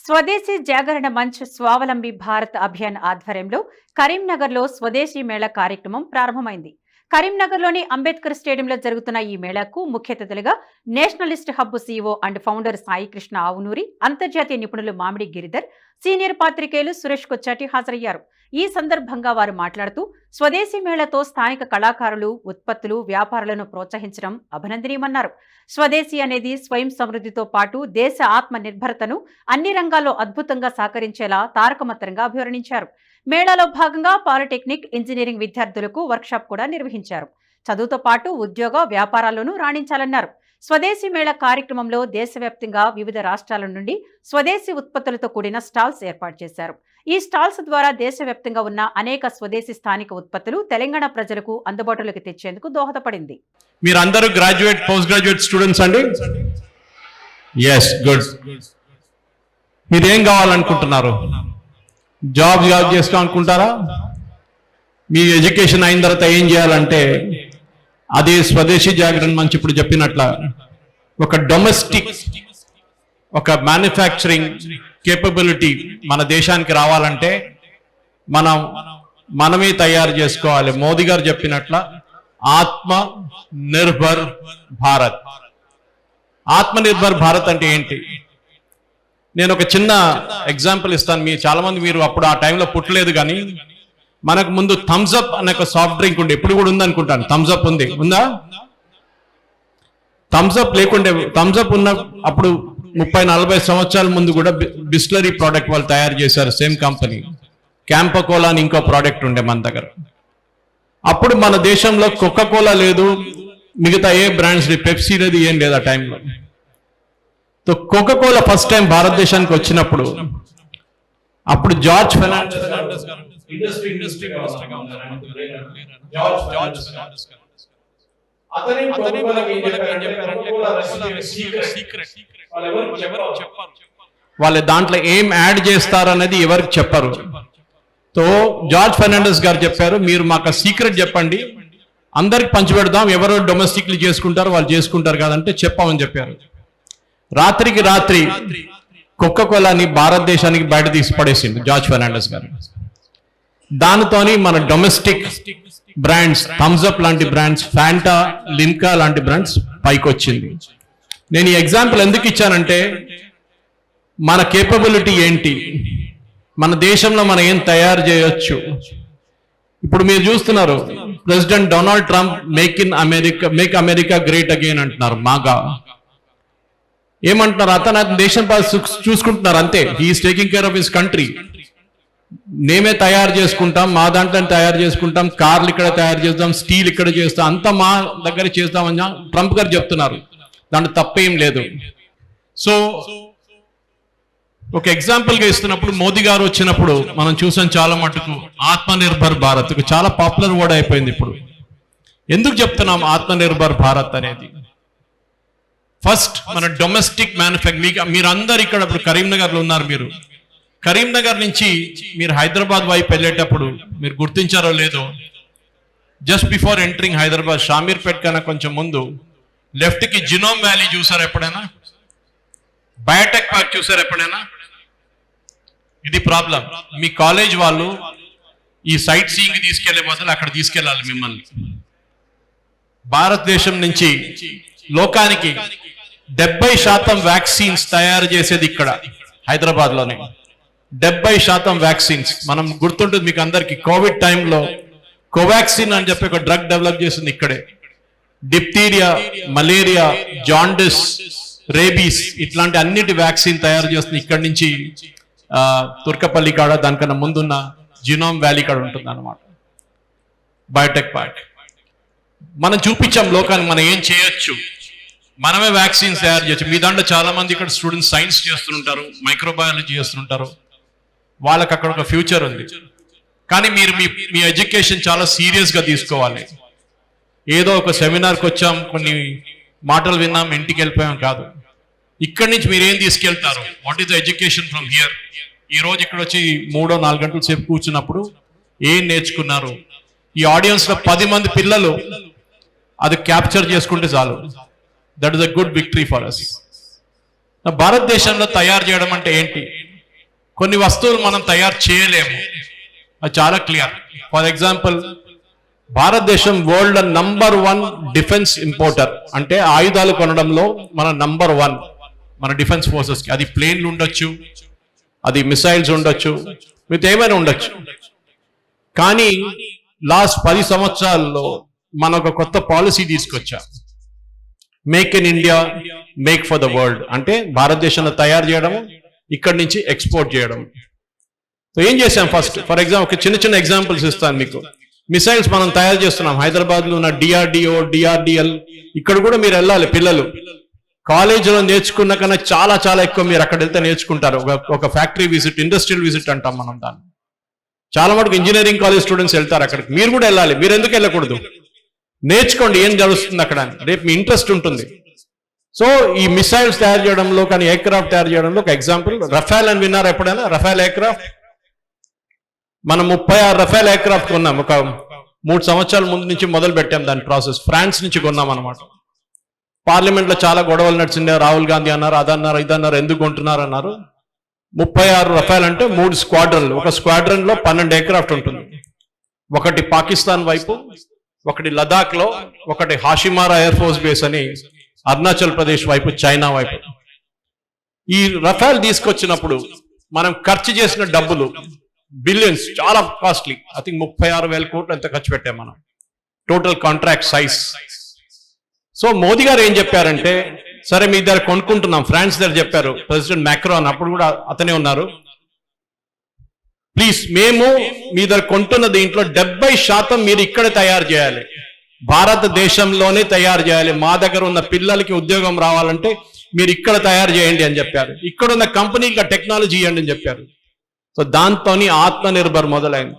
స్వదేశీ జాగరణ మంచ్ స్వావలంబి భారత్ అభియాన్ ఆధ్వర్యంలో కరీంనగర్లో స్వదేశీ మేళా కార్యక్రమం ప్రారంభమైంది. కరీంనగర్లోని అంబేద్కర్ స్టేడియంలో జరుగుతున్న ఈ మేళాకు ముఖ్య అతిథులుగా Nationalist hub CEO and founder Saikrishna Avunuri, అంతర్జాతీయ నిపుణులు మామిడి గిరిధర్, సీనియర్ పాత్రికేయులు సురేష్ కొచ్చాటి హాజరయ్యారు. ఈ సందర్భంగా వారు మాట్లాడుతూ స్వదేశీ మేళాతో స్థానిక కళాకారులు, ఉత్పత్తులు, వ్యాపారులను ప్రోత్సహించడం అభినందనీయమన్నారు. స్వదేశీ అనేది స్వయం సమృద్ధితో పాటు దేశ ఆత్మ నిర్భరతను అన్ని రంగాల్లో అద్భుతంగా సహకరించేలా తారకమంత్రంగా అభివర్ణించారు. మేళాలో భాగంగా పాలిటెక్నిక్, ఇంజనీరింగ్ విద్యార్థులకు వర్క్షాప్ కూడా నిర్వహించారు. చదువుతో పాటు ఉద్యోగ, వ్యాపారాల్లోనూ రాణించాలన్నారు. స్వదేశీ మేళా కార్యక్రమంలో దేశవ్యాప్తంగా వివిధ రాష్ట్రాల నుండి స్వదేశీ ఉత్పత్తులతో కూడిన స్టాల్స్ ఏర్పాటు చేశారు. ఈ స్టాల్స్ ద్వారా దేశవ్యాప్తంగా ఉన్న అనేక స్వదేశీ స్థానిక ఉత్పత్తులు తెలంగాణ ప్రజలకు అందుబాటులోకి తెచ్చేందుకు దోహదపడింది. మీరందరూ గ్రాడ్యుయేట్, పోస్ట్ గ్రాడ్యుయేట్ స్టూడెంట్స్ అండి? Yes, good. మీరేం కావాలనుకుంటున్నారు? జాబ్ చేసుకోవాలనుకుంటారా? మీ ఎడ్యుకేషన్ అయిన తర్వాత ఏం చేయాలంటే అది స్వదేశీ జాగరణ మంచి ఇప్పుడు చెప్పినట్ల ఒక డొమెస్టిక్, ఒక మ్యానుఫ్యాక్చరింగ్ కేపబిలిటీ మన దేశానికి రావాలంటే మనమే తయారు చేసుకోవాలి. మోదీ గారు చెప్పినట్ల ఆత్మ నిర్భర్ భారత్. ఆత్మ నిర్భర్ భారత్ అంటే ఏంటి? నేను ఒక చిన్న ఎగ్జాంపుల్ ఇస్తాను. చాలా మంది మీరు అప్పుడు ఆ టైంలో పుట్టలేదు, కానీ మనకు ముందు థమ్స్ అప్ అనే ఒక సాఫ్ట్ డ్రింక్ ఉండే, ఇప్పుడు కూడా ఉందనుకుంటాను. థమ్స్ అప్ ఉందా? థమ్స్ అప్ లేకుండే, థమ్స్ అప్ ఉన్న అప్పుడు 30-40 సంవత్సరాల ముందు కూడా బిస్లరీ ప్రోడక్ట్ వాళ్ళు తయారు చేశారు. సేమ్ కంపెనీ క్యాంపకోలా అని ఇంకో ప్రోడక్ట్ ఉండే మన దగ్గర. అప్పుడు మన దేశంలో కోకా-కోలా లేదు, మిగతా ఏ బ్రాండ్స్, పెప్సీ లేదు, ఏం లేదు ఆ టైంలో. కోకా-కోలా ఫస్ట్ టైం భారతదేశానికి వచ్చినప్పుడు అప్పుడు జార్జ్ ఫెర్నాండెస్ గారు వాళ్ళు దాంట్లో ఏం యాడ్ చేస్తారు అనేది ఎవరికి చెప్పరు. జార్జ్ ఫెర్నాండెస్ గారు చెప్పారు, మీరు మాకు సీక్రెట్ చెప్పండి, అందరికి పంచిపెడదాం, ఎవరు డొమెస్టిక్లీ చేసుకుంటారు వాళ్ళు చేసుకుంటారు కాదంటే చెప్పామని చెప్పారు. రాత్రికి రాత్రి కోకా-కోలాని భారతదేశానికి బయట తీసి పడేసిండు జార్జ్ ఫెర్నాండెస్ గారు. దానితోని మన డొమెస్టిక్ బ్రాండ్స్, థమ్స్ అప్ లాంటి బ్రాండ్స్, ఫ్యాంటా, లిమ్కా లాంటి బ్రాండ్స్ పైకి వచ్చింది. నేను ఈ ఎగ్జాంపుల్ ఎందుకు ఇచ్చానంటే మన కేపబిలిటీ ఏంటి, మన దేశంలో మనం ఏం తయారు చేయొచ్చు. ఇప్పుడు మీరు చూస్తున్నారు, president Donald Trump make America great again అంటున్నారు. మాగా ఏమంటున్నారు? అతను దేశం చూసుకుంటున్నారు అంతే. He's taking care of his country. మేమే తయారు చేసుకుంటాం, మా దాంట్లో తయారు చేసుకుంటాం, కార్లు ఇక్కడ తయారు చేస్తాం, స్టీల్ ఇక్కడ చేస్తాం, అంతా మా దగ్గర చేస్తామని ట్రంప్ గారు చెప్తున్నారు. దాంట్లో తప్పేం లేదు. సో ఒక ఎగ్జాంపుల్ గా ఇస్తున్నప్పుడు మోదీ గారు వచ్చినప్పుడు మనం చూసాం చాలా మటుకు ఆత్మ నిర్భర్ భారత్ చాలా పాపులర్ వర్డ్ అయిపోయింది. ఇప్పుడు ఎందుకు చెప్తున్నాం ఆత్మ నిర్భర్ భారత్ అనేది? ఫస్ట్ మన డొమెస్టిక్ మ్యానుఫ్యాక్చరింగ్. మీరందరూ ఇక్కడ ఇప్పుడు కరీంనగర్ లో ఉన్నారు. మీరు కరీంనగర్ నుంచి మీరు హైదరాబాద్ వైపు వెళ్ళేటప్పుడు మీరు గుర్తించారో లేదో, just before entering Hyderabad, Shamirpet కన్నా కొంచెం ముందు లెఫ్ట్ కి జినోమ్ వ్యాలీ చూసారు ఎప్పుడైనా? బయోటెక్ పార్క్ చూసారు ఎప్పుడైనా? ఇది ప్రాబ్లం. మీ కాలేజ్ వాళ్ళు ఈ సైట్ సీయింగ్ తీసుకెళ్లే బదులు అక్కడ తీసుకెళ్లాలి మిమ్మల్ని. భారతదేశం నుంచి లోకానికి 70% వ్యాక్సిన్స్ తయారు చేసేది ఇక్కడ హైదరాబాద్ లోనే. 70% వ్యాక్సిన్స్. మనం గుర్తుంటుంది మీకు అందరికి, కోవిడ్ టైంలో కోవాక్సిన్ అని చెప్పి ఒక డ్రగ్ డెవలప్ చేసింది ఇక్కడే. డిప్తీరియా, మలేరియా, జాండిస్, రేబీస్ ఇట్లాంటి అన్నిటి వ్యాక్సిన్ తయారు చేస్తుంది ఇక్కడి నుంచి. తుర్కపల్లి కాడ, దానికన్నా ముందున్న జినోమ్ వ్యాలీ కాడ ఉంటుంది అన్నమాట బయోటెక్ పార్క్. మనం చూపించాం లోకానికి మనం ఏం చేయొచ్చు, మనమే వ్యాక్సిన్స్ తయారు చేయొచ్చు. మీ దాంట్లో చాలా మంది ఇక్కడ స్టూడెంట్స్ సైన్స్ చేస్తుంటారు, మైక్రోబయాలజీ చేస్తుంటారు, వాళ్ళకి అక్కడ ఒక ఫ్యూచర్ ఉంది. కానీ మీరు మీ ఎడ్యుకేషన్ చాలా సీరియస్గా తీసుకోవాలి. ఏదో ఒక సెమినార్కి వచ్చాం, కొన్ని మాటలు విన్నాం, ఇంటికి వెళ్ళిపోయాం కాదు. ఇక్కడి నుంచి మీరు ఏం తీసుకెళ్తారు? What is the education from here? ఈ రోజు ఇక్కడ వచ్చి 3-4 గంటల సేపు కూర్చున్నప్పుడు ఏం నేర్చుకున్నారు? ఈ ఆడియన్స్ లో 10 మంది పిల్లలు అది క్యాప్చర్ చేసుకుంటే చాలు. That is a good victory for us. భారతదేశంలో తయారు చేయడం అంటే ఏంటి? కొన్ని వస్తువులు మనం తయారు చేయలేము, అది చాలా క్లియర్. ఫర్ ఎగ్జాంపుల్, భారతదేశం వరల్డ్ #1 డిఫెన్స్ ఇంపోర్టర్, అంటే ఆయుధాలు కొనడంలో మన #1 మన డిఫెన్స్ ఫోర్సెస్ కి. అది ప్లేన్లు ఉండొచ్చు, అది మిసైల్స్ ఉండొచ్చు, మీకు ఏమైనా ఉండొచ్చు. కానీ లాస్ట్ 10 సంవత్సరాల్లో మన ఒక కొత్త పాలసీ తీసుకొచ్చా, make in India, make for the world. అంటే భారతదేశంలో తయారు చేయడము, ఇక్కడి నుంచి ఎక్స్పోర్ట్ చేయడం. సో ఏం చేశాం ఫస్ట్, ఫర్ ఎగ్జాంపుల్ ఒక చిన్న ఎగ్జాంపుల్స్ ఇస్తాను మీకు. మిసైల్స్ మనం తయారు చేస్తున్నాం. హైదరాబాద్ లో ఉన్న డిఆర్డిఓ, డిఆర్డిఎల్, ఇక్కడ కూడా మీరు వెళ్ళాలి. పిల్లలు కాలేజీలో నేర్చుకున్న కన్నా చాలా ఎక్కువ మీరు అక్కడ వెళ్తే నేర్చుకుంటారు. ఒక ఫ్యాక్టరీ విజిట్, ఇండస్ట్రియల్ విజిట్ అంటాం మనం దాన్ని. చాలా మటుకు ఇంజనీరింగ్ కాలేజ్ స్టూడెంట్స్ వెళ్తారు అక్కడికి. మీరు కూడా వెళ్ళాలి. మీరు ఎందుకు వెళ్ళకూడదు? నేర్చుకోండి ఏం జరుగుతుంది అక్కడ, రేపు మీ ఇంట్రెస్ట్ ఉంటుంది. సో ఈ మిసైల్స్ తయారు చేయడంలో కానీ ఎయిర్క్రాఫ్ట్ తయారు చేయడంలో ఒక ఎగ్జాంపుల్ రఫేల్ అని విన్నారు ఎప్పుడైనా? రఫేల్ ఎయిర్క్రాఫ్ట్ మనం 36 రఫేల్ ఎయిర్క్రాఫ్ట్ కొన్నాం. ఒక 3 సంవత్సరాల ముందు నుంచి మొదలు పెట్టాం దాని ప్రాసెస్. ఫ్రాన్స్ నుంచి కొన్నాం అనమాట. పార్లమెంట్ లో చాలా గొడవలు నడిచిండే. రాహుల్ గాంధీ అన్నారు, అదన్నారు, ఇదన్నారు, ఎందుకు కొంటున్నారు అన్నారు. 36 రఫేల్ అంటే 3 స్క్వాడ్రన్లు. ఒక స్క్వాడ్రన్ లో 12 ఎయిర్క్రాఫ్ట్ ఉంటుంది. ఒకటి పాకిస్తాన్ వైపు, ఒకటి లదాఖ్ లో, ఒకటి హాషిమారా ఎయిర్ ఫోర్స్ బేస్ అని అరుణాచల్ ప్రదేశ్ వైపు, చైనా వైపు. ఈ రఫేల్ తీసుకొచ్చినప్పుడు మనం ఖర్చు చేసిన డబ్బులు బిలియన్స్, చాలా కాస్ట్లీ. ఐ థింక్ 36,000 కోట్లు ఎంత ఖర్చు పెట్టాం మనం, total contract size. So Modi గారు ఏం చెప్పారంటే, సరే మీ దగ్గర కొనుక్కుంటున్నాం. ఫ్రాన్స్ దగ్గర చెప్పారు ప్రెసిడెంట్ మ్యాక్రాన్, అప్పుడు కూడా అతనే ఉన్నారు, ప్లీజ్ మేము మీ దగ్గర కొంటున్న దీంట్లో 70% మీరు ఇక్కడే తయారు చేయాలి, భారతదేశంలోనే తయారు చేయాలి. మా దగ్గర ఉన్న పిల్లలకి ఉద్యోగం రావాలంటే మీరు ఇక్కడ తయారు చేయండి అని చెప్పారు. ఇక్కడ ఉన్న కంపెనీకి టెక్నాలజీ ఇవ్వండి అని చెప్పారు. సో దాంతో ఆత్మనిర్భర్ మొదలైంది.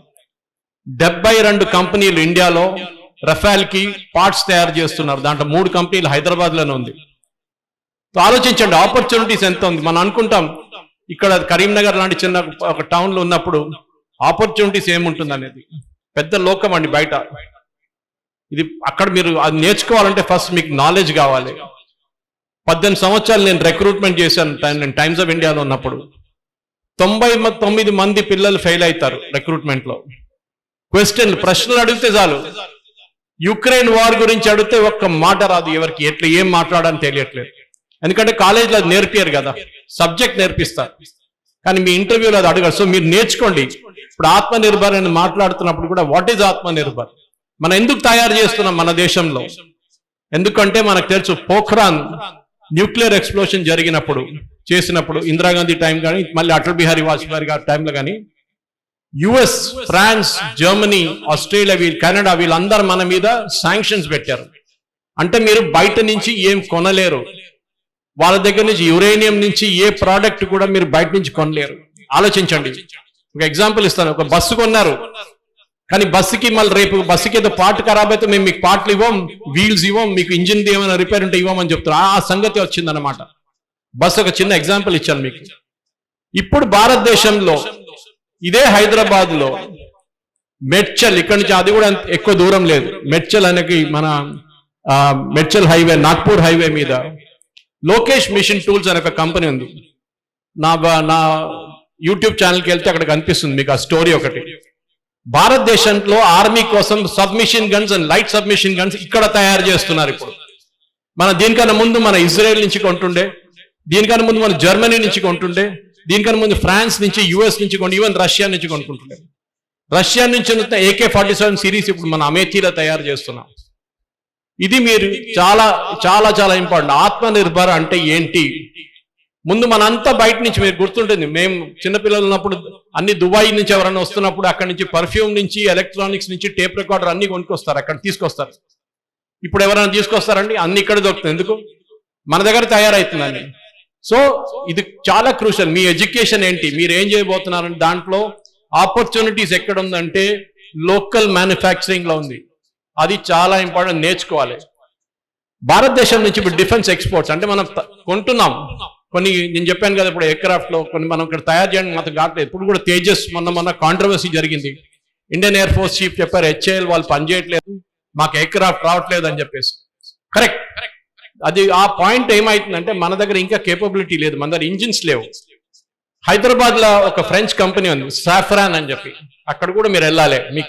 72 కంపెనీలు ఇండియాలో రఫేల్ కి పార్ట్స్ తయారు చేస్తున్నారు. దాంట్లో 3 కంపెనీలు హైదరాబాద్ లోనే ఉంది. సో ఆలోచించండి, ఆపర్చునిటీస్ ఎంత ఉంది. మనం అనుకుంటాం ఇక్కడ కరీంనగర్ లాంటి చిన్న ఒక టౌన్ లో ఉన్నప్పుడు ఆపర్చునిటీస్ ఏముంటుంది అనేది. పెద్ద లోకం అండి బయట. ఇది అక్కడ మీరు అది నేర్చుకోవాలంటే ఫస్ట్ మీకు నాలెడ్జ్ కావాలి. 18 సంవత్సరాలు నేను రిక్రూట్మెంట్ చేశాను. నేను టైమ్స్ ఆఫ్ ఇండియాలో ఉన్నప్పుడు 99 మంది పిల్లలు ఫెయిల్ అవుతారు రిక్రూట్మెంట్ లో. ప్రశ్నలు అడిగితే చాలు, యుక్రెయిన్ వార్ గురించి అడిగితే ఒక్క మాట రాదు ఎవరికి, ఎట్లా ఏం మాట్లాడాలని తెలియట్లేదు. ఎందుకంటే కాలేజీలో అది నేర్పారు కదా, సబ్జెక్ట్ నేర్పిస్తారు, కానీ మీ ఇంటర్వ్యూలో అది అడగరు. సో మీరు నేర్చుకోండి. ఇప్పుడు ఆత్మనిర్భర్ అని మాట్లాడుతున్నప్పుడు కూడా వాట్ ఈజ్ ఆత్మనిర్భర్, మనం ఎందుకు తయారు చేస్తున్నాం మన దేశంలో? ఎందుకంటే మనకు తెలుసు పోఖ్రాన్ న్యూక్లియర్ ఎక్స్ప్లోషన్ చేసినప్పుడు ఇందిరాగాంధీ టైం కానీ మళ్ళీ అటల్ బిహారీ వాజ్పేయి గారి టైంలో కానీ US, France, Germany, Australia, Canada వీళ్ళందరూ మన మీద శాంక్షన్స్ పెట్టారు. అంటే మీరు బయట నుంచి ఏం కొనలేరు, వాళ్ళ దగ్గర నుంచి యురేనియం నుంచి ఏ ప్రోడక్ట్ కూడా మీరు బయట నుంచి కొనలేరు. ఆలోచించండి. ఒక ఎగ్జాంపుల్ ఇస్తాను. ఒక బస్సు కొన్నారు, కానీ బస్సుకి మళ్ళీ రేపు బస్సుకి ఏదో పార్ట్ ఖరాబ్ అయితే మేము మీకు పార్ట్లు ఇవ్వం, వీల్స్ ఇవ్వం, మీకు ఇంజిన్ ఏమైనా రిపేర్ ఉంటే ఇవ్వమని చెప్తారు. ఆ సంగతి వచ్చిందన్నమాట. బస్సు ఒక చిన్న ఎగ్జాంపుల్ ఇచ్చాను మీకు. ఇప్పుడు భారతదేశంలో ఇదే హైదరాబాద్ లో మెడ్చల్, ఇక్కడి నుంచి అది కూడా ఎక్కువ దూరం లేదు, మెడ్చల్ అనేది మన మెడ్చల్ హైవే, నాగ్పూర్ హైవే మీద లోకేష్ మిషన్ టూల్స్ అనే ఒక కంపెనీ ఉంది. నా యూట్యూబ్ ఛానల్కి వెళ్తే అక్కడ కనిపిస్తుంది మీకు ఆ స్టోరీ ఒకటి. భారతదేశంలో ఆర్మీ కోసం submission guns and light submission guns ఇక్కడ తయారు చేస్తున్నారు. ఇప్పుడు దీనికన్నా ముందు మన ఇజ్రాయెల్ నుంచి కొంటుండే, దీనికన్నా ముందు మన జర్మనీ నుంచి కొంటుండే, దీనికన్నా ముందు ఫ్రాన్స్ నుంచి, యుఎస్ నుంచి ఈవెన్ రష్యా నుంచి కొనుక్కుంటుండే. రష్యా నుంచి AK-47 సిరీస్ ఇప్పుడు మన అమేథీలో తయారు చేస్తున్నాం. ఇది మీరు చాలా చాలా చాలా ఇంపార్టెంట్. ఆత్మనిర్భర్ అంటే ఏంటి? ముందు మనంతా బయట నుంచి, మీరు గుర్తుంటుంది, మేము చిన్నపిల్లలు ఉన్నప్పుడు అన్ని దుబాయ్ నుంచి ఎవరైనా వస్తున్నప్పుడు అక్కడి నుంచి పర్ఫ్యూమ్ నుంచి, ఎలక్ట్రానిక్స్ నుంచి, టేప్ రికార్డర్ అన్ని కొనుక్కొస్తారు, అక్కడ తీసుకొస్తారు. ఇప్పుడు ఎవరైనా తీసుకొస్తారండి? అన్ని ఇక్కడ దొరుకుతుంది. ఎందుకు? మన దగ్గర తయారవుతుందండి. సో ఇది చాలా క్రూషియల్. మీ ఎడ్యుకేషన్ ఏంటి, మీరు ఏం చేయబోతున్నారంటే దాంట్లో ఆపర్చునిటీస్ ఎక్కడ ఉందంటే లోకల్ మ్యానుఫ్యాక్చరింగ్ లో ఉంది. అది చాలా ఇంపార్టెంట్, నేర్చుకోవాలి. భారతదేశం నుంచి ఇప్పుడు డిఫెన్స్ ఎక్స్పోర్ట్స్ అంటే మనం కొంటున్నాం కొన్ని. నేను చెప్పాను కదా ఇప్పుడు ఎయిర్క్రాఫ్ట్ లో కొన్ని మనం ఇక్కడ తయారు చేయడానికి మాత్రం కావట్లేదు. ఇప్పుడు కూడా తేజస్ మొన్న కాంట్రవర్సీ జరిగింది. ఇండియన్ ఎయిర్ ఫోర్స్ చీఫ్ చెప్పారు HAL వాళ్ళు పనిచేయట్లేదు, మాకు ఎయిర్క్రాఫ్ట్ రావట్లేదు అని చెప్పేసి. కరెక్ట్. అది ఆ పాయింట్ ఏమైతుందంటే మన దగ్గర ఇంకా కేపబిలిటీ లేదు, మన దగ్గర ఇంజిన్స్ లేవు. హైదరాబాద్ లో ఒక ఫ్రెంచ్ కంపెనీ ఉంది సాఫ్రాన్ అని చెప్పి, అక్కడ కూడా మీరు వెళ్ళాలి. మీ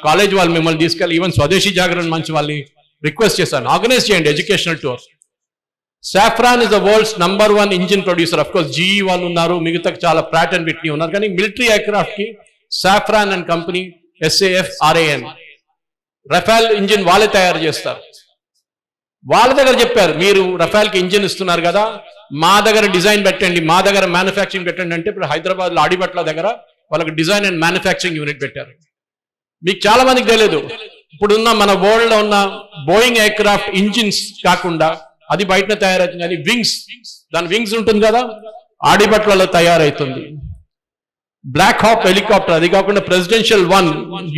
కాలేజ్ వాళ్ళు మిమ్మల్ని తీసుకెళ్ళి, ఈవెన్ స్వదేశీ జాగరణ మంచి వాళ్ళని రిక్వెస్ట్ చేశాను, ఆర్గనైజ్ చేయండి educational tour. Saffron is the world's #1 engine producer. Of course GE వాళ్ళు ఉన్నారు, మిగతా చాలా ప్రాట్ అండ్ విట్నీ ఉన్నారు, కానీ మిలిటరీ ఎయిర్క్రాఫ్ట్ కి saffron and company SAFRAN రఫాల్ engine వాళ్ళే తయారు చేస్తారు. వాళ్ళ దగ్గర చెప్పారు, మీరు రఫాల్ కి ఇంజిన్ ఇస్తున్నారు కదా, మా దగ్గర డిజైన్ పెట్టండి, మా దగ్గర మ్యానుఫ్యాక్చరింగ్ పెట్టండి అంటే ఇప్పుడు హైదరాబాద్ లో ఆడిబట్ల దగ్గర వాళ్ళకి డిజైన్ అండ్ మ్యానుఫ్యాక్చరింగ్ యూనిట్ పెట్టారు. మీకు చాలా మందికి తెలియదు, ఇప్పుడున్న మన వరల్డ్ లో ఉన్న బోయింగ్ ఎయిర్క్రాఫ్ట్ ఇంజిన్స్ కాకుండా అది బయటనే తయారవుతుంది, అది వింగ్స్, దాని వింగ్స్ ఉంటుంది కదా, ఆడిబట్లలో తయారవుతుంది. బ్లాక్ హాక్ హెలికాప్టర్, అది కాకుండా ప్రెసిడెన్షియల్ 1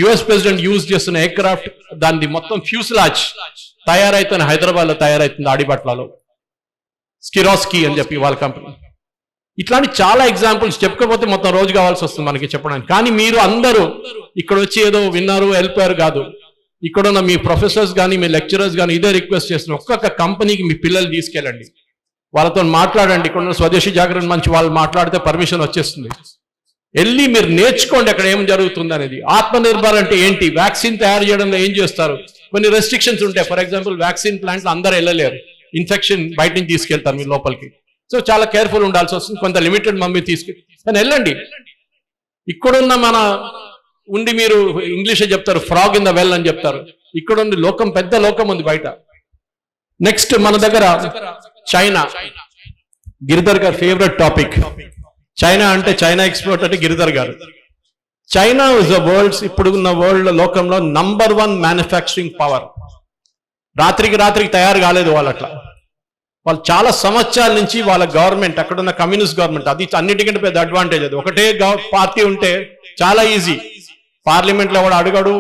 US ప్రెసిడెంట్ యూజ్ చేస్తున్న ఎయిర్క్రాఫ్ట్, దాని మొత్తం ఫ్యూసిలాజ్ తయారైతున్న హైదరాబాద్ లో తయారైతుంది ఆడిబట్లలో, స్కిరాస్కీ అని చెప్పి వాళ్ళ కంపెనీ. ఇట్లాంటి చాలా ఎగ్జాంపుల్స్ చెప్పుకోకపోతే మొత్తం రోజు కావాల్సి వస్తుంది మనకి చెప్పడానికి. కానీ మీరు అందరూ ఇక్కడ వచ్చి ఏదో విన్నారు వెళ్ళిపోయారు కాదు, ఇక్కడ ఉన్న మీ ప్రొఫెసర్స్ కానీ మీ లెక్చరర్స్ కానీ ఇదే రిక్వెస్ట్ చేస్తున్నారు, ఒక్కొక్క కంపెనీకి మీ పిల్లలు తీసుకెళ్ళండి, వాళ్ళతో మాట్లాడండి. ఇక్కడ ఉన్న స్వదేశీ జాగరణ మంచి వాళ్ళు మాట్లాడితే పర్మిషన్ వచ్చేస్తుంది, వెళ్ళి మీరు నేర్చుకోండి అక్కడ ఏం జరుగుతుంది అనేది. ఆత్మనిర్భర్ అంటే ఏంటి, వ్యాక్సిన్ తయారు చేయడంలో ఏం చేస్తారు, కొన్ని రెస్ట్రిక్షన్స్ ఉంటాయి. ఫర్ ఎగ్జాంపుల్ వ్యాక్సిన్ ప్లాంట్లు అందరూ వెళ్ళలేరు, ఇన్ఫెక్షన్ బయట నుంచి తీసుకెళ్తారు మీ లోపలికి, సో చాలా కేర్ఫుల్ ఉండాల్సి వస్తుంది, కొంత లిమిటెడ్ మమ్మీ కానీ వెళ్ళండి. ఇక్కడున్న మన ఉండి మీరు ఇంగ్లీషే చెప్తారు, ఫ్రాగ్ ఇన్ ద వెల్ అని చెప్తారు, ఇక్కడ ఉంది లోకం, పెద్ద లోకం ఉంది బయట. నెక్స్ట్ మన దగ్గర చైనా, గిరిధర్ గారు ఫేవరెట్ టాపిక్. చైనా అంటే చైనా ఎక్స్పోర్ట్ అంటే గిరిధర్ గారు. చైనా ఇస్ ద వరల్డ్స్, ఇప్పుడు ఉన్న వరల్డ్ లోకంలో #1 మ్యానుఫ్యాక్చరింగ్ పవర్. రాత్రికి తయారు కాలేదు వాళ్ళు, అట్లా వాళ్ళు చాలా సంవత్సరాల నుంచి వాళ్ళ గవర్నమెంట్, అక్కడున్న కమ్యూనిస్ట్ గవర్నమెంట్, అది అన్నిటికంటే పెద్ద అడ్వాంటేజ్. అది ఒకటే పార్టీ ఉంటే చాలా ఈజీ, పార్లమెంట్లో ఎవడు అడగడు,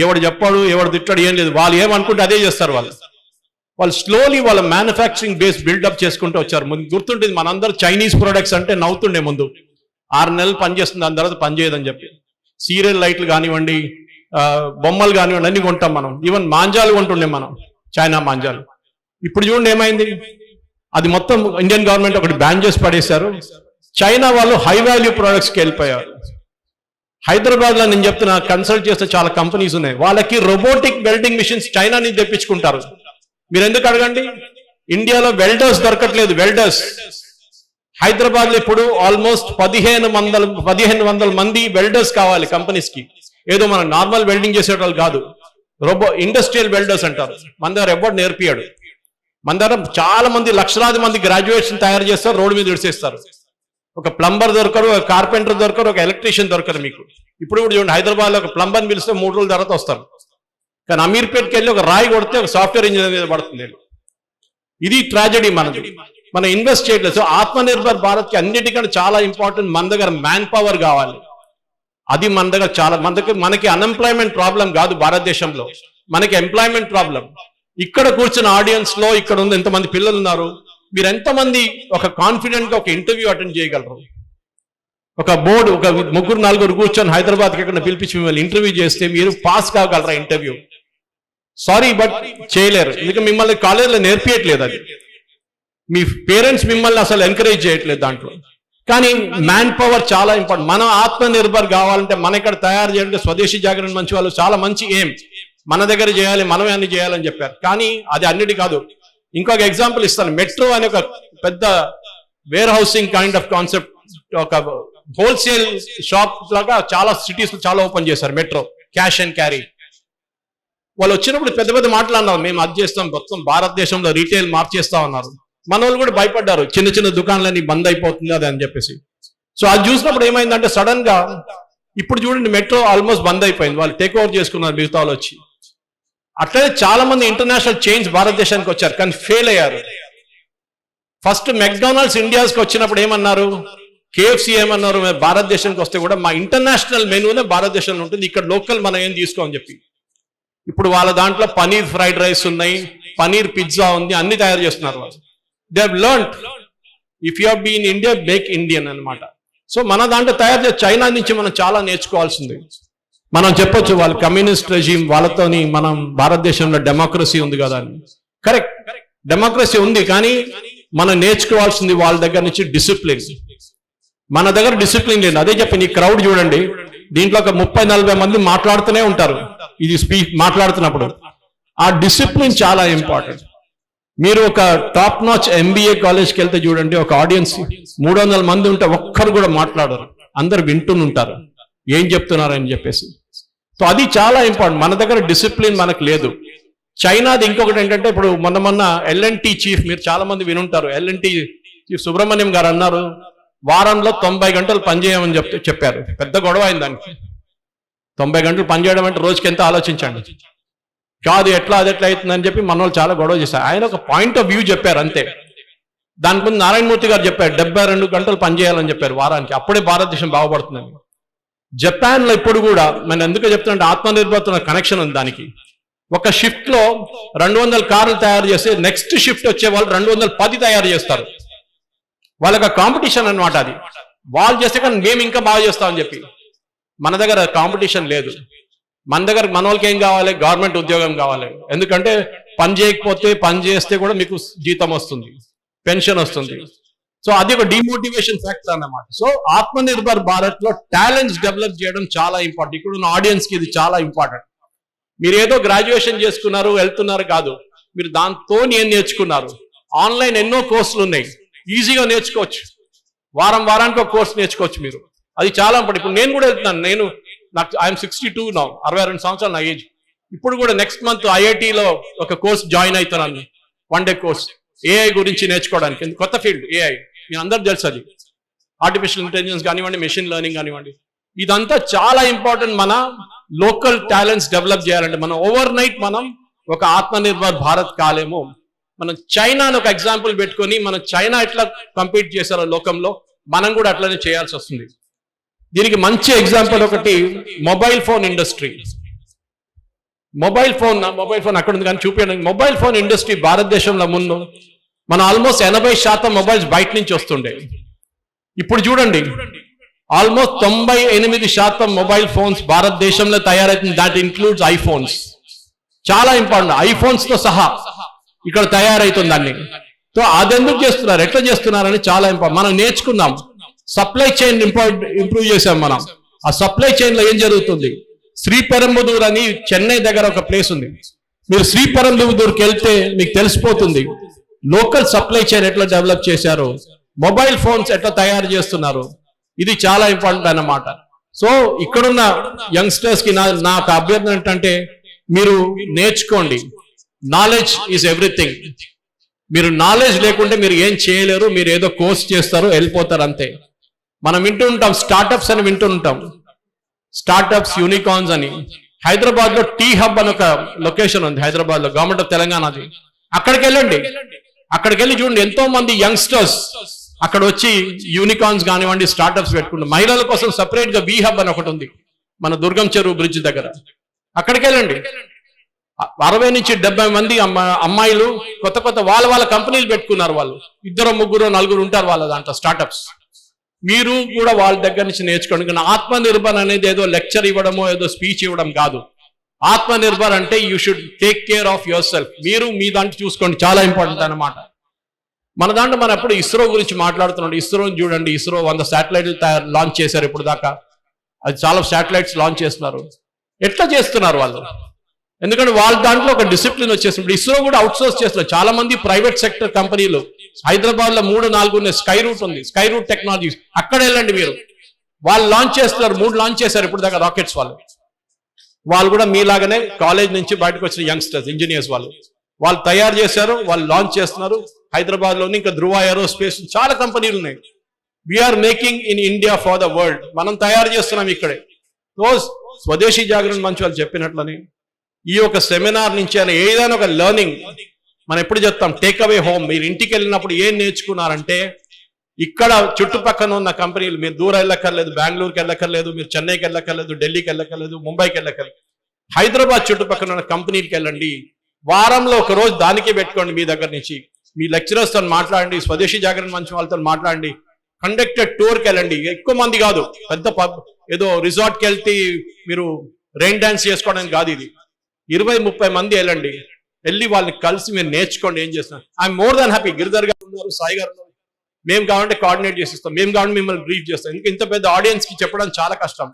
ఎవడు చెప్పాడు, ఎవడు తిట్టాడు, ఏం లేదు, వాళ్ళు ఏమనుకుంటే అదే చేస్తారు. వాళ్ళు స్లోలీ వాళ్ళ మ్యానుఫ్యాక్చరింగ్ బేస్ బిల్డప్ చేసుకుంటూ వచ్చారు. ముందు గుర్తుంటుంది, మనందరూ చైనీస్ ప్రొడక్ట్స్ అంటే నవ్వుతుండే ముందు, 6 నెలలు పనిచేస్తుంది, దాని తర్వాత పనిచేయదని చెప్పి. సీరియల్ లైట్లు కానివ్వండి, బొమ్మలు కానివ్వండి, అన్ని కొంటాం మనం, ఈవెన్ మాంజాలు కొంటుండే మనం, చైనా మాంజాలు. ఇప్పుడు చూడండి ఏమైంది, అది మొత్తం ఇండియన్ గవర్నమెంట్ ఒకటి బ్యాన్ చేసి పడేశారు. చైనా వాళ్ళు హై వాల్యూ ప్రొడక్ట్స్కి వెళ్ళిపోయారు. హైదరాబాద్ లో నేను చెప్తున్నా, కన్సల్ట్ చేస్తే చాలా కంపెనీస్ ఉన్నాయి, వాళ్ళకి రోబోటిక్ వెల్డింగ్ మిషన్స్ చైనా నుంచి తెప్పించుకుంటారు. మీరు ఎందుకు అడగండి, ఇండియాలో వెల్డర్స్ దొరకట్లేదు. వెల్డర్స్ హైదరాబాద్ లో ఇప్పుడు ఆల్మోస్ట్ 1500 మంది వెల్డర్స్ కావాలి కంపెనీస్ కి. ఏదో మనం నార్మల్ వెల్డింగ్ చేసేటోళ్ళు కాదు, ఇండస్ట్రియల్ వెల్డర్స్ అంటారు. మన దగ్గర ఎవరు నేర్పియాడు, మన దగ్గర చాలా మంది, లక్షలాది మంది గ్రాడ్యుయేషన్ తయారు చేస్తారు, రోడ్డు మీద విడిసేస్తారు. ఒక ప్లంబర్ దొరకరు, ఒక కార్పెంటర్ దొరకరు, ఒక ఎలక్ట్రీషియన్ దొరకరు మీకు. ఇప్పుడు చూడండి, హైదరాబాద్ లో ఒక ప్లంబర్ని పిలిస్తే 3 రోజుల తర్వాత వస్తారు, కానీ అమీర్పేట్కి వెళ్ళి ఒక రాయి కొడితే ఒక సాఫ్ట్వేర్ ఇంజనీర్ మీద పడుతుంది. ఇది ట్రాజడీ మనది, మనం ఇన్వెస్ట్ చేయట్లేదు. సో ఆత్మనిర్భర్ భారత్ కి అన్నిటికంటే చాలా ఇంపార్టెంట్, మన దగ్గర మ్యాన్ పవర్ కావాలి. అది మన దగ్గర చాలా, మనకి అన్ఎంప్లాయ్మెంట్ ప్రాబ్లం కాదు భారతదేశంలో, మనకి ఎంప్లాయ్మెంట్ ప్రాబ్లం. ఇక్కడ కూర్చున్న ఆడియన్స్ లో ఇక్కడ ఉంది ఎంతమంది పిల్లలు ఉన్నారు, మీరు ఎంతమంది ఒక కాన్ఫిడెంట్ గా ఒక ఇంటర్వ్యూ అటెండ్ చేయగలరు? ఒక బోర్డు, ఒక 3-4 కూర్చొని హైదరాబాద్కి ఎక్కడ పిలిపించి మిమ్మల్ని ఇంటర్వ్యూ చేస్తే మీరు పాస్ కాగలరా ఇంటర్వ్యూ? సారీ బట్ చేయలేరు, ఎందుకంటే మిమ్మల్ని కాలేజీలో నేర్పియట్లేదు, అది మీ పేరెంట్స్ మిమ్మల్ని అసలు ఎంకరేజ్ చేయట్లేదు దాంట్లో. కానీ మ్యాన్ పవర్ చాలా ఇంపార్టెంట్. మనం ఆత్మనిర్భర్ కావాలంటే మన ఇక్కడ తయారు చేయాలంటే స్వదేశీ జాగరణ మంచి వాళ్ళు చాలా మంచి ఏం, మన దగ్గర చేయాలి, మనమే అన్ని చేయాలని చెప్పారు. కానీ అది అన్నిటి కాదు. ఇంకొక ఎగ్జాంపుల్ ఇస్తాను, మెట్రో అనే ఒక పెద్ద warehousing kind of concept, ఒక హోల్సేల్ షాప్ లాగా చాలా సిటీస్ చాలా ఓపెన్ చేశారు. Metro cash and carry. వాళ్ళు వచ్చినప్పుడు పెద్ద మాట్లాడినారు, మేము అది చేస్తాం, మొత్తం భారతదేశంలో రీటైల్ మార్చేస్తా ఉన్నారు. మన వాళ్ళు కూడా భయపడ్డారు, చిన్న దుకాణాలన్నీ బంద్ అయిపోతుంది అది అని చెప్పేసి. సో అది చూసినప్పుడు ఏమైందంటే సడన్ గా ఇప్పుడు చూడండి మెట్రో ఆల్మోస్ట్ బంద్ అయిపోయింది, వాళ్ళు టేక్ ఓవర్ చేసుకున్నారు మిగతా వాళ్ళు వచ్చి. అట్లనే చాలా మంది ఇంటర్నేషనల్ చైన్స్ భారతదేశానికి వచ్చారు, కానీ ఫెయిల్ అయ్యారు. ఫస్ట్ మెక్డానల్డ్స్ ఇండియాస్కి వచ్చినప్పుడు ఏమన్నారు, KFC ఏమన్నారు, భారతదేశానికి వస్తే కూడా మా ఇంటర్నేషనల్ మెనూనే భారతదేశంలో ఉంటుంది, ఇక్కడ లోకల్ మనం ఏం తీసుకోమని చెప్పి. ఇప్పుడు వాళ్ళ దాంట్లో పనీర్ ఫ్రైడ్ రైస్ ఉన్నాయి, పనీర్ పిజ్జా ఉంది, అన్ని తయారు చేస్తున్నారు వాళ్ళు. They have learned if you have been in India make Indian అన్నమాట. సో మన దాంట్లో తయారు చేసే చైనా నుంచి మనం చాలా నేర్చుకోవాల్సింది. మనం చెప్పొచ్చు వాళ్ళు కమ్యూనిస్ట్ రెజీమ్, వాళ్ళతోని మనం భారతదేశంలో డెమోక్రసీ ఉంది కదా అని. కరెక్ట్, డెమోక్రసీ ఉంది, కానీ మనం నేర్చుకోవాల్సింది వాళ్ళ దగ్గర నుంచి డిసిప్లిన్. మన దగ్గర డిసిప్లిన్ లేదు. అదే చెప్పి నీ క్రౌడ్ చూడండి, దీంట్లో ఒక 30-40 మంది మాట్లాడుతూనే ఉంటారు ఇది మాట్లాడుతున్నప్పుడు. ఆ డిసిప్లిన్ చాలా ఇంపార్టెంట్. మీరు ఒక టాప్ నాచ్ MBA కాలేజ్కి వెళ్తే చూడండి, ఒక ఆడియన్స్ 300 మంది ఉంటే ఒక్కరు కూడా మాట్లాడరు, అందరు వింటూనుంటారు ఏం చెప్తున్నారని చెప్పేసి. సో అది చాలా ఇంపార్టెంట్. మన దగ్గర డిసిప్లిన్ మనకు లేదు. చైనాది ఇంకొకటి ఏంటంటే, ఇప్పుడు మొన్న L&T చీఫ్, మీరు చాలా మంది వినుంటారు, L&T చీఫ్ సుబ్రహ్మణ్యం గారు అన్నారు వారంలో 90 గంటలు పనిచేయమని చెప్పారు. పెద్ద గొడవ అయింది దానికి. 90 గంటలు పనిచేయడం అంటే రోజుకి ఎంత ఆలోచించండి. కాదు ఎట్లా అది ఎట్లా అవుతుందని చెప్పి మన వాళ్ళు చాలా గొడవ చేశారు. ఆయన ఒక పాయింట్ ఆఫ్ వ్యూ చెప్పారు అంతే. దాని ముందు నారాయణమూర్తి గారు చెప్పారు 72 గంటలు పనిచేయాలని చెప్పారు వారానికి, అప్పుడే భారతదేశం బాగుపడుతుందని. జపాన్లో ఇప్పుడు కూడా మనం ఎందుకు చెప్తున్నా, ఆత్మనిర్భరత కనెక్షన్ ఉంది దానికి. ఒక షిఫ్ట్ లో 200 కార్లు తయారు చేస్తే నెక్స్ట్ షిఫ్ట్ వచ్చే వాళ్ళు 210 తయారు చేస్తారు. వాళ్ళకి కాంపిటీషన్ అన్నమాట అది. వాళ్ళు చేస్తే కానీ మేము ఇంకా బాగా చేస్తామని చెప్పి. మన దగ్గర కాంపిటీషన్ లేదు. మన దగ్గర మన వాళ్ళకి ఏం కావాలి, గవర్నమెంట్ ఉద్యోగం కావాలి. ఎందుకంటే పని చేయకపోతే, పని చేస్తే కూడా మీకు జీతం వస్తుంది, పెన్షన్ వస్తుంది. సో అది ఒక డిమోటివేషన్ ఫ్యాక్టర్ అన్నమాట. సో ఆత్మనిర్భర్ భారత్ లో టాలెంట్స్ డెవలప్ చేయడం చాలా ఇంపార్టెంట్. ఇక్కడ ఉన్న ఆడియన్స్ కి ఇది చాలా ఇంపార్టెంట్. మీరు ఏదో గ్రాడ్యుయేషన్ చేసుకున్నారు వెళ్తున్నారు కాదు, మీరు దాంతో ఏం నేర్చుకున్నారు. ఆన్లైన్ ఎన్నో కోర్సులు ఉన్నాయి, ఈజీగా నేర్చుకోవచ్చు. వారానికి ఒక కోర్సు నేర్చుకోవచ్చు మీరు. అది చాలా ఇంపార్టెంట్. ఇప్పుడు నేను కూడా వెళ్తున్నాను, నాకు ఐఎమ్ 62 నా, 62 సంవత్సరాలు నా ఏజ్. ఇప్పుడు కూడా నెక్స్ట్ మంత్ IITలో ఒక కోర్స్ జాయిన్ అవుతున్నాను, 1 డే కోర్స్ AI గురించి నేర్చుకోవడానికి. కొత్త ఫీల్డ్ AI, మీ అందరు తెలుసు అది. ఆర్టిఫిషియల్ ఇంటెలిజెన్స్ కానివ్వండి, మెషిన్ లెర్నింగ్ కానివ్వండి, ఇదంతా చాలా ఇంపార్టెంట్. మన లోకల్ టాలెంట్స్ డెవలప్ చేయాలంటే మనం ఓవర్ నైట్ మనం ఒక ఆత్మనిర్భర్ భారత్ కాలేము. మనం చైనాను ఒక ఎగ్జాంపుల్ పెట్టుకొని, మనం చైనా ఎట్లా కంపీట్ చేశారో లోకంలో, మనం కూడా అట్లనే చేయాల్సి వస్తుంది. దీనికి మంచి ఎగ్జాంపుల్ ఒకటి mobile phone industry. Mobile phone అక్కడ ఉంది కానీ చూపించడానికి. మొబైల్ ఫోన్ ఇండస్ట్రీ భారతదేశంలో ముందు మన ఆల్మోస్ట్ 80% మొబైల్స్ బయట నుంచి వస్తుండే. ఇప్పుడు చూడండి ఆల్మోస్ట్ 98% మొబైల్ ఫోన్స్ భారతదేశంలో తయారవుతుంది. That includes iPhones. చాలా ఇంపార్టెంట్, ఐఫోన్స్ తో సహా ఇక్కడ తయారవుతుంది అన్ని. సో అదెందుకు చేస్తున్నారు, ఎట్లా చేస్తున్నారని చాలా ఇంపార్టెంట్. మనం నేర్చుకుందాం. సప్లై చైన్ ఇంప్రూవ్ చేసాం మనం. ఆ సప్లై చైన్ లో ఏం జరుగుతుంది, శ్రీపెరంబదూర్ అని చెన్నై దగ్గర ఒక ప్లేస్ ఉంది. మీరు శ్రీపెరంబదూర్కి వెళ్తే మీకు తెలిసిపోతుంది లోకల్ సప్లై చైన్ ఎట్లా డెవలప్ చేశారు, మొబైల్ ఫోన్స్ ఎట్లా తయారు చేస్తున్నారు. ఇది చాలా ఇంపార్టెంట్ అన్నమాట. సో ఇక్కడున్న యంగ్స్టర్స్ కి నాకు అభ్యర్థన ఏంటంటే, మీరు నేర్చుకోండి. Knowledge is everything. మీరు నాలెడ్జ్ లేకుంటే మీరు ఏం చేయలేరు. మీరు ఏదో కోర్స్ చేస్తారు, వెళ్ళిపోతారు అంతే. మనం వింటూ ఉంటాం స్టార్టప్స్ అని వింటూ ఉంటాం, స్టార్టప్స్ యూనికార్న్స్ అని. హైదరాబాద్ లో టీ హబ్ అని ఒక లొకేషన్ ఉంది హైదరాబాద్ లో, గవర్నమెంట్ ఆఫ్ తెలంగాణది. అక్కడికి వెళ్ళండి, అక్కడికి వెళ్ళి చూడండి ఎంతో మంది యంగ్స్టర్స్ అక్కడ వచ్చి యూనికార్న్స్ కానివ్వండి, స్టార్టప్స్ పెట్టుకుంటారు. మహిళల కోసం సపరేట్ గా వి హబ్ అని ఒకటి ఉంది మన దుర్గం చెరువు బ్రిడ్జ్ దగ్గర. అక్కడికి వెళ్ళండి, 60 నుంచి 70 మంది అమ్మాయిలు కొత్త వాళ్ళ కంపెనీలు పెట్టుకున్నారు. వాళ్ళు 2, 3, 4 ఉంటారు వాళ్ళ దాంట్లో స్టార్టప్స్. మీరు కూడా వాళ్ళ దగ్గర నుంచి నేర్చుకోండి. కానీ ఆత్మనిర్భర్ అనేది ఏదో లెక్చర్ ఇవ్వడమో ఏదో స్పీచ్ ఇవ్వడం కాదు. ఆత్మనిర్భర్ అంటే you should take care of your self. మీరు మీ దాంట్లో చూసుకోండి, చాలా ఇంపార్టెంట్ అన్నమాట. మన దాంట్లో మనం ఎప్పుడు ఇస్రో గురించి మాట్లాడుతున్నాం. ఇస్రోని చూడండి, ఇస్రో 100 శాటిలైట్లు లాంచ్ చేశారు ఇప్పుడు దాకా. అది చాలా శాటిలైట్స్ లాంచ్ చేస్తున్నారు. ఎట్లా చేస్తున్నారు వాళ్ళు, ఎందుకంటే వాళ్ళ దాంట్లో ఒక డిసిప్లిన్ వచ్చేసింది. ఇస్రో కూడా అవుట్ సోర్స్ చేస్తున్నారు. చాలా మంది ప్రైవేట్ సెక్టర్ కంపెనీలు హైదరాబాద్ లో 3-4 ఉన్నాయి. స్కై రూట్ ఉంది, స్కై రూట్ టెక్నాలజీస్, అక్కడ వెళ్ళండి మీరు. వాళ్ళు లాంచ్ చేస్తున్నారు, 3 లాంచ్ చేశారు ఇప్పుడు దాకా రాకెట్స్. వాళ్ళు కూడా మీలాగానే కాలేజ్ నుంచి బయటకు వచ్చిన యంగ్స్టర్స్, ఇంజనీర్స్. వాళ్ళు తయారు చేశారు, వాళ్ళు లాంచ్ చేస్తున్నారు. హైదరాబాద్ లోని ఇంకా ధృవ ఏరోస్పేస్ చాలా కంపెనీలు ఉన్నాయి. We are making in India for the world. మనం తయారు చేస్తున్నాం ఇక్కడే. స్వదేశీ జాగరణ మంచి వాళ్ళు చెప్పినట్లని ఈ ఒక సెమినార్ నుంచి ఏదైనా ఒక లెర్నింగ్ మనం ఎప్పుడు చెప్తాం, టేక్ అవే హోమ్. మీరు ఇంటికి వెళ్ళినప్పుడు ఏం నేర్చుకున్నారంటే, ఇక్కడ చుట్టుపక్కల ఉన్న కంపెనీలు, మీరు దూరం వెళ్ళక్కర్లేదు, బెంగళూరుకి వెళ్ళక్కర్లేదు, మీరు చెన్నైకి వెళ్ళక్కర్లేదు, ఢిల్లీకి వెళ్ళక్కర్లేదు, ముంబైకి వెళ్ళక్కర్లేదు. హైదరాబాద్ చుట్టుపక్కల ఉన్న కంపెనీకి వెళ్ళండి. వారంలో ఒక రోజు దానికే పెట్టుకోండి. మీ దగ్గర నుంచి మీ లెక్చరర్స్ తో మాట్లాడండి, స్వదేశీ జాగరణ మంచి వాళ్ళతో మాట్లాడండి. కండక్టెడ్ టూర్కి వెళ్ళండి. ఎక్కువ మంది కాదు, పెద్ద ఏదో రిసార్ట్కి వెళ్తే మీరు రెయిన్ డాన్స్ చేసుకోవడానికి కాదు. ఇది 20-30 మంది వెళ్ళండి. వెళ్ళి వాళ్ళని కలిసి మీరు నేర్చుకోండి ఏం చేస్తున్నారు. I'm more than happy. Giridhar గారు ఉన్నారు, సాయి గారు ఉన్నారు, మేము కావాలంటే కోఆర్డినేట్ చేసిస్తాం, మేము కావాలంటే మిమ్మల్ని బ్రీఫ్ చేస్తాం. ఇంకా ఇంత పెద్ద ఆడియన్స్ కి చెప్పడం చాలా కష్టం.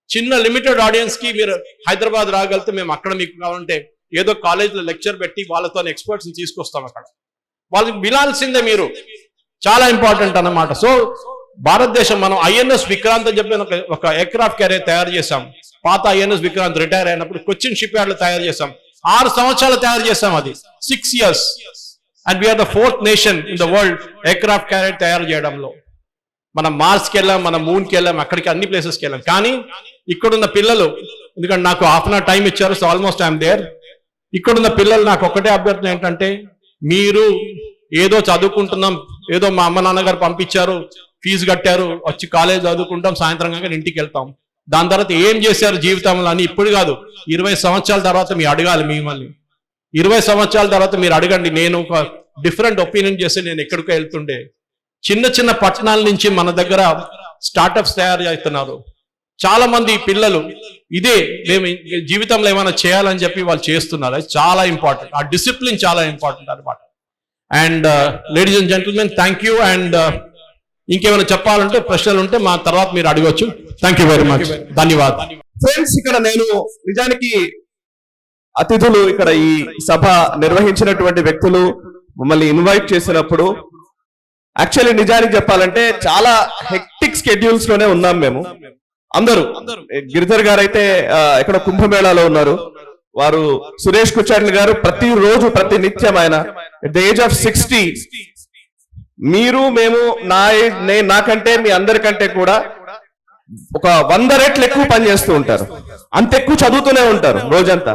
చిన్న లిమిటెడ్ ఆడియన్స్ కి మీరు హైదరాబాద్ రాగలిగితే మేము అక్కడ మీకు కావాలంటే ఏదో కాలేజ్లో లెక్చర్ పెట్టి వాళ్ళతో ఎక్స్పర్ట్స్ని తీసుకొస్తాం. అక్కడ వాళ్ళకి వినాల్సిందే మీరు, చాలా ఇంపార్టెంట్ అన్నమాట. సో భారతదేశం మనం ఐఎన్ఎస్ విక్రాంత్ అని చెప్పి ఒక ఎయిర్క్రాఫ్ట్ క్యారియర్ తయారు చేశాం. పాత ఐఎన్ఎస్ విక్రాంత్ రిటైర్ అయినప్పుడు కొచ్చిన్ షిప్ యార్డ్ లో తయారు చేశాం. 6 సంవత్సరాలు తయారు చేశాం, అది 6 years. And we are the 4th nation in the world aircraft carrier తయారు చేయడంలో. మనం మార్స్కి వెళ్ళాం, మనం మూన్కి వెళ్ళాం, అక్కడికి అన్ని ప్లేసెస్కి వెళ్ళాం. కానీ ఇక్కడున్న పిల్లలు, ఎందుకంటే నాకు ½ hour టైం ఇచ్చారు, సో ఆల్మోస్ట్ ఐఎమ్ దేర్. ఇక్కడున్న పిల్లలు నాకు ఒకటే అభ్యర్థన ఏంటంటే, మీరు ఏదో చదువుకుంటున్నాం, ఏదో మా అమ్మ నాన్నగారు పంపించారు, ఫీజు కట్టారు, వచ్చి కాలేజ్ చదువుకుంటాం, సాయంత్రం కాక ఇంటికి వెళ్తాం, దాని తర్వాత ఏం చేశారు జీవితంలో అని ఇప్పుడు కాదు, 20 సంవత్సరాల తర్వాత మీరు అడగాలి. మిమ్మల్ని 20 సంవత్సరాల తర్వాత మీరు అడగండి. నేను ఒక డిఫరెంట్ ఒపీనియన్ చేసి నేను ఎక్కడికో వెళ్తుండే. చిన్న చిన్న పట్టణాల నుంచి మన దగ్గర స్టార్టప్స్ తయారు చేస్తున్నారు. చాలా మంది పిల్లలు ఇదే మేము జీవితంలో ఏమైనా చేయాలని చెప్పి వాళ్ళు చేస్తున్నారు. అది చాలా ఇంపార్టెంట్, ఆ డిసిప్లిన్ చాలా ఇంపార్టెంట్ అనమాట. And ladies and gentlemen, thank you. And ఇంకేమైనా చెప్పాలంటే ప్రశ్నలు ఉంటే మా తర్వాత మీరు అడగొచ్చు. థ్యాంక్ యూ వెరీ మచ్, ధన్యవాదాలు. ఫ్రెండ్స్, ఇక్కడ నేను నిజానికి అతిథులు, ఇక్కడ ఈ సభ నిర్వహించినటువంటి వ్యక్తులు మమ్మల్ని ఇన్వైట్ చేసినప్పుడు యాక్చువల్లీ నిజానికి చెప్పాలంటే చాలా హెక్టిక్ స్కెడ్యూల్స్ లోనే ఉన్నాం మేము అందరూ. గిరిధర్ గారు అయితే ఇక్కడ కుంభమేళాలో ఉన్నారు. వారు సురేష్ కుచార్ని గారు ప్రతిరోజు ప్రతి నిత్యం ఆయన ఎట్ ద ఏజ్ ఆఫ్ 60, మీరు మేము నాకంటే మీ అందరికంటే కూడా ఒక 100 రెట్లు ఎక్కువ పని చేస్తూ ఉంటారు, అంత ఎక్కువ చదువుతూనే ఉంటారు రోజంతా.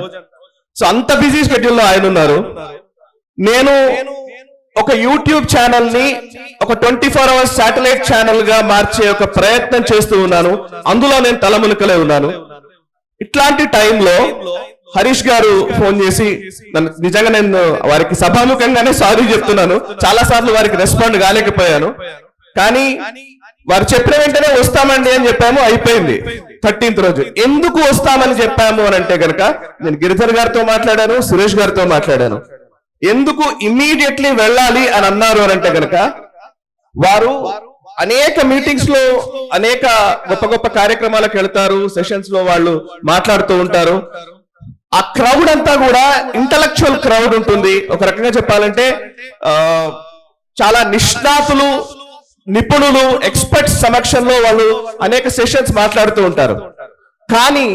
సో అంత బిజీ షెడ్యూల్ లో ఆయన ఉన్నారు. నేను ఒక యూట్యూబ్ ఛానల్ ని ఒక 24 hours శాటిలైట్ ఛానల్ గా మార్చే ఒక ప్రయత్నం చేస్తూ ఉన్నాను. అందులో నేను తలమునకలే ఉన్నాను. ఇట్లాంటి టైంలో హరీష్ గారు ఫోన్ చేసి నిజంగా నేను వారికి సభాముఖంగానే సారీ చెప్తున్నాను, చాలా సార్లు వారికి రెస్పాండ్ కాలేకపోయాను. కానీ వారు చెప్పిన వెంటనే వస్తామండి అని చెప్పాము, అయిపోయింది 13th రోజు. ఎందుకు వస్తామని చెప్పాము అని అంటే గనక నేను గిరిధర్ గారితో మాట్లాడాను, సురేష్ గారితో మాట్లాడాను. ఎందుకు ఇమ్మీడియట్లీ వెళ్ళాలి అని అన్నారు అని అంటే గనక వారు అనేక మీటింగ్స్ లో అనేక గొప్ప గొప్ప కార్యక్రమాలకు వెళ్తారు, సెషన్స్ లో వాళ్ళు మాట్లాడుతూ ఉంటారు. ఆ క్రౌడ్ అంతా కూడా ఇంటలెక్చువల్ క్రౌడ్ ఉంటుంది. ఒక రకంగా చెప్పాలంటే చాలా నిష్ణాతులు, నిపుణులు, ఎక్స్పర్ట్స్ సమక్షంలో వాళ్ళు అనేక సెషన్స్ మాట్లాడుతూ ఉంటారు. కానీ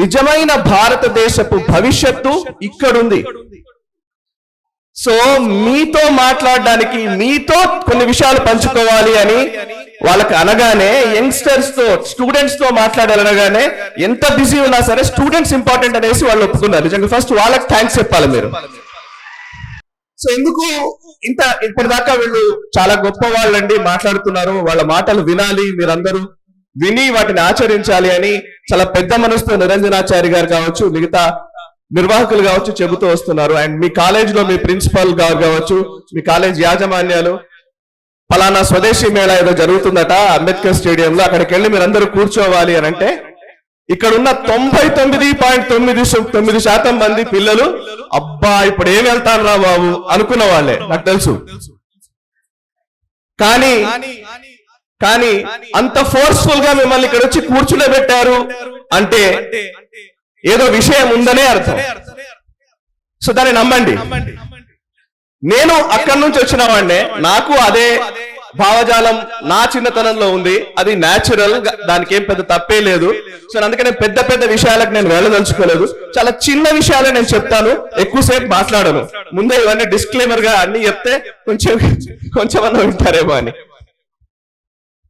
నిజమైన భారతదేశపు భవిష్యత్తు ఇక్కడుంది. సో మీతో మాట్లాడడానికి, మీతో కొన్ని విషయాలు పంచుకోవాలి అని వాళ్ళకి అనగానే, యంగ్స్టర్స్ తో, స్టూడెంట్స్ తో మాట్లాడాలనగానే ఎంత బిజీ ఉన్నా సరే స్టూడెంట్స్ ఇంపార్టెంట్ అనేసి వాళ్ళు ఒప్పుకున్నారు. నిజంగా ఫస్ట్ వాళ్ళకి థ్యాంక్స్ చెప్పాలి మీరు. సో ఎందుకు ఇప్పటిదాకా వీళ్ళు చాలా గొప్ప వాళ్ళండి మాట్లాడుతున్నారు, వాళ్ళ మాటలు వినాలి, మీరందరూ విని వాటిని ఆచరించాలి అని చాలా పెద్ద మనసుతో నిరంజనాచారి గారు కావచ్చు, మిగతా నిర్వాహకులు కావచ్చు చెబుతూ వస్తున్నారు. అండ్ మీ కాలేజ్ లో మీ ప్రిన్సిపల్ గారు కావచ్చు, మీ కాలేజ్ యాజమాన్యాలు, ఫలానా స్వదేశీ మేళా ఏదో జరుగుతుందట అంబేద్కర్ స్టేడియంలో, అక్కడికి వెళ్ళి మీరందరూ కూర్చోవాలి అని అంటే ఇక్కడ ఉన్న 99.99% మంది పిల్లలు అబ్బా ఇప్పుడు ఏం వెళ్తాను రా బాబు అనుకున్న వాళ్ళే, నాకు తెలుసు. కానీ అంత ఫోర్స్ఫుల్ గా మిమ్మల్ని ఇక్కడ వచ్చి కూర్చుండబెట్టారు అంటే ఏదో విషయం ఉందనే అర్థం. సో దాన్ని నమ్మండి. నేను అక్కడి నుంచి వచ్చిన వాడినే, నాకు అదే భావజాలం నా చిన్నతనంలో ఉంది, అది న్యాచురల్, దానికి ఏం పెద్ద తప్పే లేదు. సో అందుకనే పెద్ద పెద్ద విషయాలకు నేను వెళ్ళదలుచుకోలేదు, చాలా చిన్న విషయాలే నేను చెప్తాను, ఎక్కువసేపు మాట్లాడను. ముందే ఇవన్నీ డిస్క్లైమర్ గా అన్ని చెప్తే కొంచెం అన్న వింటారేమో అని.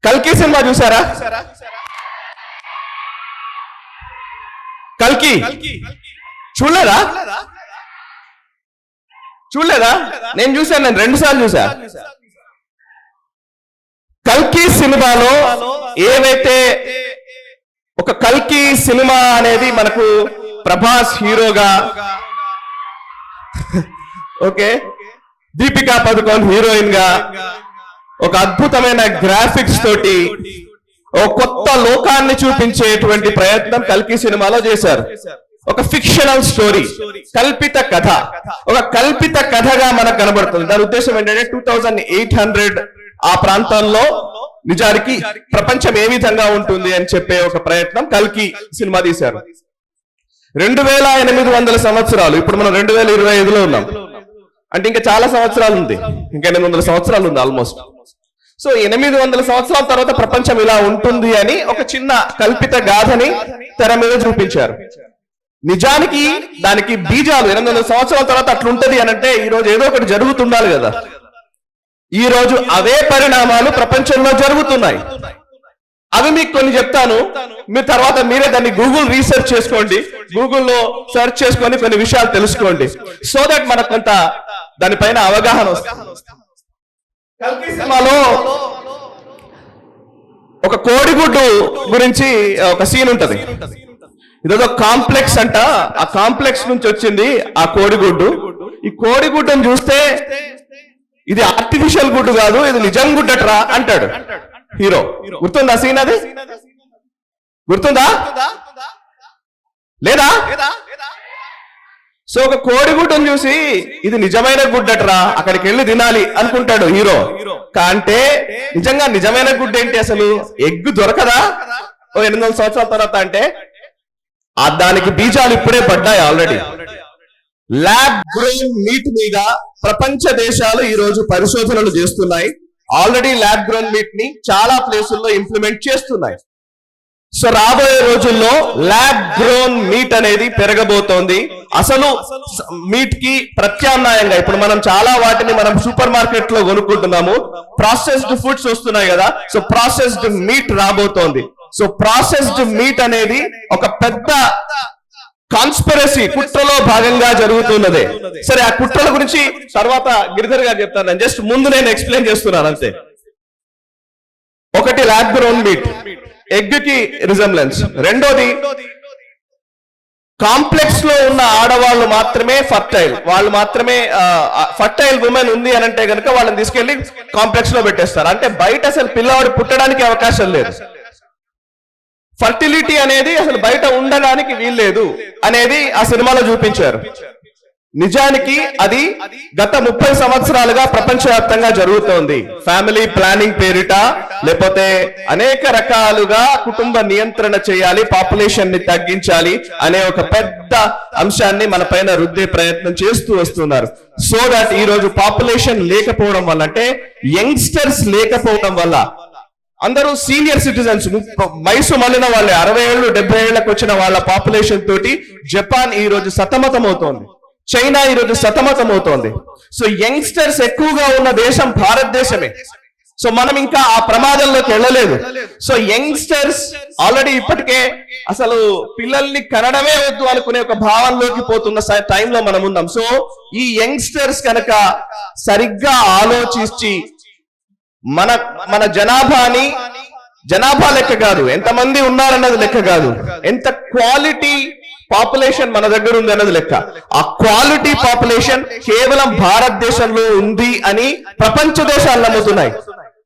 కల్కి సినిమా చూసారా? కల్కి చూడలేదా? నేను చూసాను, నేను 2 సార్లు చూసా. కల్కి సినిమాలో ఏవైతే ఒక కల్కి సినిమా అనేది మనకు ప్రభాస్ హీరోగా, ఓకే, దీపికా పదుకోన్ హీరోయిన్ గా, ఒక అద్భుతమైన గ్రాఫిక్స్ తోటి ఒక కొత్త లోకాన్ని చూపించేటువంటి ప్రయత్నం కల్కి సినిమాలో చేశారు. ఒక ఫిక్షనల్ స్టోరీ, కల్పిత కథ, ఒక కల్పిత కథగా మనకు కనబడుతుంది. దాని ఉద్దేశం ఏంటంటే 2800 ఆ ప్రాంతాల్లో నిజానికి ప్రపంచం ఏ విధంగా ఉంటుంది అని చెప్పే ఒక ప్రయత్నం కల్కి సినిమా తీశారు. 2800 సంవత్సరాలు, ఇప్పుడు మనం 2025లో ఉన్నాం అంటే ఇంకా చాలా సంవత్సరాలు ఉంది, ఇంకా 800 సంవత్సరాలు ఉంది ఆల్మోస్ట్. సో 800 సంవత్సరాల తర్వాత ప్రపంచం ఇలా ఉంటుంది అని ఒక చిన్న కల్పిత గాథని తెర మీద చూపించారు. నిజానికి దానికి బీజాలు 800 సంవత్సరాల తర్వాత అట్లుంటది అని అంటే ఈ రోజు ఏదో ఒకటి జరుగుతుండాలి కదా. ఈ రోజు అవే పరిణామాలు ప్రపంచంలో జరుగుతున్నాయి. అవి మీకు కొన్ని చెప్తాను, మీరు తర్వాత మీరే దాన్ని గూగుల్ రీసెర్చ్ చేసుకోండి, గూగుల్లో సెర్చ్ చేసుకొని కొన్ని విషయాలు తెలుసుకోండి, సో దట్ మనకు కొంత దానిపైన అవగాహన వస్తుంది. కల్కి సినిమాలో ఒక కోడిగుడ్డు గురించి ఒక సీన్ ఉంటది. ఇదేదో కాంప్లెక్స్ అంట, ఆ కాంప్లెక్స్ నుంచి వచ్చింది ఆ కోడిగుడ్డు. ఈ కోడిగుడ్డును చూస్తే ఇది ఆర్టిఫిషియల్ గుడ్డు కాదు, ఇది నిజం గుడ్డట్రా అంటాడు హీరో. గుర్తుందా సీన్? అది గుర్తుందా లేదా? సో ఒక కోడిగుడ్డును చూసి ఇది నిజమైన గుడ్డట్రా, అక్కడికి వెళ్ళి తినాలి అనుకుంటాడు హీరో. అంటే నిజంగా నిజమైన గుడ్డు ఏంటి? అసలు ఎగ్గు దొరకదా ఓ 800 సంవత్సరాల తర్వాత? అంటే దానికి బీజాలు ఇప్పుడే పడ్డాయి ఆల్రెడీ. ల్యాబ్ గ్రోన్ మీట్ మీద ప్రపంచ దేశాలు ఈ రోజు పరిశోధనలు చేస్తున్నాయి. ఆల్రెడీ ల్యాబ్ గ్రోన్ మీట్ ని చాలా ప్లేసుల్లో ఇంప్లిమెంట్ చేస్తున్నాయి. సో రాబోయే రోజుల్లో ల్యాబ్ గ్రోన్ మీట్ అనేది పెరగబోతోంది. అసలు మీట్ కి ప్రత్యామ్నాయంగా ఇప్పుడు మనం చాలా వాటిని మనం సూపర్ మార్కెట్ లో కొనుక్కుంటున్నాము, ప్రాసెస్డ్ ఫుడ్స్ వస్తున్నాయి కదా. సో ప్రాసెస్డ్ మీట్ రాబోతోంది. సో ప్రాసెస్డ్ మీట్ అనేది ఒక పెద్ద కాన్స్పిరసీ, కుట్రలో భాగంగా జరుగుతున్నదే. సరే, ఆ కుట్రల గురించి తర్వాత గిరిధర్ గారు చెప్తాను, నేను జస్ట్ ముందు నేను ఎక్స్ప్లెయిన్ చేస్తున్నాను అంతే. ఒకటి ల్యాబ్ గ్రోన్ మీట్, ఎగ్ కి రిజంబ్లెన్స్. రెండోది కాంప్లెక్స్ లో ఉన్న ఆడవాళ్ళు మాత్రమే ఫర్టైల్, వాళ్ళు మాత్రమే ఫర్టైల్ ఉమెన్ ఉంది అని అంటే కనుక వాళ్ళని తీసుకెళ్లి కాంప్లెక్స్ లో పెట్టేస్తారు. అంటే బయట అసలు పిల్లవాడు పుట్టడానికి అవకాశం లేదు. ఫర్టిలిటీ అనేది అసలు బయట ఉండడానికి వీల్లేదు అనేది ఆ సినిమాలో చూపించారు. నిజానికి అది గత 30 సంవత్సరాలుగా ప్రపంచవ్యాప్తంగా జరుగుతోంది. ఫ్యామిలీ ప్లానింగ్ పేరిట, లేకపోతే అనేక రకాలుగా కుటుంబ నియంత్రణ చేయాలి, పాపులేషన్ ని తగ్గించాలి అనే ఒక పెద్ద అంశాన్ని మన పైన రుద్దే ప్రయత్నం చేస్తూ వస్తున్నారు. సో దట్ ఈ రోజు పాపులేషన్ లేకపోవడం వల్ల, అంటే యంగ్స్టర్స్ లేకపోవడం వల్ల, అందరూ సీనియర్ సిటిజన్స్, వయసు మళ్ళిన వాళ్ళే, 60 ఏళ్ళు 70 ఏళ్లకు వచ్చిన వాళ్ళ పాపులేషన్ తోటి జపాన్ ఈ రోజు సతమతం అవుతోంది, చైనా ఈ రోజు సతమతం అవుతోంది. సో యంగ్స్టర్స్ ఎక్కువగా ఉన్న దేశం భారతదేశమే. సో మనం ఇంకా ఆ ప్రమాదంలోకి వెళ్ళలేదు. సో యంగ్స్టర్స్ ఆల్రెడీ ఇప్పటికే అసలు పిల్లల్ని కనడమే వద్దు అనుకునే ఒక భావనలోకి పోతున్న టైంలో మనం ఉన్నాం. సో ఈ యంగ్స్టర్స్ కనుక సరిగ్గా ఆలోచించి మన జనాభా లెక్క కాదు, ఎంతమంది ఉన్నారన్నది లెక్క కాదు, ఎంత క్వాలిటీ పాపులేషన్ మన దగ్గర ఉంది అన్నది లెక్క. ఆ క్వాలిటీ పాపులేషన్ కేవలం భారతదేశంలో ఉంది అని ప్రపంచ దేశాలు నమ్ముతున్నాయి.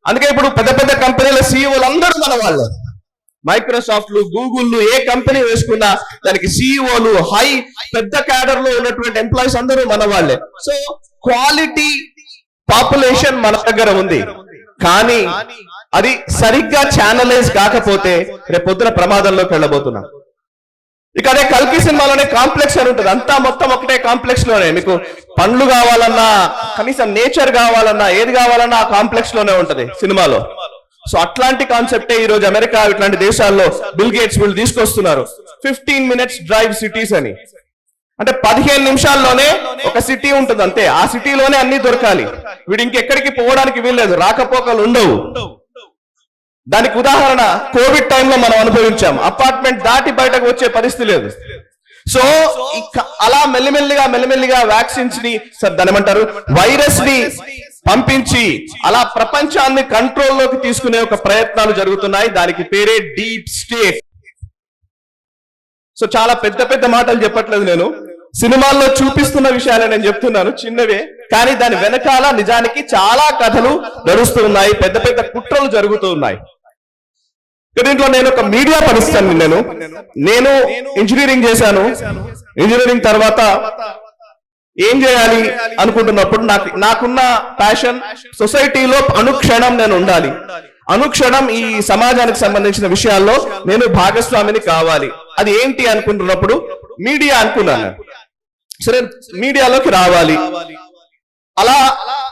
అందుకే ఇప్పుడు పెద్ద పెద్ద కంపెనీల సీఈఓలు అందరూ మన వాళ్ళు. మైక్రోసాఫ్ట్లు, గూగుల్లు, ఏ కంపెనీ వేసుకున్నా దానికి సీఈఓలు, పెద్ద క్యాడర్ లో ఉన్నటువంటి ఎంప్లాయీస్ అందరూ మన వాళ్ళే. సో క్వాలిటీ పాపులేషన్ మన దగ్గర ఉంది, కానీ అది సరిగ్గా ఛానలైజ్ కాకపోతే రేపొద్దున ప్రమాదంలోకి వెళ్ళబోతున్నాం. ఇక అదే కల్కి సినిమాలోనే కాంప్లెక్స్ అని ఉంటుంది, అంతా మొత్తం ఒకటే కాంప్లెక్స్ లోనే. మీకు పండ్లు కావాలన్నా, కనీసం నేచర్ కావాలన్నా, ఏది కావాలన్నా ఆ కాంప్లెక్స్ లోనే ఉంటది సినిమాలో. సో అట్లాంటి కాన్సెప్టే ఈ రోజు అమెరికా ఇట్లాంటి దేశాల్లో బిల్ గేట్స్ వీళ్ళు తీసుకొస్తున్నారు. 15 minutes డ్రైవ్ సిటీస్ అని, అంటే 15 నిమిషాల్లోనే ఒక సిటీ ఉంటుంది అంతే. ఆ సిటీలోనే అన్ని దొరకాలి, వీడు ఇంకెక్కడికి పోవడానికి వీల్లేదు, రాకపోకలు ఉండవు. దానికి ఉదాహరణ కోవిడ్ టైంలో మనం అనుభవించాం. అపార్ట్మెంట్ దాటి బయటకు వచ్చే పరిస్థితి లేదు. సో అలా మెల్లిమెల్లిగా వ్యాక్సిన్స్ ని, దాని ఏమంటారు, వైరస్ ని పంపించి అలా ప్రపంచాన్ని కంట్రోల్లోకి తీసుకునే ఒక ప్రయత్నాలు జరుగుతున్నాయి. దానికి పేరే డీప్ స్టేట్. సో చాలా పెద్ద పెద్ద మాటలు చెప్పట్లేదు నేను, సినిమాల్లో చూపిస్తున్న విషయాలే నేను చెప్తున్నాను, చిన్నవే. కానీ దాని వెనకాల నిజానికి చాలా కథలు నడుస్తున్నాయి, పెద్ద పెద్ద కుట్రలు జరుగుతూ ఉన్నాయి. దీంట్లో నేను ఒక మీడియా పరిస్థితి, నేను ఇంజనీరింగ్ చేశాను. ఇంజనీరింగ్ తర్వాత ఏం చేయాలి అనుకుంటున్నప్పుడు నాకున్న ప్యాషన్ సొసైటీలో అనుక్షణం నేను ఉండాలి, అనుక్షణం ఈ సమాజానికి సంబంధించిన విషయాల్లో నేను భాగస్వామిని కావాలి. అది ఏంటి అనుకుంటున్నప్పుడు మీడియా అనుకున్నాను. సరే, మీడియాలోకి రావాలి. అలా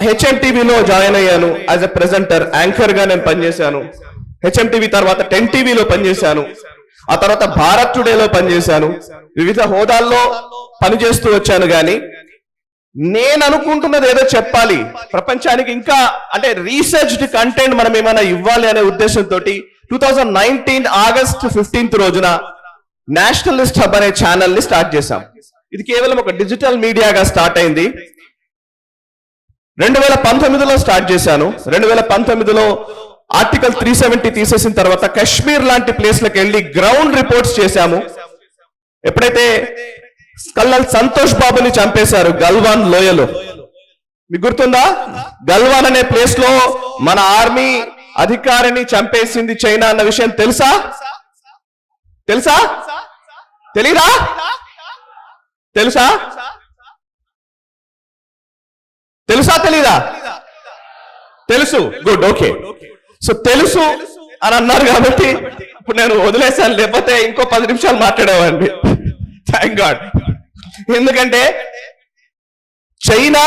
హెచ్ఎంటీవీలో జాయిన్ అయ్యాను. యాజ్ ఎ ప్రెజెంటర్, యాంకర్ గా నేను పనిచేశాను. హెచ్ఎంటీవీ తర్వాత 10 టీవీలో పనిచేశాను. ఆ తర్వాత భారత్ టుడేలో పనిచేశాను. వివిధ హోదాల్లో పనిచేస్తూ వచ్చాను. కానీ నేను అనుకుంటున్నది ఏదో చెప్పాలి ప్రపంచానికి, ఇంకా అంటే రీసెర్చ్డ్ కంటెంట్ మనం ఏమైనా ఇవ్వాలి అనే ఉద్దేశంతో 2019 ఆగస్ట్ 15 రోజున నేషనలిస్ట్ హబ్ అనే ఛానల్ ని స్టార్ట్ చేశాం. ఇది కేవలం ఒక డిజిటల్ మీడియాగా స్టార్ట్ అయింది. 2019లో స్టార్ట్ చేశాను. 2019లో ఆర్టికల్ 370 తీసేసిన తర్వాత కశ్మీర్ లాంటి ప్లేస్లకు వెళ్ళి గ్రౌండ్ రిపోర్ట్స్ చేశాము. ఎప్పుడైతే కల్నల్ సంతోష్ బాబుని చంపేశారు గల్వాన్ లోయలో, మీకు గుర్తుందా? గల్వాన్ అనే ప్లేస్ లో మన ఆర్మీ అధికారిని చంపేసింది చైనా అన్న విషయం తెలుసా? తెలుసా? తెలీదా? తెలుసా? తెలుసా తెలీదా? తెలుసు. Good, okay. సో తెలుసు అని అన్నారు కాబట్టి ఇప్పుడు నేను వదిలేశాను, లేకపోతే ఇంకో 10 నిమిషాలు మాట్లాడేవాడిని. Thank God. ఎందుకంటే చైనా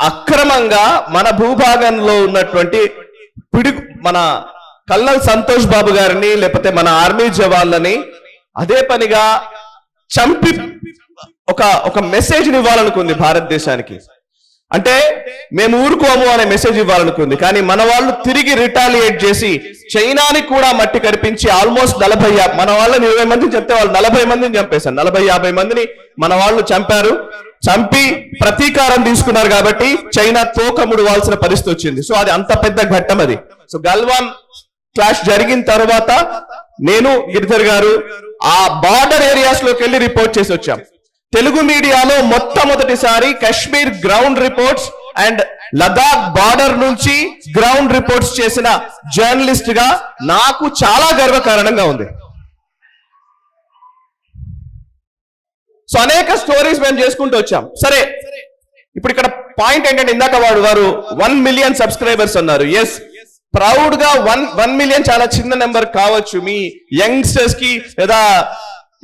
అక్రమంగా మన భూభాగంలో ఉన్నటువంటి మన కల్నల్ సంతోష్ బాబు గారిని లేకపోతే మన ఆర్మీ జవాన్లని అదే పనిగా చంపి ఒక మెసేజ్ ఇవ్వాలనుకుంది భారతదేశానికి. అంటే మేము ఊరుకోము అనే మెసేజ్ ఇవ్వాలనుకుంది. కానీ మన వాళ్ళు తిరిగి రిటాలియేట్ చేసి చైనాని కూడా మట్టి కనిపించి ఆల్మోస్ట్ 40, మన వాళ్ళని 20 మందిని చెప్తే వాళ్ళు 40 మందిని చంపేశారు. 40-50 మందిని మన వాళ్ళు చంపారు. చంపి ప్రతీకారం తీసుకున్నారు కాబట్టి చైనా తోక ముడవాల్సిన పరిస్థితి వచ్చింది. సో అది అంత పెద్ద ఘట్టం అది. సో గల్వాన్ క్లాష్ జరిగిన తర్వాత నేను, గిరిధర్ గారు ఆ బార్డర్ ఏరియాస్ లోకి వెళ్ళి రిపోర్ట్ చేసి వచ్చాం. తెలుగు మీడియాలో మొట్టమొదటిసారి Kashmir ground reports and Ladakh border నుంచి గ్రౌండ్ రిపోర్ట్స్ చేసిన జర్నలిస్ట్ గా నాకు చాలా గర్వకారణంగా ఉంది. సో అనేక స్టోరీస్ మేము చేసుకుంటూ వచ్చాం. సరే, ఇప్పుడు ఇక్కడ పాయింట్ ఏంటంటే ఇందాక వారు 1 మిలియన్ సబ్స్క్రైబర్స్ అన్నారు. ఎస్, ప్రౌడ్ గా 1 మిలియన్ చాలా చిన్న నెంబర్ కావచ్చు మీ యంగ్స్టర్స్ కి, లేదా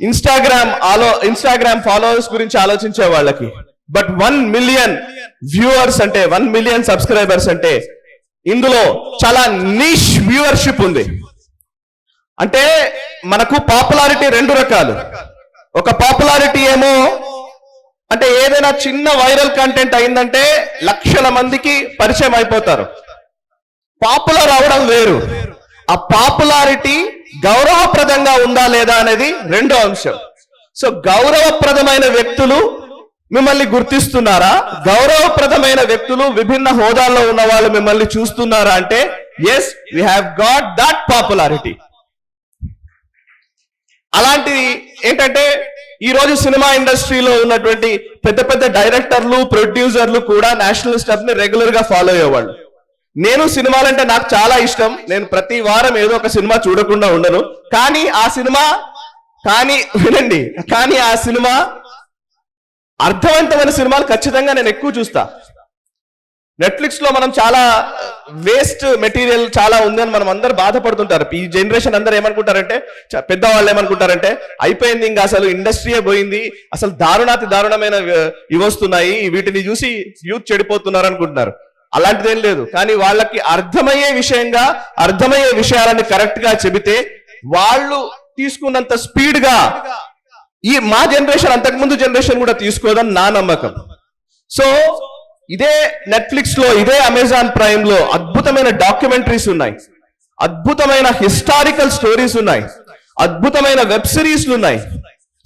ఇన్స్టాగ్రామ్ ఫాలోవర్స్ గురించి ఆలోచించే వాళ్ళకి. బట్ 1 మిలియన్ వ్యూవర్స్ అంటే, 1 మిలియన్ సబ్స్క్రైబర్స్ అంటే ఇందులో చాలా నిష్ వ్యూవర్షిప్ ఉంది. అంటే మనకు పాపులారిటీ 2 రకాలు. ఒక పాపులారిటీ ఏమో అంటే ఏదైనా చిన్న వైరల్ కంటెంట్ అయిందంటే లక్షల మందికి పరిచయం అయిపోతారు. పాపులర్ అవడం వేరు. ఆ పాపులారిటీ గౌరవప్రదంగా ఉందా లేదా అనేది రెండో అంశం. సో గౌరవప్రదమైన వ్యక్తులు మిమ్మల్ని గుర్తిస్తున్నారా? గౌరవప్రదమైన వ్యక్తులు విభిన్న హోదాల్లో ఉన్న వాళ్ళు మిమ్మల్ని చూస్తున్నారా అంటే yes, we have got that popularity. అలాంటిది ఏంటంటే ఈ రోజు సినిమా ఇండస్ట్రీలో ఉన్నటువంటి పెద్ద పెద్ద డైరెక్టర్లు, ప్రొడ్యూసర్లు కూడా నేషనల్ స్టాఫ్ ని రెగ్యులర్ గా ఫాలో అయ్యేవాళ్ళు. నేను సినిమాలంటే నాకు చాలా ఇష్టం. నేను ప్రతి వారం ఏదో ఒక సినిమా చూడకుండా ఉండను. కానీ ఆ సినిమా అర్థవంతమైన సినిమాలు ఖచ్చితంగా నేను ఎక్కువ చూస్తా. నెట్ఫ్లిక్స్ లో మనం చాలా వేస్ట్ మెటీరియల్ చాలా ఉందని మనం అందరు బాధపడుతుంటారు. ఈ జనరేషన్ అందరూ ఏమనుకుంటారంటే, పెద్దవాళ్ళు ఏమనుకుంటారంటే అయిపోయింది, ఇంకా అసలు ఇండస్ట్రీయే పోయింది, అసలు దారుణమైన ఇవి వస్తున్నాయి, వీటిని చూసి యూత్ చెడిపోతున్నారు అనుకుంటున్నారు. అలాంటిదేం లేదు. కానీ వాళ్ళకి అర్థమయ్యే విషయాలని కరెక్ట్ గా చెబితే వాళ్ళు తీసుకున్నంత స్పీడ్ గా ఈ మా జనరేషన్, అంతకుముందు జనరేషన్ కూడా తీసుకోదని నా నమ్మకం. సో ఇదే నెట్ఫ్లిక్స్ లో, ఇదే అమెజాన్ ప్రైమ్ లో అద్భుతమైన డాక్యుమెంటరీస్ ఉన్నాయి, అద్భుతమైన హిస్టారికల్ స్టోరీస్ ఉన్నాయి, అద్భుతమైన వెబ్ సిరీస్లు ఉన్నాయి.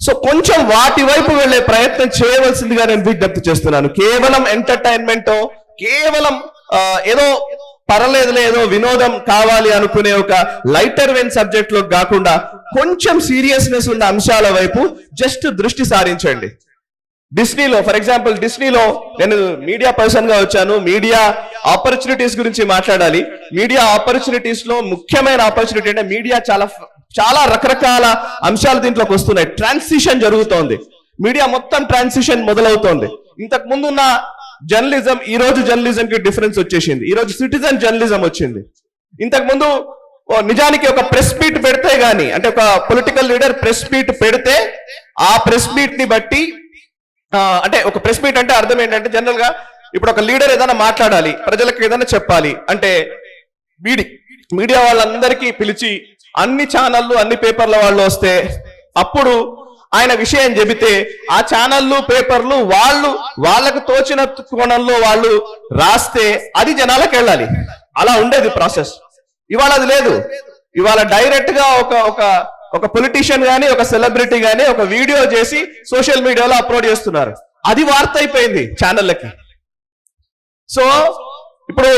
సో కొంచెం వాటి వైపు వెళ్లే ప్రయత్నం చేయవలసిందిగా నేను విజ్ఞప్తి చేస్తున్నాను. కేవలం ఎంటర్టైన్మెంట్, కేవలం ఏదో పర్లేదులే ఏదో వినోదం కావాలి అనుకునే ఒక లైటర్ వెన్ సబ్జెక్ట్ లో కాకుండా కొంచెం సీరియస్నెస్ ఉన్న అంశాల వైపు జస్ట్ దృష్టి సారించండి. డిస్నీలో, ఫర్ ఎగ్జాంపుల్, డిస్నీలో నేను మీడియా పర్సన్ గా వచ్చాను. మీడియా ఆపర్చునిటీస్ గురించి మాట్లాడాలి. మీడియా ఆపర్చునిటీస్ లో ముఖ్యమైన ఆపర్చునిటీ అంటే మీడియా చాలా రకరకాల అంశాలు దీంట్లోకి వస్తున్నాయి. ట్రాన్సిషన్ జరుగుతోంది. మీడియా మొత్తం ట్రాన్సిషన్ మొదలవుతోంది. ఇంతకు ముందు ఉన్న జర్నలిజం ఈ రోజు జర్నలిజం కి డిఫరెన్స్ వచ్చేసింది. ఈ రోజు సిటిజన్ జర్నలిజం వచ్చింది. ఇంతకు ముందు నిజానికి ఒక ప్రెస్ మీట్ పెడితే గాని, అంటే ఒక పొలిటికల్ లీడర్ ప్రెస్ మీట్ పెడితే ఆ ప్రెస్ మీట్ ని బట్టి అంటే ఒక ప్రెస్ మీట్ అంటే అర్థం ఏంటంటే జనరల్ గా ఇప్పుడు ఒక లీడర్ ఏదైనా మాట్లాడాలి, ప్రజలకు ఏదైనా చెప్పాలి అంటే మీడియా వాళ్ళందరికీ పిలిచి అన్ని ఛానళ్ళు అన్ని పేపర్ల వాళ్ళు వస్తే అప్పుడు ఆయన విషయం చెబితే ఆ ఛానళ్ళు పేపర్లు వాళ్ళకు తోచిన కోణంలో వాళ్ళు రాస్తే అది జనాలకు వెళ్ళాలి. అలా ఉండేది ప్రాసెస్. ఇవాళ అది లేదు. ఇవాళ డైరెక్ట్ గా ఒక పొలిటీషియన్ గానీ ఒక సెలబ్రిటీ గానీ ఒక వీడియో చేసి సోషల్ మీడియాలో అప్లోడ్ చేస్తున్నారు. అది వార్త అయిపోయింది ఛానళ్ళకి. సో ఇప్పుడు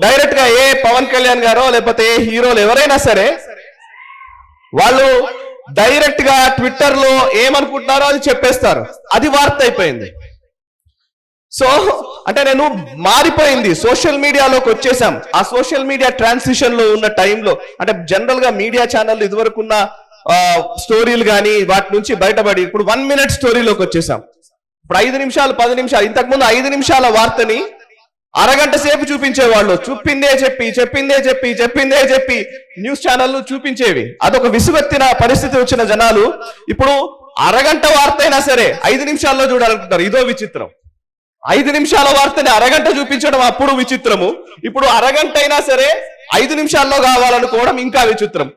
డైరెక్ట్ గా ఏ పవన్ కళ్యాణ్ గారో లేకపోతే ఏ హీరోలు ఎవరైనా సరే వాళ్ళు డైరెక్ట్ గా ట్విట్టర్ లో ఏమనుకుంటున్నారో అది చెప్పేస్తారు. అది వార్త అయిపోయింది. సో అంటే నేను మారిపోయింది, సోషల్ మీడియాలోకి వచ్చేసాం. ఆ సోషల్ మీడియా ట్రాన్సిషన్ లో ఉన్న టైంలో అంటే జనరల్ గా మీడియా ఛానల్ ఇదివరకున్న స్టోరీలు కానీ వాటి నుంచి బయటపడి ఇప్పుడు 1 minute స్టోరీలోకి వచ్చేసాం. ఇప్పుడు 5 నిమిషాలు 10 నిమిషాలు, ఇంతకుముందు 5 నిమిషాల వార్తని అరగంట సేపు చూపించేవాళ్ళు. చెప్పిందే చెప్పి న్యూస్ ఛానల్ చూపించేవి. అదొక విసుగెత్తిన పరిస్థితి వచ్చిన జనాలు ఇప్పుడు అరగంట వార్త అయినా సరే 5 నిమిషాల్లో చూడాలనుకుంటారు. ఇదో విచిత్రం. 5 నిమిషాల వార్తని అరగంట చూపించడం అప్పుడు విచిత్రము. ఇప్పుడు అరగంట అయినా సరే 5 నిమిషాల్లో కావాలనుకోవడం ఇంకా విచిత్రం.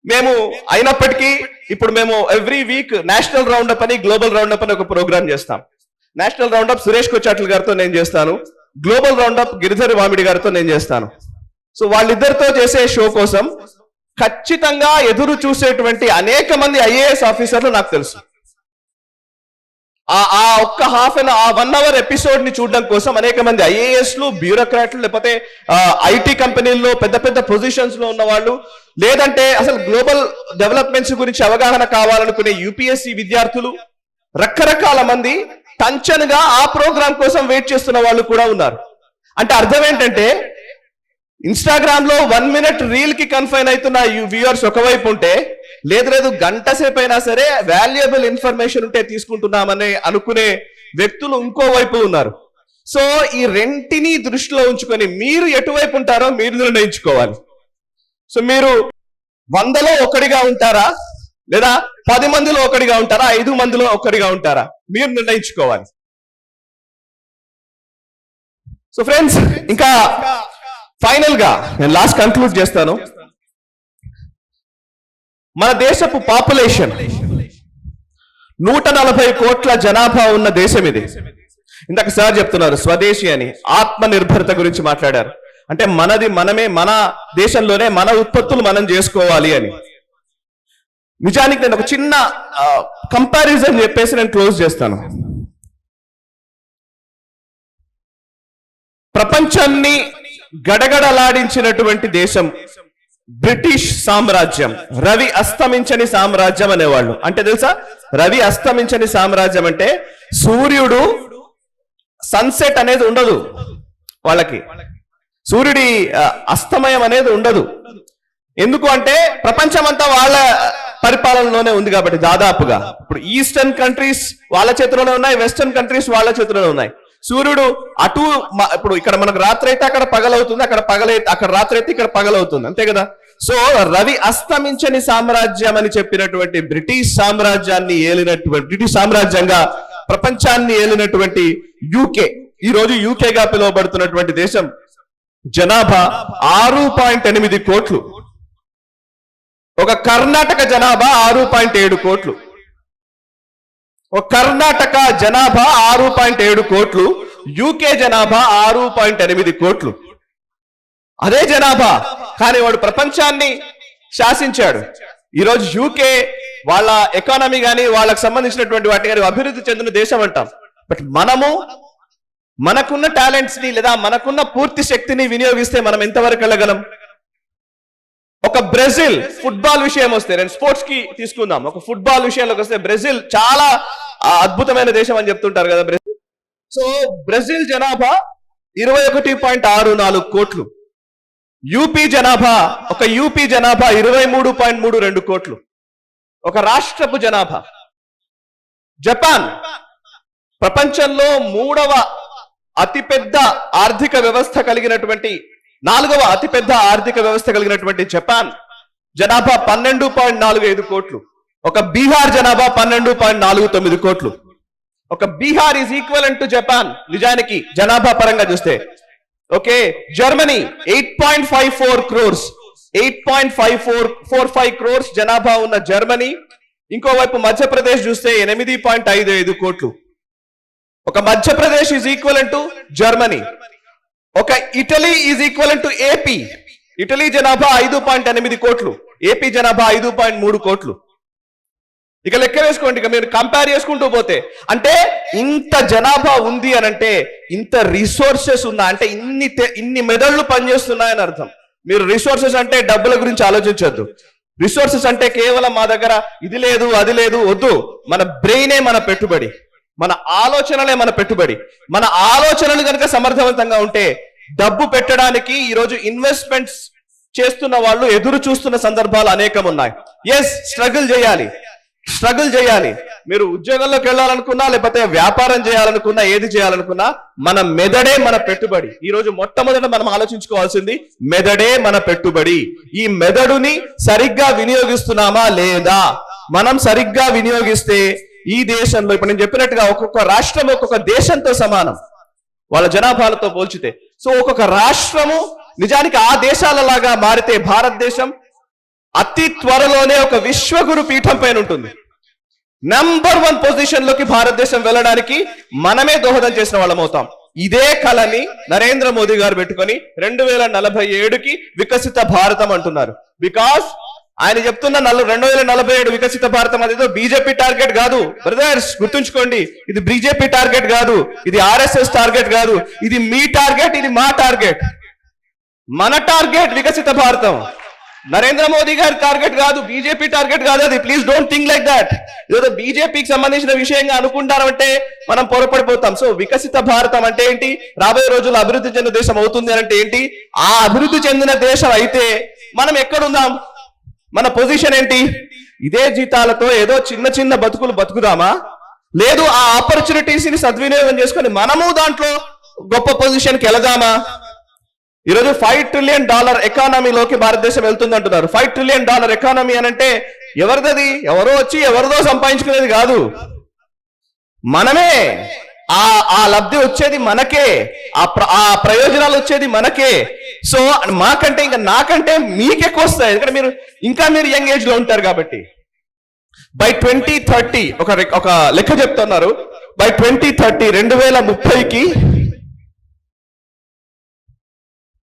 మేము అయినప్పటికీ ఇప్పుడు మేము ఎవ్రీ వీక్ నేషనల్ రౌండప్ అని గ్లోబల్ రౌండప్ అని ఒక ప్రోగ్రామ్ చేస్తాం. నేషనల్ రౌండప్ సురేష్ కొచ్చాట్ల గారితో నేను చేస్తాను, గ్లోబల్ రౌండప్ గిరిధర్ వామిడి గారితో నేను చేస్తాను. సో వాళ్ళిద్దరితో చేసే షో కోసం ఖచ్చితంగా ఎదురు చూసేటువంటి అనేక మంది ఐఏఎస్ ఆఫీసర్లు నాకు తెలుసు. ఆ ఒక్క 1 hour ఎపిసోడ్ ని చూడడం కోసం అనేక మంది ఐఏఎస్లు, బ్యూరోక్రాట్లు, లేకపోతే ఐటీ కంపెనీల్లో పెద్ద పెద్ద పొజిషన్స్ లో ఉన్న వాళ్ళు, లేదంటే అసలు గ్లోబల్ డెవలప్మెంట్స్ గురించి అవగాహన కావాలనుకునే యూపీఎస్సీ విద్యార్థులు, రకరకాల మంది టంచన్గా ఆ ప్రోగ్రామ్ కోసం వెయిట్ చేస్తున్న వాళ్ళు కూడా ఉన్నారు. అంటే అర్థం ఏంటంటే ఇన్స్టాగ్రామ్ లో 1 minute రీల్ కి కన్ఫైన్ అవుతున్న వ్యూవర్స్ ఒకవైపు ఉంటే, లేదు గంట సేపు అయినా సరే వాల్యుయబుల్ ఇన్ఫర్మేషన్ ఉంటే తీసుకుంటున్నామని అనుకునే వ్యక్తులు ఇంకోవైపు ఉన్నారు. సో ఈ రెంటిని దృష్టిలో ఉంచుకొని మీరు ఎటువైపు ఉంటారో మీరు నిర్ణయించుకోవాలి. సో మీరు 100లో ఒకడిగా ఉంటారా, లేదా 10 మందిలో ఒకడిగా ఉంటారా, 5 మందిలో ఒకడిగా ఉంటారా, మీరు నిర్ణయించుకోవాలి. సో ఫ్రెండ్స్, ఇంకా ఫైనల్ గా నేను లాస్ట్ కంక్లూడ్ చేస్తాను. మన దేశపు పాపులేషన్ 140 కోట్ల జనాభా ఉన్న దేశం ఇది. ఇందాక సార్ చెప్తున్నారు స్వదేశీ అని, ఆత్మ నిర్భరత గురించి మాట్లాడారు. అంటే మనమే మన దేశంలోనే మన ఉత్పత్తులు మనం చేసుకోవాలి అని. నిజానికి నేను ఒక చిన్న కంపారిజన్ చెప్పేసి నేను క్లోజ్ చేస్తాను. ప్రపంచాన్ని గడగడలాడించినటువంటి దేశం బ్రిటిష్ సామ్రాజ్యం, రవి అస్తమించని సామ్రాజ్యం అనేవాళ్ళు. అంటే తెలుసా, రవి అస్తమించని సామ్రాజ్యం అంటే సూర్యుడు సన్సెట్ అనేది ఉండదు వాళ్ళకి, సూర్యుడి అస్తమయం అనేది ఉండదు. ఎందుకు అంటే ప్రపంచమంతా వాళ్ళ పరిపాలనలోనే ఉంది కాబట్టి. దాదాపుగా ఇప్పుడు ఈస్టర్న్ కంట్రీస్ వాళ్ళ చేతిలోనే ఉన్నాయి, వెస్టర్న్ కంట్రీస్ వాళ్ళ చేతిలోనే ఉన్నాయి. సూర్యుడు అటు ఇప్పుడు ఇక్కడ మనకు రాత్రి అయితే అక్కడ పగలవుతుంది, అక్కడ రాత్రి అయితే ఇక్కడ పగలవుతుంది, అంతే కదా. సో రవి అస్తమించని సామ్రాజ్యం అని చెప్పినటువంటి బ్రిటిష్ సామ్రాజ్యంగా ప్రపంచాన్ని ఏలినటువంటి యూకే, ఈ రోజు యూకేగా పిలువబడుతున్నటువంటి దేశం జనాభా 6.8 కోట్లు. ఒక కర్ణాటక జనాభా 6.7 కోట్లు. ఒక కర్ణాటక జనాభా 6.7 కోట్లు, యూకే జనాభా 6.8 కోట్లు. అదే జనాభా, కానీ వాడు ప్రపంచాన్ని శాసించాడు. ఈరోజు యూకే వాళ్ళ ఎకానమీ కానీ వాళ్ళకు సంబంధించినటువంటి వాటి కానీ అభివృద్ధి చెందిన దేశం అంటాం. బట్ మనకున్న టాలెంట్స్ ని లేదా మనకున్న పూర్తి శక్తిని వినియోగిస్తే మనం ఎంతవరకు వెళ్ళగలం? ఒక బ్రెజిల్ ఫుట్బాల్ విషయం వస్తే, నేను స్పోర్ట్స్ కి తీసుకుందాం, ఒక ఫుట్బాల్ విషయంలోకి వస్తే బ్రెజిల్ చాలా అద్భుతమైన దేశం అని చెప్తుంటారు కదా బ్రెజిల్. సో బ్రెజిల్ జనాభా 21.64 కోట్లు. యూపీ జనాభా 23.32 కోట్లు, ఒక రాష్ట్రపు జనాభా. జపాన్ ప్రపంచంలో 3వ అతిపెద్ద ఆర్థిక వ్యవస్థ కలిగినటువంటి 4వ అతిపెద్ద ఆర్థిక వ్యవస్థ కలిగినటువంటి జపాన్ జనాభా 12.45 కోట్లు. ఒక బీహార్ జనాభా 12.49 కోట్లు. ఒక Bihar is equal to Japan నిజానికి జనాభా పరంగా చూస్తే. ఓకే, జర్మనీ 8.54 క్రోర్స్, 8.45 క్రోర్స్ జనాభా ఉన్న జర్మనీ. ఇంకోవైపు మధ్యప్రదేశ్ చూస్తే 8.55 కోట్లు. ఒక Madhya Pradesh is equal to Germany. ఒక Italy is equal to AP. Italy జనాభా 5.8 కోట్లు, ఏపీ జనాభా 5.3 కోట్లు. ఇక లెక్క వేసుకోండి, ఇక మీరు కంపేర్ చేసుకుంటూ పోతే అంటే ఇంత జనాభా ఉంది అని అంటే ఇంత రిసోర్సెస్ ఉన్నా అంటే ఇన్ని మెదళ్ళు పనిచేస్తున్నాయని అర్థం. మీరు రిసోర్సెస్ అంటే డబ్బుల గురించి ఆలోచించొద్దు. రిసోర్సెస్ అంటే కేవలం మా దగ్గర ఇది లేదు అది లేదు వద్దు. మన బ్రెయినే మన పెట్టుబడి, మన ఆలోచనలే మన పెట్టుబడి. మన ఆలోచనలు కనుక సమర్థవంతంగా ఉంటే డబ్బు పెట్టడానికి ఈరోజు ఇన్వెస్ట్మెంట్స్ చేస్తున్న వాళ్ళు ఎదురు చూస్తున్న సందర్భాలు అనేకం ఉన్నాయి. ఎస్, స్ట్రగుల్ చేయాలి. మీరు ఉద్యోగంలోకి వెళ్ళాలనుకున్నా లేకపోతే వ్యాపారం చేయాలనుకున్నా ఏది చేయాలనుకున్నా మన మెదడే మన పెట్టుబడి. ఈ రోజు మొట్టమొదట మనం ఆలోచించుకోవాల్సింది మెదడే మన పెట్టుబడి. ఈ మెదడుని సరిగ్గా వినియోగిస్తున్నామా లేదా? మనం సరిగ్గా వినియోగిస్తే ఈ దేశంలో ఇప్పుడు నేను చెప్పినట్టుగా ఒక్కొక్క రాష్ట్రం ఒక్కొక్క దేశంతో సమానం వాళ్ళ జనాభాలతో పోల్చితే. సో ఒక్కొక్క రాష్ట్రము నిజానికి ఆ దేశాల లాగా మారితే భారతదేశం అతి త్వరలోనే ఒక విశ్వగురు పీఠం పైన ఉంటుంది. నంబర్ 1 పొజిషన్ లోకి భారతదేశం వెళ్ళడానికి మనమే దోహదం చేసిన వాళ్ళం అవుతాం. ఇదే కళని నరేంద్ర మోదీ గారు పెట్టుకొని 2047కి వికసిత భారతం అంటున్నారు. బికాస్ ఆయన చెప్తున్న 2047 వికసిత భారతం అదేదో బీజేపీ టార్గెట్ కాదు బ్రదర్స్, గుర్తుంచుకోండి. ఇది బీజేపీ టార్గెట్ కాదు, ఇది ఆర్ఎస్ఎస్ టార్గెట్ కాదు, ఇది మీ టార్గెట్, ఇది మా టార్గెట్. మన టార్గెట్ వికసిత భారతం. నరేంద్ర మోదీ గారి టార్గెట్ కాదు, బీజేపీ టార్గెట్ కాదు అది. Please don't think like that. ఏదో బీజేపీకి సంబంధించిన విషయంగా అనుకుంటారంటే మనం పొరపడిపోతాం. సో వికసిత భారతం అంటే ఏంటి? రాబోయే రోజుల్లో అభివృద్ధి చెందిన దేశం అవుతుంది అంటే ఏంటి? ఆ అభివృద్ధి చెందిన దేశం అయితే మనం ఎక్కడుందాం? మన పొజిషన్ ఏంటి? ఇదే జీతాలతో ఏదో చిన్న బతుకులు బతుకుదామా? లేదు ఆ ఆపర్చునిటీస్ ని సద్వినియోగం చేసుకొని మనము దాంట్లో గొప్ప పొజిషన్కి వెళదామా? ఈరోజు $5 ట్రిలియన్ ఎకానమీలోకి భారతదేశం వెళ్తుంది అంటున్నారు. $5 ట్రిలియన్ ఎకానమీ అని అంటే ఎవరిది? ఎవరో వచ్చి ఎవరిదో సంపాదించుకునేది కాదు, మనమే. ఆ లబ్ధి వచ్చేది మనకే, ఆ ప్రయోజనాలు వచ్చేది మనకే. సో మాకంటే ఇంకా నాకంటే మీకెక్కువ వస్తాయి, ఎందుకంటే మీరు యంగ్ ఏజ్ లో ఉంటారు కాబట్టి. బై 2030 ఒక లెక్క చెప్తున్నారు. బై 2030 2030కి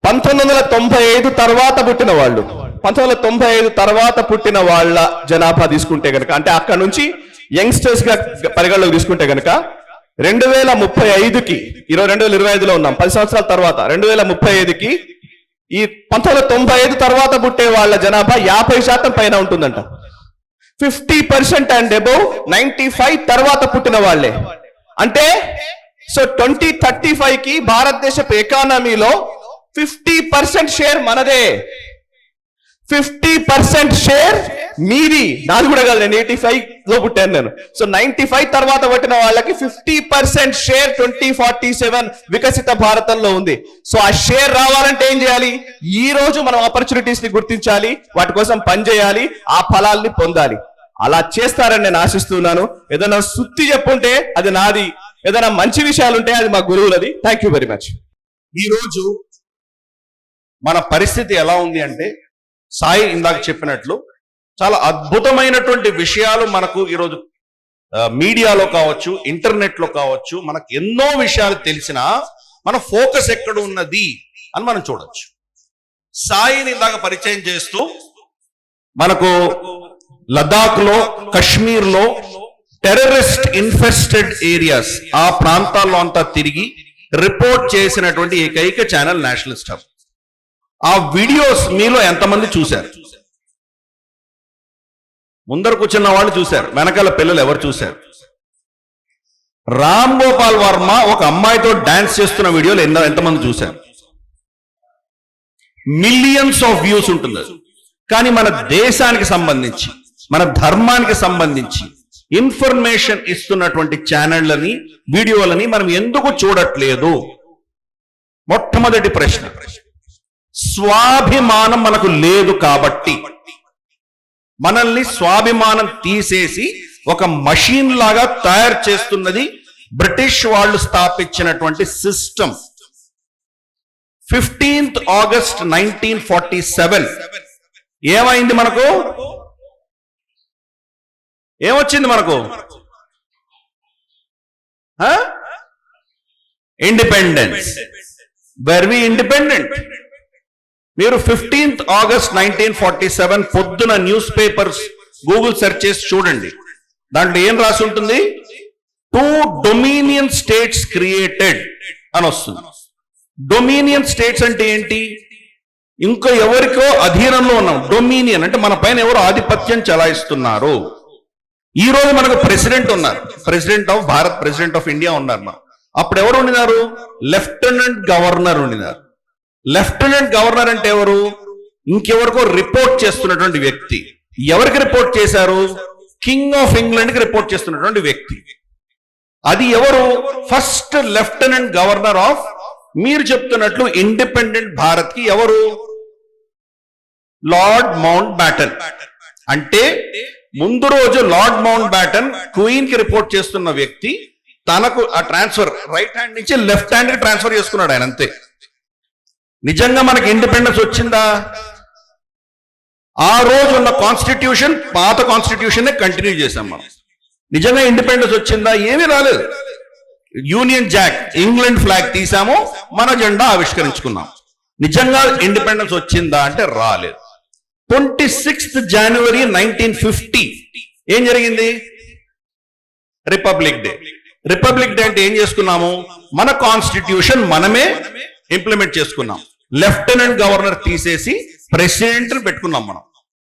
1995 తర్వాత పుట్టిన వాళ్ళు, 1995 తర్వాత పుట్టిన వాళ్ళ జనాభా తీసుకుంటే గనక, అంటే అక్కడ నుంచి యంగ్స్టర్స్ గా పరిగణలోకి తీసుకుంటే గనక 2035కి 2025లో ఉన్నాం, 10 సంవత్సరాల తర్వాత 2035కి ఈ 1995 తర్వాత పుట్టే వాళ్ళ జనాభా 50% పైన ఉంటుందంట. 50% అండ్ అబౌవ్ 95 తర్వాత పుట్టిన వాళ్ళే. అంటే సో 2035కి భారతదేశపు ఎకానమీలో 50% షేర్ మనదే, 50% షేర్ మీది, నాది కూడా కాదు. నేను 85 లో పుట్టాను నేను. సో 95 తర్వాత పట్టిన వాళ్ళకి 50% షేర్ 2047 వికసిత భారతంలో ఉంది. సో ఆ షేర్ రావాలంటే ఏం చేయాలి? ఈ రోజు మనం ఆపర్చునిటీస్ ని గుర్తించాలి, వాటి కోసం పనిచేయాలి, ఆ ఫలాల్ని పొందాలి. అలా చేస్తారని నేను ఆశిస్తున్నాను. ఏదైనా సుత్తి చెప్పుంటే అది నాది, ఏదైనా మంచి విషయాలు ఉంటే అది మా గురువులది. Thank you very much. ఈ రోజు మన పరిస్థితి ఎలా ఉంది అంటే, సాయి ఇందాక చెప్పినట్లు చాలా అద్భుతమైనటువంటి విషయాలు మనకు ఈరోజు మీడియాలో కావచ్చు, ఇంటర్నెట్ లో కావచ్చు, మనకు ఎన్నో విషయాలు తెలిసినా మన ఫోకస్ ఎక్కడ ఉన్నది అని మనం చూడొచ్చు. సాయిని ఇందాక పరిచయం చేస్తూ మనకు లదాఖ్ లో, కశ్మీర్ లో టెర్రరిస్ట్ ఇన్ఫెస్టెడ్ ఏరియాస్, ఆ ప్రాంతాల్లో అంతా తిరిగి రిపోర్ట్ చేసినటువంటి ఏకైక ఛానల్ నేషనలిస్ట్ హబ్. ఆ వీడియోస్ మీలో ఎంతమంది చూశారు? ముందర కూర్చున్న వాళ్ళు చూశారు, వెనకాల పిల్లలు ఎవరు చూశారు? రామ్ గోపాల్ వర్మ ఒక అమ్మాయితో డాన్స్ చేస్తున్న వీడియోలు ఎంతమంది చూశారు? మిలియన్స్ ఆఫ్ వ్యూస్ ఉంటుంది. కానీ మన దేశానికి సంబంధించి, మన ధర్మానికి సంబంధించి ఇన్ఫర్మేషన్ ఇస్తున్నటువంటి ఛానళ్లని, వీడియోలని మనం ఎందుకు చూడట్లేదు? మొట్టమొదటి ప్రశ్న. స్వాభిమానం మనకు లేదు కాబట్టి. మనల్ని స్వాభిమానం తీసేసి ఒక మషీన్ లాగా తయారు చేస్తున్నది బ్రిటిష్ వాళ్ళు స్థాపించినటువంటి సిస్టమ్. 15th August 1947 ఏమైంది మనకు? ఏమొచ్చింది మనకు? ఇండిపెండెన్స్. Were we independent? మీరు 15th August 1947 పొద్దున న్యూస్ పేపర్స్ గూగుల్ సెర్చ్ చేసి చూడండి. దాంట్లో ఏం రాసి ఉంటుంది? 2 డొమినియన్ స్టేట్స్ క్రియేటెడ్ అని వస్తుంది. డొమినియన్ స్టేట్స్ అంటే ఏంటి? ఇంకో ఎవరికో అధీనంలో ఉన్నాం. డొమినియన్ అంటే మన పైన ఎవరు ఆధిపత్యం చెలాయిస్తున్నారు. ఈ రోజు మనకు ప్రెసిడెంట్ ఉన్నారు, president of Bharat, president of India ఉన్నారు. అప్పుడు ఎవరు ఉండినారు? లెఫ్టినెంట్ గవర్నర్ ఉండినారు. లెఫ్టినెంట్ గవర్నర్ అంటే ఎవరు? ఇంకెవరికో రిపోర్ట్ చేస్తున్నటువంటి వ్యక్తి. ఎవరికి రిపోర్ట్ చేశారు? కింగ్ ఆఫ్ ఇంగ్లాండ్ కి రిపోర్ట్ చేస్తున్నటువంటి వ్యక్తి. అది ఎవరు? ఫస్ట్ లెఫ్టినెంట్ గవర్నర్ ఆఫ్, మీరు చెప్తున్నట్లు ఇండిపెండెంట్ భారత్ కి ఎవరు? Lord mount baton. అంటే ముందు రోజు లార్డ్ మౌంట్ బ్యాటన్ క్వీన్ కి రిపోర్ట్ చేస్తున్న వ్యక్తి తనకు ఆ ట్రాన్స్ఫర్ రైట్ హ్యాండ్ నుంచి లెఫ్ట్ హ్యాండ్ కి ట్రాన్స్ఫర్ చేసుకున్నాడు ఆయన. అంతే. నిజంగా మనకి ఇండిపెండెన్స్ వచ్చిందా? ఆ రోజు ఉన్న కాన్స్టిట్యూషన్, పాత కాన్స్టిట్యూషన్ కంటిన్యూ చేశాం మనం. నిజంగా ఇండిపెండెన్స్ వచ్చిందా? ఏమీ రాలేదు. యూనియన్ జాక్, ఇంగ్లాండ్ ఫ్లాగ్ తీసాము, మన జెండా ఆవిష్కరించుకున్నాం. నిజంగా ఇండిపెండెన్స్ వచ్చిందా అంటే రాలేదు. 26th January 1950 ఏం జరిగింది? Republic day. రిపబ్లిక్ డే అంటే ఏం చేసుకున్నాము? మన కాన్స్టిట్యూషన్ మనమే ఇంప్లిమెంట్ చేసుకున్నాం. లెఫ్టినెంట్ గవర్నర్ తీసేసి ప్రెసిడెంట్ పెట్టుకున్నాం మనం.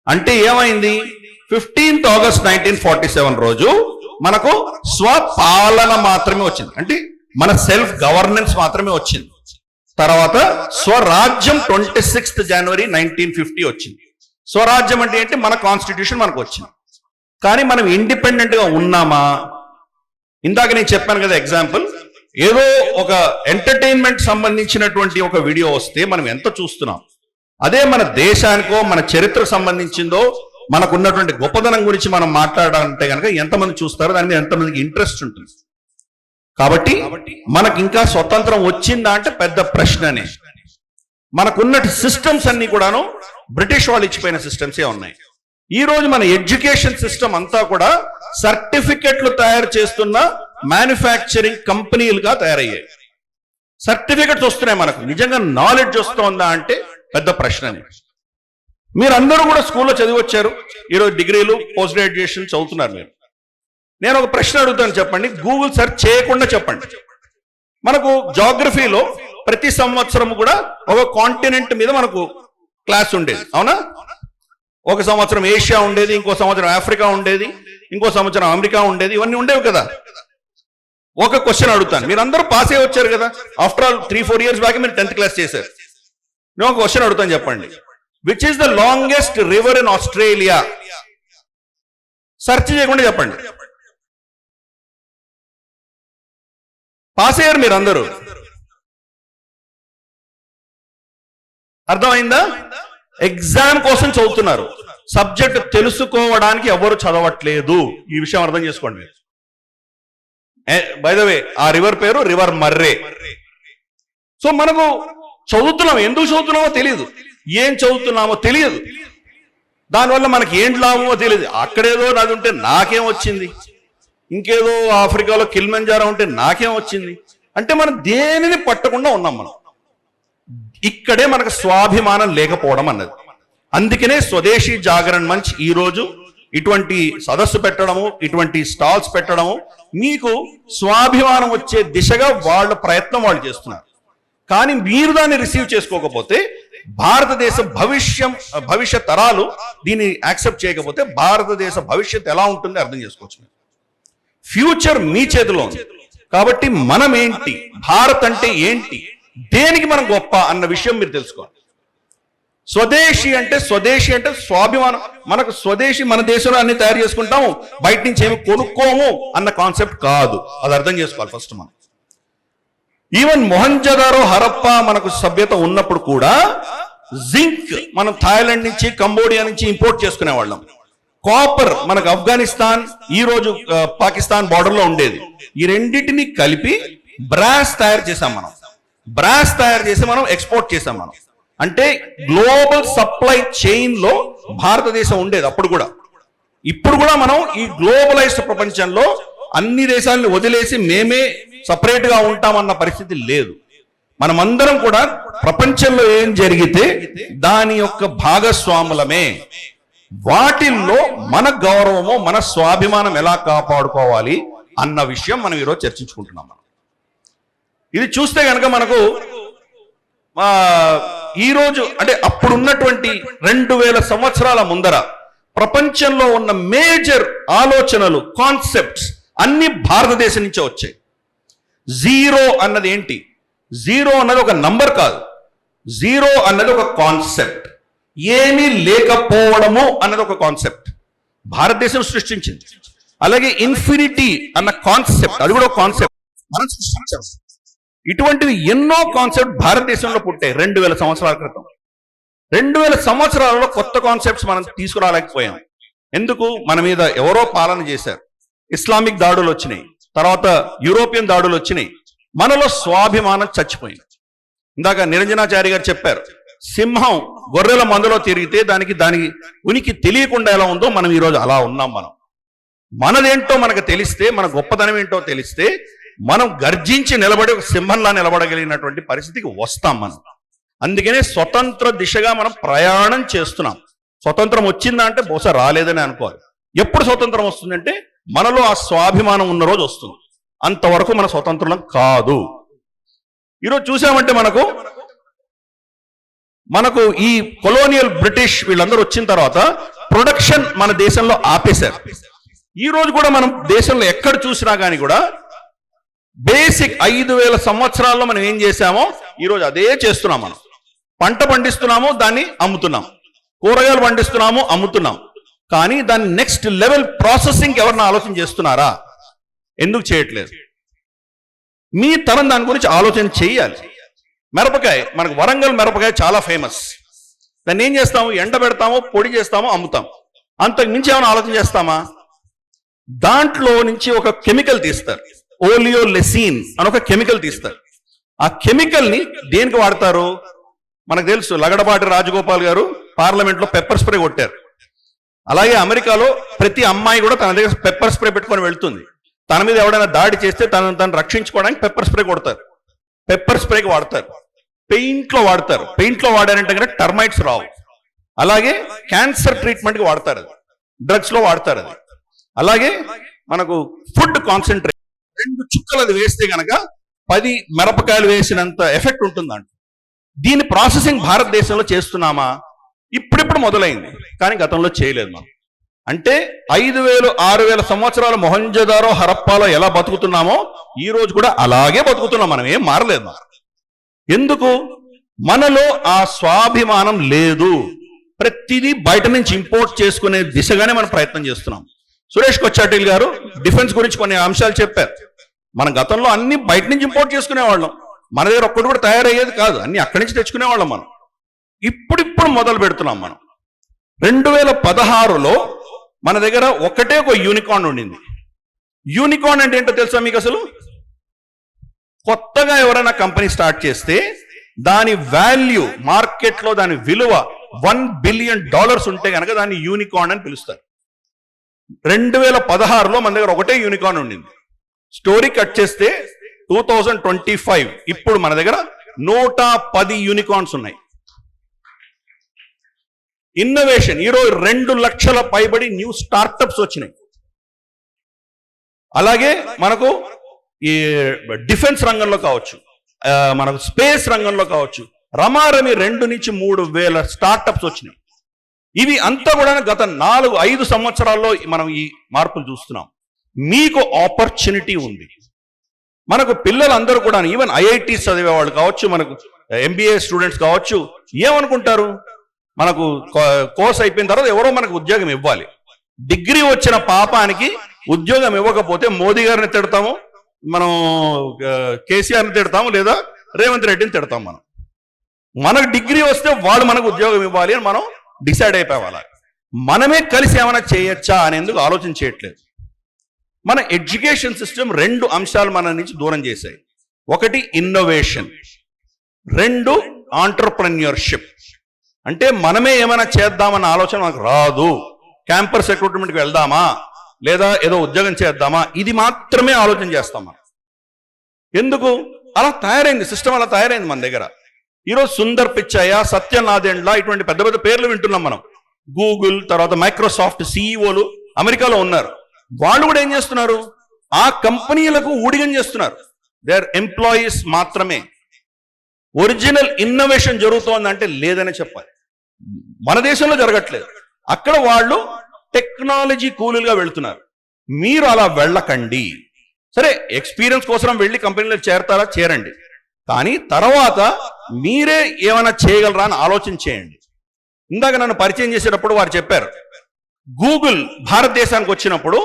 అంటే ఏమైంది? 15th August 1947 రోజు మనకు స్వపాలన మాత్రమే వచ్చింది. అంటే మన సెల్ఫ్ గవర్నెన్స్ మాత్రమే వచ్చింది. తర్వాత స్వరాజ్యం 26th January 1950 వచ్చింది. స్వరాజ్యం అంటే ఏంటి? మన కాన్స్టిట్యూషన్ మనకు వచ్చింది. కానీ మనం ఇండిపెండెంట్ గా ఉన్నామా? ఇందాక నేను చెప్పాను కదా ఎగ్జాంపుల్, ఏదో ఒక ఎంటర్టైన్మెంట్ సంబంధించినటువంటి ఒక వీడియో వస్తే మనం ఎంత చూస్తున్నాం. అదే మన దేశానికో మన చరిత్రకు సంబంధించిందో మనకున్నటువంటి గొప్పదనం గురించి మనం మాట్లాడాలంటే కనుక ఎంతమంది చూస్తారో, దాని మీద ఎంతమందికి ఇంట్రెస్ట్ ఉంటుంది. కాబట్టి మనకి ఇంకా స్వతంత్రం వచ్చిందా అంటే పెద్ద ప్రశ్ననే. మనకున్న సిస్టమ్స్ అన్ని కూడాను బ్రిటిష్ వాళ్ళు ఇచ్చిపోయిన సిస్టమ్సే ఉన్నాయి. ఈ రోజు మన ఎడ్యుకేషన్ సిస్టమ్ అంతా కూడా సర్టిఫికెట్లు తయారు చేస్తున్న మ్యానుఫ్యాక్చరింగ్ కంపెనీలుగా తయారయ్యాయి. సర్టిఫికెట్స్ వస్తున్నాయి మనకు. నిజంగా నాలెడ్జ్ వస్తుందా అంటే పెద్ద ప్రశ్ననే. మీరందరూ కూడా స్కూల్లో చదివి వచ్చారు. ఈరోజు డిగ్రీలు, పోస్ట్ గ్రాడ్యుయేషన్ చదువుతున్నారు మీరు. నేను ఒక ప్రశ్న అడుగుతాను, చెప్పండి. గూగుల్ సెర్చ్ చేయకుండా చెప్పండి. మనకు జాగ్రఫీలో ప్రతి సంవత్సరం కూడా ఒక కాంటినెంట్ మీద మనకు క్లాస్ ఉండేది, అవునా? ఒక సంవత్సరం ఏషియా ఉండేది, ఇంకో సంవత్సరం ఆఫ్రికా ఉండేది, ఇంకో సంవత్సరం అమెరికా ఉండేది. ఇవన్నీ ఉండేవి కదా. ఒక క్వశ్చన్ అడుగుతాను, మీరు అందరూ పాస్ అయ్యి వచ్చారు కదా. ఆఫ్టర్ ఆల్ 3-4 years బ్యాక్ మీరు 10th క్లాస్ చేశారు. నేను ఒక క్వశ్చన్ అడుగుతాను, చెప్పండి. Which is the longest river in Australia? Search చేయకుండా చెప్పండి. పాస్ అయ్యారు మీరు అందరూ. అర్థమైందా? ఎగ్జామ్ కోసం చదువుతున్నారు, సబ్జెక్ట్ తెలుసుకోవడానికి ఎవరు చదవట్లేదు. ఈ విషయం అర్థం చేసుకోండి. బై ద వే ఆ రివర్ పేరు రివర్ మర్రే. సో మనకు చదువుతున్నాం, ఎందుకు చదువుతున్నామో తెలియదు, ఏం చదువుతున్నామో తెలియదు, దానివల్ల మనకి ఏంటి లాభమో తెలియదు. అక్కడేదో నది ఉంటే నాకేం వచ్చింది, ఇంకేదో ఆఫ్రికాలో కిలిమంజారో ఉంటే నాకేం వచ్చింది అంటే మనం దేనిని పట్టకుండా ఉన్నాం. మనం ఇక్కడే మనకు స్వాభిమానం లేకపోవడం అన్నది. అందుకనే స్వదేశీ జాగరణ్ మంచ్ ఈ రోజు ఇటువంటి సదస్సు పెట్టడము, ఇటువంటి స్టాల్స్ పెట్టడము, మీకు స్వాభిమానం వచ్చే దిశగా వాళ్ళ ప్రయత్నం వాళ్ళు చేస్తున్నారు. కానీ మీరు దాన్ని రిసీవ్ చేసుకోకపోతే, భారతదేశ భవిష్య తరాలు దీన్ని యాక్సెప్ట్ చేయకపోతే భారతదేశ భవిష్యత్ ఎలా ఉంటుందో అర్థం చేసుకోవచ్చు. ఫ్యూచర్ మీ చేతిలో ఉంది. కాబట్టి మనం ఏంటి, భారత్ అంటే ఏంటి, దేనికి మనం గొప్ప అన్న విషయం మీరు తెలుసుకోవాలి. స్వదేశీ అంటే స్వాభిమానం. మనకు స్వదేశీ మన దేశంలో అన్ని తయారు చేసుకుంటాము, బయట నుంచి ఏమి కొనుక్కోము అన్న కాన్సెప్ట్ కాదు. అది అర్థం చేసుకోవాలి ఫస్ట్ మనం. ఈవెన్ మొహంజదారో హరప్ప మనకు సభ్యత ఉన్నప్పుడు కూడా జింక్ మనం థాయిలాండ్ నుంచి కంబోడియా నుంచి ఇంపోర్ట్ చేసుకునే వాళ్ళం. కాపర్ మనకు ఆఫ్ఘనిస్తాన్ ఈ రోజు పాకిస్తాన్ బార్డర్ లో ఉండేది. ఈ రెండింటిని కలిపి బ్రాస్ తయారు చేసాం మనం. బ్రాస్ తయారు చేసి మనం ఎక్స్పోర్ట్ చేసాం మనం. అంటే గ్లోబల్ సప్లై చైన్ లో భారతదేశం ఉండేది అప్పుడు కూడా. ఇప్పుడు కూడా మనం ఈ గ్లోబలైజ్డ్ ప్రపంచంలో అన్ని దేశాలను వదిలేసి మేమే సపరేట్ గా ఉంటామన్న పరిస్థితి లేదు. మనమందరం కూడా ప్రపంచంలో ఏం జరిగితే దాని యొక్క భాగస్వాములమే. వాటిల్లో మన గౌరవము, మన స్వాభిమానం ఎలా కాపాడుకోవాలి అన్న విషయం మనం ఈరోజు చర్చించుకుంటున్నాం. మనం ఇది చూస్తే కనుక మనకు ఈరోజు అంటే అప్పుడున్నటువంటి 2000 సంవత్సరాల ముందర ప్రపంచంలో ఉన్న మేజర్ ఆలోచనలు, కాన్సెప్ట్స్ అన్ని భారతదేశం నుంచే వచ్చాయి. జీరో అన్నది ఏంటి? జీరో అన్నది ఒక నంబర్ కాదు, జీరో అన్నది ఒక కాన్సెప్ట్. ఏమీ లేకపోవడము అన్నది ఒక కాన్సెప్ట్ భారతదేశం సృష్టించింది. అలాగే ఇన్ఫినిటీ అన్న కాన్సెప్ట్, అది కూడా ఒక కాన్సెప్ట్ మనం సృష్టించాం. ఇటువంటివి ఎన్నో కాన్సెప్ట్ భారతదేశంలో పుట్టాయి 2000 సంవత్సరాల క్రితం. 2000 సంవత్సరాలలో కొత్త కాన్సెప్ట్స్ మనం తీసుకురాలేకపోయాం. ఎందుకు? మన మీద ఎవరో పాలన చేశారు. ఇస్లామిక్ దాడులు వచ్చినాయి, తర్వాత యూరోపియన్ దాడులు వచ్చినాయి. మనలో స్వాభిమానం చచ్చిపోయింది. ఇందాక నిరంజనాచారి గారు చెప్పారు, సింహం గొర్రెల మందలో తిరిగితే దానికి ఉనికి తెలియకుండా ఎలా ఉందో మనం ఈరోజు అలా ఉన్నాం. మనదేంటో మనకు తెలిస్తే, మన గొప్పతనం ఏంటో తెలిస్తే మనం గర్జించి నిలబడి ఒక సింహంలా నిలబడగలిగినటువంటి పరిస్థితికి వస్తాం మనం. అందుకనే స్వతంత్ర దిశగా మనం ప్రయాణం చేస్తున్నాం. స్వతంత్రం వచ్చిందా అంటే బహుశా రాలేదని అనుకోవాలి. ఎప్పుడు స్వతంత్రం వస్తుందంటే మనలో ఆ స్వాభిమానం ఉన్న రోజు వస్తుంది. అంతవరకు మన స్వతంత్రం కాదు. ఈరోజు చూసామంటే మనకు ఈ కొలోనియల్ బ్రిటిష్ వీళ్ళందరూ వచ్చిన తర్వాత ప్రొడక్షన్ మన దేశంలో ఆపేశారు. ఈ రోజు కూడా మనం దేశంలో ఎక్కడ చూసినా కానీ కూడా బేసిక్ 5000 సంవత్సరాల్లో మనం ఏం చేశామో ఈరోజు అదే చేస్తున్నాం. మనం పంట పండిస్తున్నాము, దాన్ని అమ్ముతున్నాం. కూరగాయలు పండిస్తున్నాము, అమ్ముతున్నాం. కానీ దాన్ని నెక్స్ట్ లెవెల్ ప్రాసెసింగ్ ఎవరిని ఆలోచన చేస్తున్నారా? ఎందుకు చేయట్లేదు? మీ తరం దాని గురించి ఆలోచన చేయాలి. మిరపకాయ, మనకు వరంగల్ మిరపకాయ చాలా ఫేమస్. దాన్ని ఏం చేస్తాము? ఎండబెడతాము, పొడి చేస్తాము, అమ్ముతాం. అంతకు మించి ఏమైనా ఆలోచన చేస్తామా? దాంట్లో నుంచి ఒక కెమికల్ తీస్తారు, ఓలియోలెసిన్ అని ఒక కెమికల్ తీస్తారు. ఆ కెమికల్ ని దేనికి వాడతారు? మనకు తెలుసు, లగడపాటి రాజగోపాల్ గారు పార్లమెంట్ లో పెప్పర్ స్ప్రే కొట్టారు. అలాగే అమెరికాలో ప్రతి అమ్మాయి కూడా తన దగ్గర పెప్పర్ స్ప్రే పెట్టుకొని వెళ్తుంది. తన మీద ఎవడైనా దాడి చేస్తే తను రక్షించుకోవడానికి పెప్పర్ స్ప్రే కొడతారు. పెప్పర్ స్ప్రేకి వాడతారు. పెయింట్ లో వాడతారు. పెయింట్ లో వాడారంటే కనుక టర్మైట్స్ రావు. అలాగే క్యాన్సర్ ట్రీట్మెంట్ కి వాడతారు, అది డ్రగ్స్ లో వాడతారు అది. అలాగే మనకు ఫుడ్ కాన్సన్ట్రేట్ 2 చుక్కలు అది వేస్తే కనుక 10 మిరపకాయలు వేసినంత ఎఫెక్ట్ ఉంటుందంట. దీని ప్రాసెసింగ్ భారతదేశంలో చేస్తున్నామా? ఇప్పుడిప్పుడు మొదలైంది, కానీ గతంలో చేయలేదు మనం. అంటే 5000 6000 సంవత్సరాలు మొహంజదారో హరప్పాలో ఎలా బతుకుతున్నామో ఈ రోజు కూడా అలాగే బతుకుతున్నాం. మనం ఏం మారలేదు. ఎందుకు? మనలో ఆ స్వాభిమానం లేదు. ప్రతిదీ బయట నుంచి ఇంపోర్ట్ చేసుకునే దిశగానే మనం ప్రయత్నం చేస్తున్నాం. సురేష్ కొచ్చాటిల్ గారు డిఫెన్స్ గురించి కొన్ని అంశాలు చెప్పారు. మన గతంలో అన్ని బయట నుంచి ఇంపోర్ట్ చేసుకునేవాళ్ళం. మన దగ్గర ఒక్కటి కూడా తయారయ్యేది కాదు, అన్ని అక్కడి నుంచి తెచ్చుకునేవాళ్ళం. మనం ఇప్పుడిప్పుడు మొదలు పెడుతున్నాం. మనం 2016లో మన దగ్గర ఒకటే ఒక యూనికార్న్ ఉండింది. యూనికార్న్ అంటే ఏంటో తెలుసా మీకు? అసలు కొత్తగా ఎవరైనా కంపెనీ స్టార్ట్ చేస్తే దాని వాల్యూ మార్కెట్లో, దాని విలువ $1 బిలియన్ ఉంటే కనుక దాన్ని యూనికార్న్ అని పిలుస్తారు. 2016లో మన దగ్గర ఒకటే యూనికార్న్ ఉండింది. స్టోరీ కట్ చేస్తే 2025 ఇప్పుడు మన దగ్గర 110 యూనికార్న్స్ ఉన్నాయి. ఇన్నోవేషన్, ఈరోజు 2 లక్షల పైబడి న్యూ స్టార్టప్స్ వచ్చినాయి. అలాగే మనకు ఈ డిఫెన్స్ రంగంలో కావచ్చు, మనకు స్పేస్ రంగంలో కావచ్చు, రమారమి 2 నుంచి 3,000 స్టార్టప్స్ వచ్చినాయి. ఇవి అంతా కూడా గత 4-5 సంవత్సరాల్లో మనం ఈ మార్పులు చూస్తున్నాం. మీకు ఆపర్చునిటీ ఉంది. మనకు పిల్లలందరూ కూడా, ఈవెన్ ఐఐటీస్ చదివే వాళ్ళు కావచ్చు, మనకు ఎంబీఏ స్టూడెంట్స్ కావచ్చు, ఏమనుకుంటారు? మనకు కోర్స్ అయిపోయిన తర్వాత ఎవరో మనకు ఉద్యోగం ఇవ్వాలి. డిగ్రీ వచ్చిన పాపానికి ఉద్యోగం ఇవ్వకపోతే మోదీ గారిని తిడతాము, మనం కేసీఆర్ని తిడతాము, లేదా రేవంత్ రెడ్డిని తిడతాం. మనకు డిగ్రీ వస్తే వాడు మనకు ఉద్యోగం ఇవ్వాలి అని మనం డిసైడ్ అయిపోవాలి. మనమే కలిసి ఏమైనా చేయొచ్చా అనేందుకు ఆలోచన చేయట్లేదు. మన ఎడ్యుకేషన్ సిస్టమ్ 2 అంశాలు మన నుంచి దూరం చేశాయి. ఒకటి ఇన్నోవేషన్, 2 ఆంటర్ప్రెన్యూర్షిప్. అంటే మనమే ఏమైనా చేద్దామన్న ఆలోచన మనకు రాదు. క్యాంపస్ రిక్రూట్మెంట్కి వెళ్దామా, లేదా ఏదో ఉద్యోగం చేద్దామా, ఇది మాత్రమే ఆలోచన చేస్తాం మనం. ఎందుకు అలా తయారైంది సిస్టమ్, అలా తయారైంది మన దగ్గర. ఈరోజు సుందర్ పిచ్చయ్య, సత్య నాదెండ్ల ఇటువంటి పెద్ద పెద్ద పేర్లు వింటున్నాం మనం. గూగుల్, తర్వాత మైక్రోసాఫ్ట్ సిఇఓలు అమెరికాలో ఉన్నారు. వాళ్ళు కూడా ఏం చేస్తున్నారు, ఆ కంపెనీలకు ఊడిగం చేస్తున్నారు. దే ఆర్ ఎంప్లాయీస్ మాత్రమే. ఒరిజినల్ ఇన్నోవేషన్ జరుగుతోందంటే లేదనే చెప్పాలి. మన దేశంలో జరగట్లేదు. అక్కడ వాళ్ళు టెక్నాలజీ కూలీలుగా వెళ్తున్నారు. మీరు అలా వెళ్ళకండి. సరే, ఎక్స్పీరియన్స్ కోసం వెళ్ళి కంపెనీలో చేరతారా, చేరండి. కానీ తర్వాత మీరే ఏమైనా చేయగలరా అని ఆలోచన చేయండి. ఇందాక నన్ను పరిచయం చేసేటప్పుడు వారు చెప్పారు, గూగుల్ భారతదేశానికి వచ్చినప్పుడు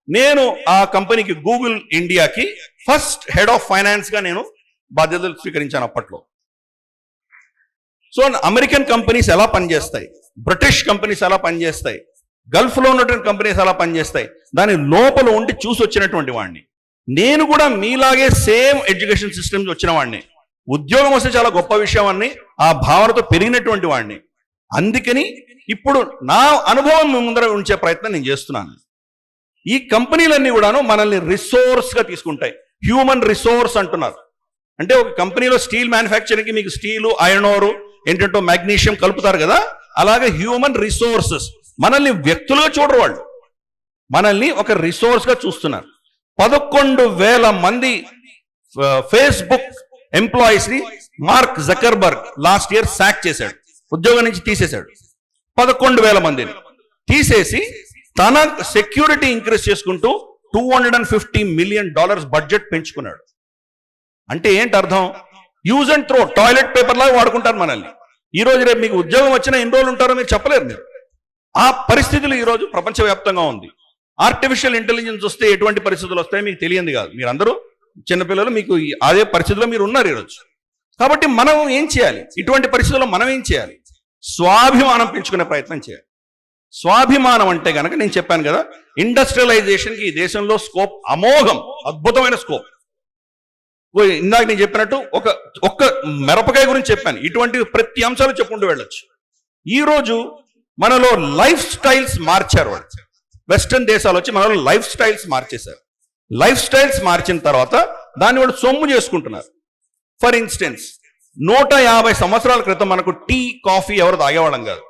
నేను ఆ కంపెనీకి, గూగుల్ ఇండియాకి ఫస్ట్ హెడ్ ఆఫ్ ఫైనాన్స్ గా నేను బాధ్యతలు స్వీకరించాను అప్పట్లో. సో అమెరికన్ కంపెనీస్ ఎలా పనిచేస్తాయి, బ్రిటిష్ కంపెనీస్ ఎలా పనిచేస్తాయి, గల్ఫ్ లో ఉన్నటువంటి కంపెనీస్ ఎలా పనిచేస్తాయి, దాని లోపల ఉండి చూసి వచ్చినటువంటి వాడిని. నేను కూడా మీలాగే సేమ్ ఎడ్యుకేషన్ సిస్టమ్స్ వచ్చిన వాడిని. ఉద్యోగం వస్తే చాలా గొప్ప విషయం అని ఆ భావనతో పెరిగినటువంటి వాడిని. అందుకని ఇప్పుడు నా అనుభవం ముందర ఉంచే ప్రయత్నం నేను చేస్తున్నాను. ఈ కంపెనీలన్నీ కూడాను మనల్ని రిసోర్స్ గా తీసుకుంటాయి. హ్యూమన్ రిసోర్స్ అంటున్నారు. అంటే ఒక కంపెనీలో స్టీల్ మ్యానుఫ్యాక్చరింగ్ కి మీకు స్టీలు, ఐరన్ ఓర్, ఏంటంటో మ్యాగ్నీషియం కలుపుతారు కదా, అలాగే హ్యూమన్ రిసోర్సెస్. మనల్ని వ్యక్తులుగా చూడరు, వాళ్ళు మనల్ని ఒక రిసోర్స్ గా చూస్తున్నారు. 11,000 మంది ఫేస్బుక్ ఎంప్లాయీస్ ని మార్క్ జకర్బర్గ్ లాస్ట్ ఇయర్ సాక్ చేశాడు, ఉద్యోగం నుంచి తీసేశాడు. 11,000 మందిని తీసేసి తన సెక్యూరిటీ ఇంక్రీజ్ చేసుకుంటూ $250 మిలియన్ బడ్జెట్ పెంచుకున్నాడు. అంటే ఏంటి అర్థం, use and throw, toilet paper లాగా వాడుకుంటారు మనల్ని. ఈ రోజు రేపు మీకు ఉద్యోగం వచ్చినా ఎన్ని రోజులు ఉంటారో మీరు చెప్పలేరు. మీరు ఆ పరిస్థితులు ఈ రోజు ప్రపంచవ్యాప్తంగా ఉంది. ఆర్టిఫిషియల్ ఇంటెలిజెన్స్ వస్తే ఎటువంటి పరిస్థితులు వస్తాయో మీకు తెలియంది కాదు. మీరు అందరూ చిన్నపిల్లలు, మీకు అదే పరిస్థితుల్లో మీరు ఉన్నారు ఈరోజు. కాబట్టి మనం ఏం చేయాలి, ఇటువంటి పరిస్థితుల్లో మనం ఏం చేయాలి, స్వాభిమానం పెంచుకునే ప్రయత్నం చేయాలి. స్వాభిమానం అంటే కనుక నేను చెప్పాను కదా, ఇండస్ట్రియలైజేషన్కి ఈ దేశంలో స్కోప్ అమోఘం, అద్భుతమైన స్కోప్. ఇందాక నేను చెప్పినట్టు ఒక్క మిరపకాయ గురించి చెప్పాను. ఇటువంటి ప్రతి అంశాలు చెప్పుకుంటూ వెళ్ళొచ్చు. ఈరోజు మనలో లైఫ్ స్టైల్స్ మార్చారు వాళ్ళు. వెస్టర్న్ దేశాలు వచ్చి మనలో లైఫ్ స్టైల్స్ మార్చేశారు. లైఫ్ స్టైల్స్ మార్చిన తర్వాత దాన్ని వాళ్ళు సొమ్ము చేసుకుంటున్నారు. ఫర్ ఇన్స్టెన్స్, 150 సంవత్సరాల క్రితం మనకు టీ, కాఫీ ఎవరు తాగేవాళ్ళం కాదు.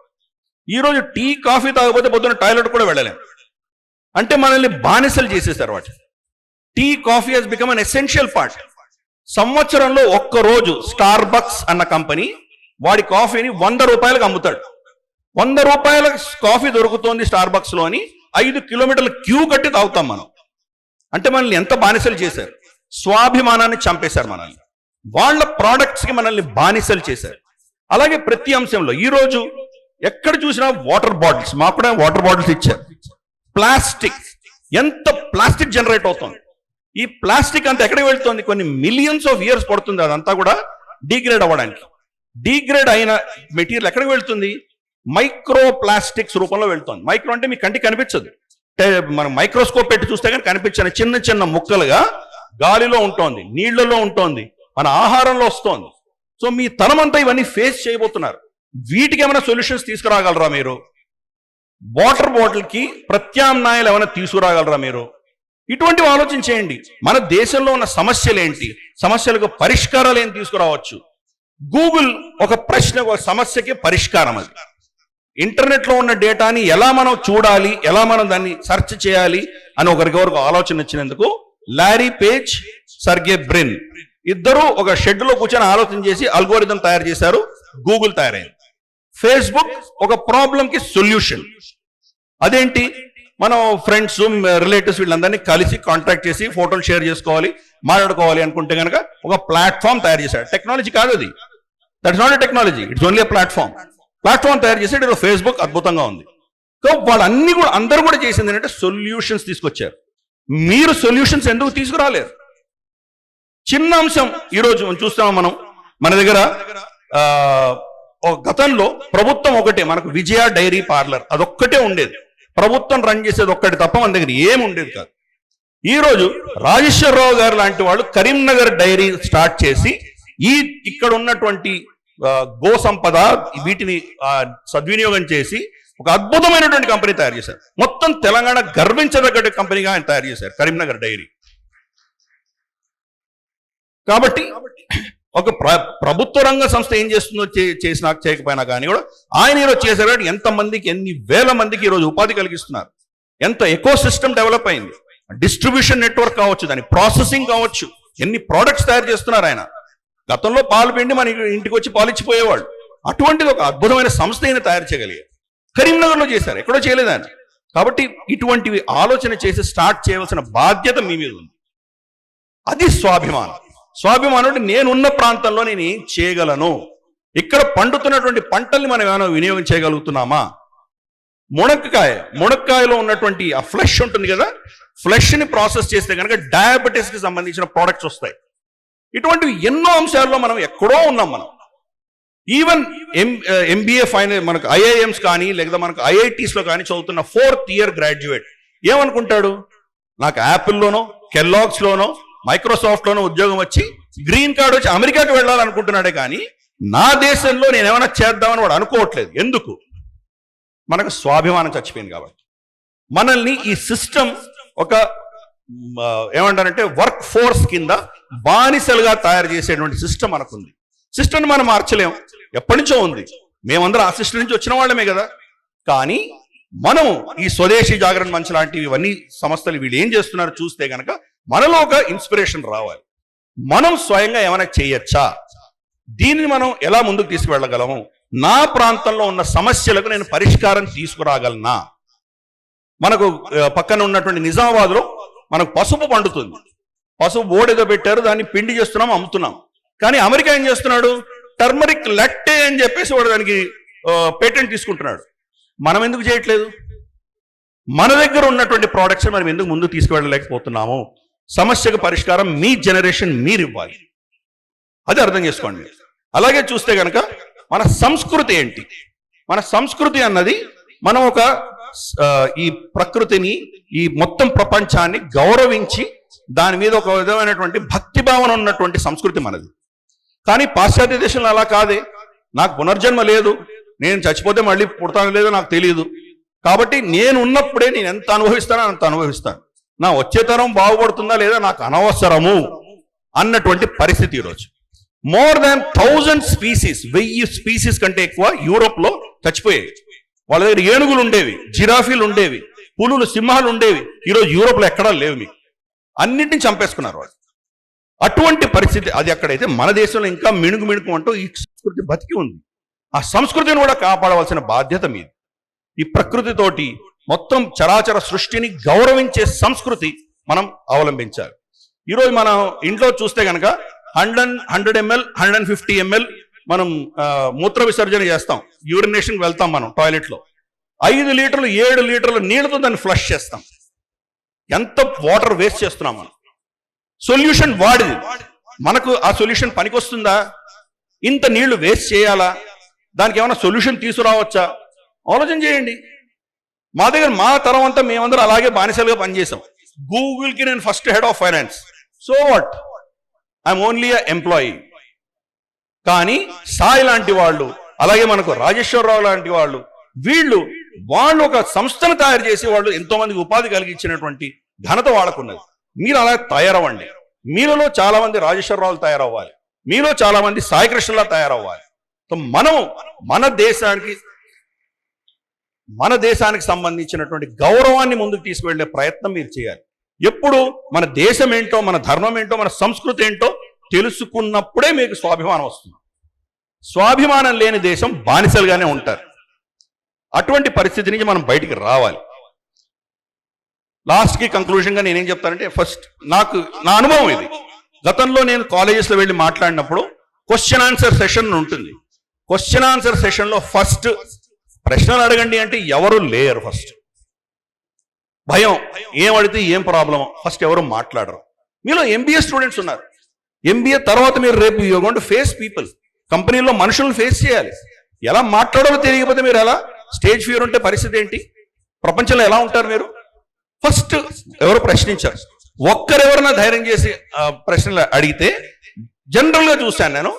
ఈరోజు టీ, కాఫీ తాగకపోతే పొద్దున్న టాయిలెట్ కూడా వెళ్ళలేం. అంటే మనల్ని బానిసలు చేసేసారు వాటి. Tea, coffee has become an essential part. సంవత్సరంలో ఒక్కరోజు స్టార్ బక్స్ అన్న కంపెనీ వాడి కాఫీని ₹100 అమ్ముతాడు. ₹100 కాఫీ దొరుకుతోంది స్టార్ బక్స్ లో అని 5 కిలోమీటర్ల క్యూ కట్టి తాగుతాం మనం. అంటే మనల్ని ఎంత బానిసలు చేశారు, స్వాభిమానాన్ని చంపేశారు మనల్ని. వాళ్ళ ప్రోడక్ట్స్ కి మనల్ని బానిసలు చేశారు. అలాగే ప్రతి అంశంలో ఈరోజు ఎక్కడ చూసినా వాటర్ బాటిల్స్, మాకు కూడా వాటర్ బాటిల్స్ ఇచ్చారు. ప్లాస్టిక్, ఎంత ప్లాస్టిక్ జనరేట్ అవుతుంది. ఈ ప్లాస్టిక్ అంతా ఎక్కడికి వెళ్తుంది, కొన్ని మిలియన్స్ ఆఫ్ ఇయర్స్ పడుతుంది అదంతా కూడా డీగ్రేడ్ అవ్వడానికి. డీగ్రేడ్ అయిన మెటీరియల్ ఎక్కడికి వెళ్తుంది, మైక్రో ప్లాస్టిక్స్ రూపంలో వెళ్తుంది. మైక్రో అంటే మీ కంటికి కనిపించదు, మనం మైక్రోస్కోప్ పెట్టి చూస్తే కానీ కనిపించని చిన్న చిన్న ముక్కలుగా గాలిలో ఉంటుంది, నీళ్లలో ఉంటుంది, మన ఆహారంలో వస్తుంది. సో మీ తరమంతా ఇవన్నీ ఫేస్ చేయబోతున్నారు. వీటికి ఏమైనా సొల్యూషన్స్ తీసుకురాగలరా మీరు? వాటర్ బాటిల్ కి ప్రత్యామ్నాయాలు ఏమైనా తీసుకురాగలరా మీరు? ఇటువంటివి ఆలోచన చేయండి. మన దేశంలో ఉన్న సమస్యలు ఏంటి, సమస్యలకు పరిష్కారాలు ఏం తీసుకురావచ్చు. గూగుల్ ఒక ప్రశ్న, ఒక సమస్యకి పరిష్కారం. అది ఇంటర్నెట్ లో ఉన్న డేటాని ఎలా మనం చూడాలి, ఎలా మనం దాన్ని సెర్చ్ చేయాలి అని ఒకరికొరకు ఆలోచన వచ్చినందుకు లారీ పేజ్, సర్గే బ్రిన్ ఇద్దరు ఒక షెడ్ లో కూర్చొని ఆలోచన చేసి అల్గోరిథం తయారు చేశారు. గూగుల్ తయారైంది. ఫేస్బుక్ ఒక ప్రాబ్లం కి సొల్యూషన్. అదేంటి, మనం ఫ్రెండ్స్, రిలేటివ్స్ వీళ్ళందరినీ కలిసి కాంటాక్ట్ చేసి ఫోటోలు షేర్ చేసుకోవాలి, మాట్లాడుకోవాలి అనుకుంటే కనుక ఒక ప్లాట్ఫామ్ తయారు చేశాడు. టెక్నాలజీ కాదు అది, that is not a technology, it's only a platform. Platform తయారు చేసాడు. ఈరోజు ఫేస్బుక్ అద్భుతంగా ఉంది. సో వాళ్ళన్నీ కూడా అందరూ కూడా చేసింది ఏంటంటే సొల్యూషన్స్ తీసుకొచ్చారు. మీరు సొల్యూషన్స్ ఎందుకు తీసుకురాలేరు? చిన్న అంశం ఈరోజు చూస్తాం మనం. మన దగ్గర గతంలో ప్రభుత్వం ఒకటే, మనకు విజయ డైరీ పార్లర్ అదొక్కటే ఉండేది. ప్రభుత్వం రన్ చేసేది ఒక్కటి తప్ప మన దగ్గర ఏమి ఉండేది కాదు. ఈ రోజు రాజేశ్వరరావు గారు లాంటి వాళ్ళు కరీంనగర్ డైరీ స్టార్ట్ చేసి ఇక్కడ ఉన్నటువంటి గో సంపద వీటిని సద్వినియోగం చేసి ఒక అద్భుతమైనటువంటి కంపెనీ తయారు చేశారు. మొత్తం తెలంగాణ గర్వించదగ్గ కంపెనీగా ఆయన తయారు చేశారు కరీంనగర్ డైరీ. కాబట్టి ఒక ప్రభుత్వ రంగ సంస్థ ఏం చేస్తుందో చేసినా చేయకపోయినా కానీ కూడా ఆయన ఈరోజు చేశారు. ఎంతమందికి, ఎన్ని వేల మందికి ఈరోజు ఉపాధి కలిగిస్తున్నారు. ఎంత ఎకో సిస్టమ్ డెవలప్ అయింది. డిస్ట్రిబ్యూషన్ నెట్వర్క్ కావచ్చు, దాని ప్రాసెసింగ్ కావచ్చు, ఎన్ని ప్రోడక్ట్స్ తయారు చేస్తున్నారు ఆయన. గతంలో పాలు పిండి మన ఇంటికి వచ్చి పాలు ఇచ్చిపోయేవాళ్ళు. అటువంటిది ఒక అద్భుతమైన సంస్థ అయినా తయారు చేయగలిగారు. కరీంనగర్లో చేశారు, ఎక్కడో చేయలేదు ఆయన. కాబట్టి ఇటువంటివి ఆలోచన చేసి స్టార్ట్ చేయవలసిన బాధ్యత మీ మీద ఉంది. అది స్వాభిమానం. స్వాభిమానం అంటే నేనున్న ప్రాంతంలో నేను ఏం చేయగలను, ఇక్కడ పండుతున్నటువంటి పంటల్ని మనం ఏమైనా వినియోగం చేయగలుగుతున్నామా? మునక్కాయలో ఉన్నటువంటి ఆ ఫ్లెష్ ఉంటుంది కదా, ఫ్లెష్ ని ప్రాసెస్ చేస్తే కనుక డయాబెటీస్ కి సంబంధించిన ప్రోడక్ట్స్ వస్తాయి. ఇటువంటివి ఎన్నో అంశాల్లో మనం ఎక్కడో ఉన్నాం. మనం ఈవెన్ ఎంబీఏ ఫైనల్ మనకు ఐఐఎంస్ కానీ లేదా మనకు ఐఐటీస్ లో కానీ చదువుతున్న 4th ఇయర్ గ్రాడ్యుయేట్ ఏమనుకుంటాడు, నాకు యాపిల్లోనో కెల్లాగ్స్ లోనో మైక్రోసాఫ్ట్ లోనో ఉద్యోగం వచ్చి గ్రీన్ కార్డ్ వచ్చి అమెరికాకి వెళ్ళాలనుకుంటున్నాడే కానీ నా దేశంలో నేను ఏమైనా చేద్దామని వాడు అనుకోవట్లేదు. ఎందుకు? మనకు స్వాభిమానం చచ్చిపోయింది కాబట్టి. మనల్ని ఈ సిస్టమ్ ఒక ఏమంటారంటే వర్క్ ఫోర్స్ కింద బానిసలుగా తయారు చేసేటువంటి సిస్టమ్ మనకుంది. సిస్టమ్ మనం మార్చలేం, ఎప్పటి నుంచో ఉంది. మేమందరం ఆ సిస్టమ్ నుంచి వచ్చిన వాళ్ళమే కదా. కానీ మనం ఈ స్వదేశీ జాగరణ మంచ్ లాంటివి ఇవన్నీ సంస్థలు వీళ్ళు ఏం చేస్తున్నారు చూస్తే కనుక మనలో ఒక ఇన్స్పిరేషన్ రావాలి. మనం స్వయంగా ఏమైనా చేయొచ్చా, దీనిని మనం ఎలా ముందుకు తీసుకువెళ్ళగలము, నా ప్రాంతంలో ఉన్న సమస్యలకు నేను పరిష్కారం తీసుకురాగలనా? మనకు పక్కన ఉన్నటువంటి నిజామాబాద్లో మనకు పసుపు పండుతుంది. పసుపు బోర్డేదో పెట్టారు, దాన్ని పిండి చేస్తున్నాం, అమ్ముతున్నాం. కానీ అమెరికా ఏం చేస్తున్నాడు, టర్మరిక్ లట్టే అని చెప్పేసి వాడు దానికి పేటెంట్ తీసుకుంటున్నాడు. మనం ఎందుకు చేయట్లేదు? మన దగ్గర ఉన్నటువంటి ప్రోడక్ట్స్ మనం ఎందుకు ముందుకు తీసుకువెళ్ళలేకపోతున్నాము? సమస్యకు పరిష్కారం మీ జనరేషన్ మీరు ఇవ్వాలి. అది అర్థం చేసుకోండి. అలాగే చూస్తే కనుక మన సంస్కృతి ఏంటి? మన సంస్కృతి అన్నది మనం ఒక ఈ ప్రకృతిని, ఈ మొత్తం ప్రపంచాన్ని గౌరవించి దాని మీద ఒక విధమైనటువంటి భక్తి భావన ఉన్నటువంటి సంస్కృతి మనది. కానీ పాశ్చాత్య దేశంలో అలా కాదే. నాకు పునర్జన్మ లేదు, నేను చచ్చిపోతే మళ్ళీ పుడతానో లేదో నాకు తెలియదు, కాబట్టి నేను ఉన్నప్పుడే నేను ఎంత అనుభవిస్తానో అంత అనుభవిస్తాను, నా వచ్చే తరం బాగుపడుతుందా లేదా నాకు అనవసరము అన్నటువంటి పరిస్థితి ఈరోజు. మోర్ దాన్ 1000 స్పీసీస్, 1000 స్పీసీస్ కంటే ఎక్కువ యూరోప్ లో చచ్చిపోయాయి. వాళ్ళ దగ్గర ఏనుగులు ఉండేవి, జిరాఫీలు ఉండేవి, పులులు, సింహాలు ఉండేవి. ఈరోజు యూరోప్ లో ఎక్కడా లేవు. మీకు అన్నింటినీ చంపేసుకున్నారు వాళ్ళు. అటువంటి పరిస్థితి అది. అక్కడైతే మన దేశంలో ఇంకా మిణుకు అంటూ ఈ సంస్కృతి బతికి ఉంది. ఆ సంస్కృతిని కూడా కాపాడవలసిన బాధ్యత మీది. ఈ ప్రకృతితోటి మొత్తం చరాచర సృష్టిని గౌరవించే సంస్కృతి మనం అవలంబించాలి. ఈరోజు మనం ఇంట్లో చూస్తే కనుక 100 ml 150 ml మనం మూత్ర విసర్జన చేస్తాం, యూరినేషన్ వెళ్తాం మనం టాయిలెట్ లో. 5 లీటర్లు 7 లీటర్ల నీళ్ళతో దాన్ని ఫ్లష్ చేస్తాం. ఎంత వాటర్ వేస్ట్ చేస్తున్నాం మనం. సొల్యూషన్ వాడిది, మనకు ఆ సొల్యూషన్ పనికొస్తుందా? ఇంత నీళ్లు వేస్ట్ చేయాలా? దానికి ఏమైనా సొల్యూషన్ తీసుకురావచ్చా? ఆలోచన చేయండి. మా దగ్గర మా తరం అంతా మేమందరం అలాగే బానిసలుగా పనిచేసాం. గూగుల్కి నేను first head of finance, so what, I'm only a employee. కానీ సాయి లాంటి వాళ్ళు, అలాగే మనకు రాజేశ్వరరావు లాంటి వాళ్ళు, వాళ్ళు ఒక సంస్థను తయారు చేసి వాళ్ళు ఎంతో మందికి ఉపాధి కలిగించినటువంటి ఘనత వాళ్ళకున్నది. మీరు అలా తయారవ్వండి. మీలో చాలా మంది రాజేశ్వరరావులు తయారవ్వాలి, మీలో చాలా మంది సాయి కృష్ణలా తయారవ్వాలి. సో మనము మన దేశానికి సంబంధించినటువంటి గౌరవాన్ని ముందుకు తీసుకువెళ్లే ప్రయత్నం మీరు చేయాలి. ఎప్పుడు మన దేశం ఏంటో, మన ధర్మం ఏంటో, మన సంస్కృతి ఏంటో తెలుసుకున్నప్పుడే మీకు స్వాభిమానం వస్తుంది. స్వాభిమానం లేని దేశం బానిసలుగానే ఉంటారు. అటువంటి పరిస్థితి నుంచి మనం బయటికి రావాలి. లాస్ట్కి కంక్లూజన్గా నేనేం చెప్తానంటే, ఫస్ట్ నా అనుభవం ఇది. గతంలో నేను కాలేజెస్లో వెళ్ళి మాట్లాడినప్పుడు క్వశ్చన్ ఆన్సర్ సెషన్ ఉంటుంది. క్వశ్చన్ ఆన్సర్ సెషన్లో ఫస్ట్ ప్రశ్నలు అడగండి అంటే ఎవరు లేరు. ఫస్ట్ భయం, ఏం అడిగితే ఏం ప్రాబ్లమో ఫస్ట్ ఎవరు మాట్లాడరు. మీలో ఎంబీఏ స్టూడెంట్స్ ఉన్నారు. ఎంబీఏ తర్వాత మీరు రేపు you going to face people. కంపెనీలో మనుషులను ఫేస్ చేయాలి. ఎలా మాట్లాడాలో తెలియకపోతే మీరు ఎలా స్టేజ్ ఫియర్ ఉంటే పరిస్థితి ఏంటి? ప్రపంచంలో ఎలా ఉంటారు మీరు? ఫస్ట్ ఎవరు ప్రశ్నించారు. ఒక్కరెవరైనా ధైర్యం చేసి ప్రశ్నలు అడిగితే జనరల్ గా చూశాను నేను,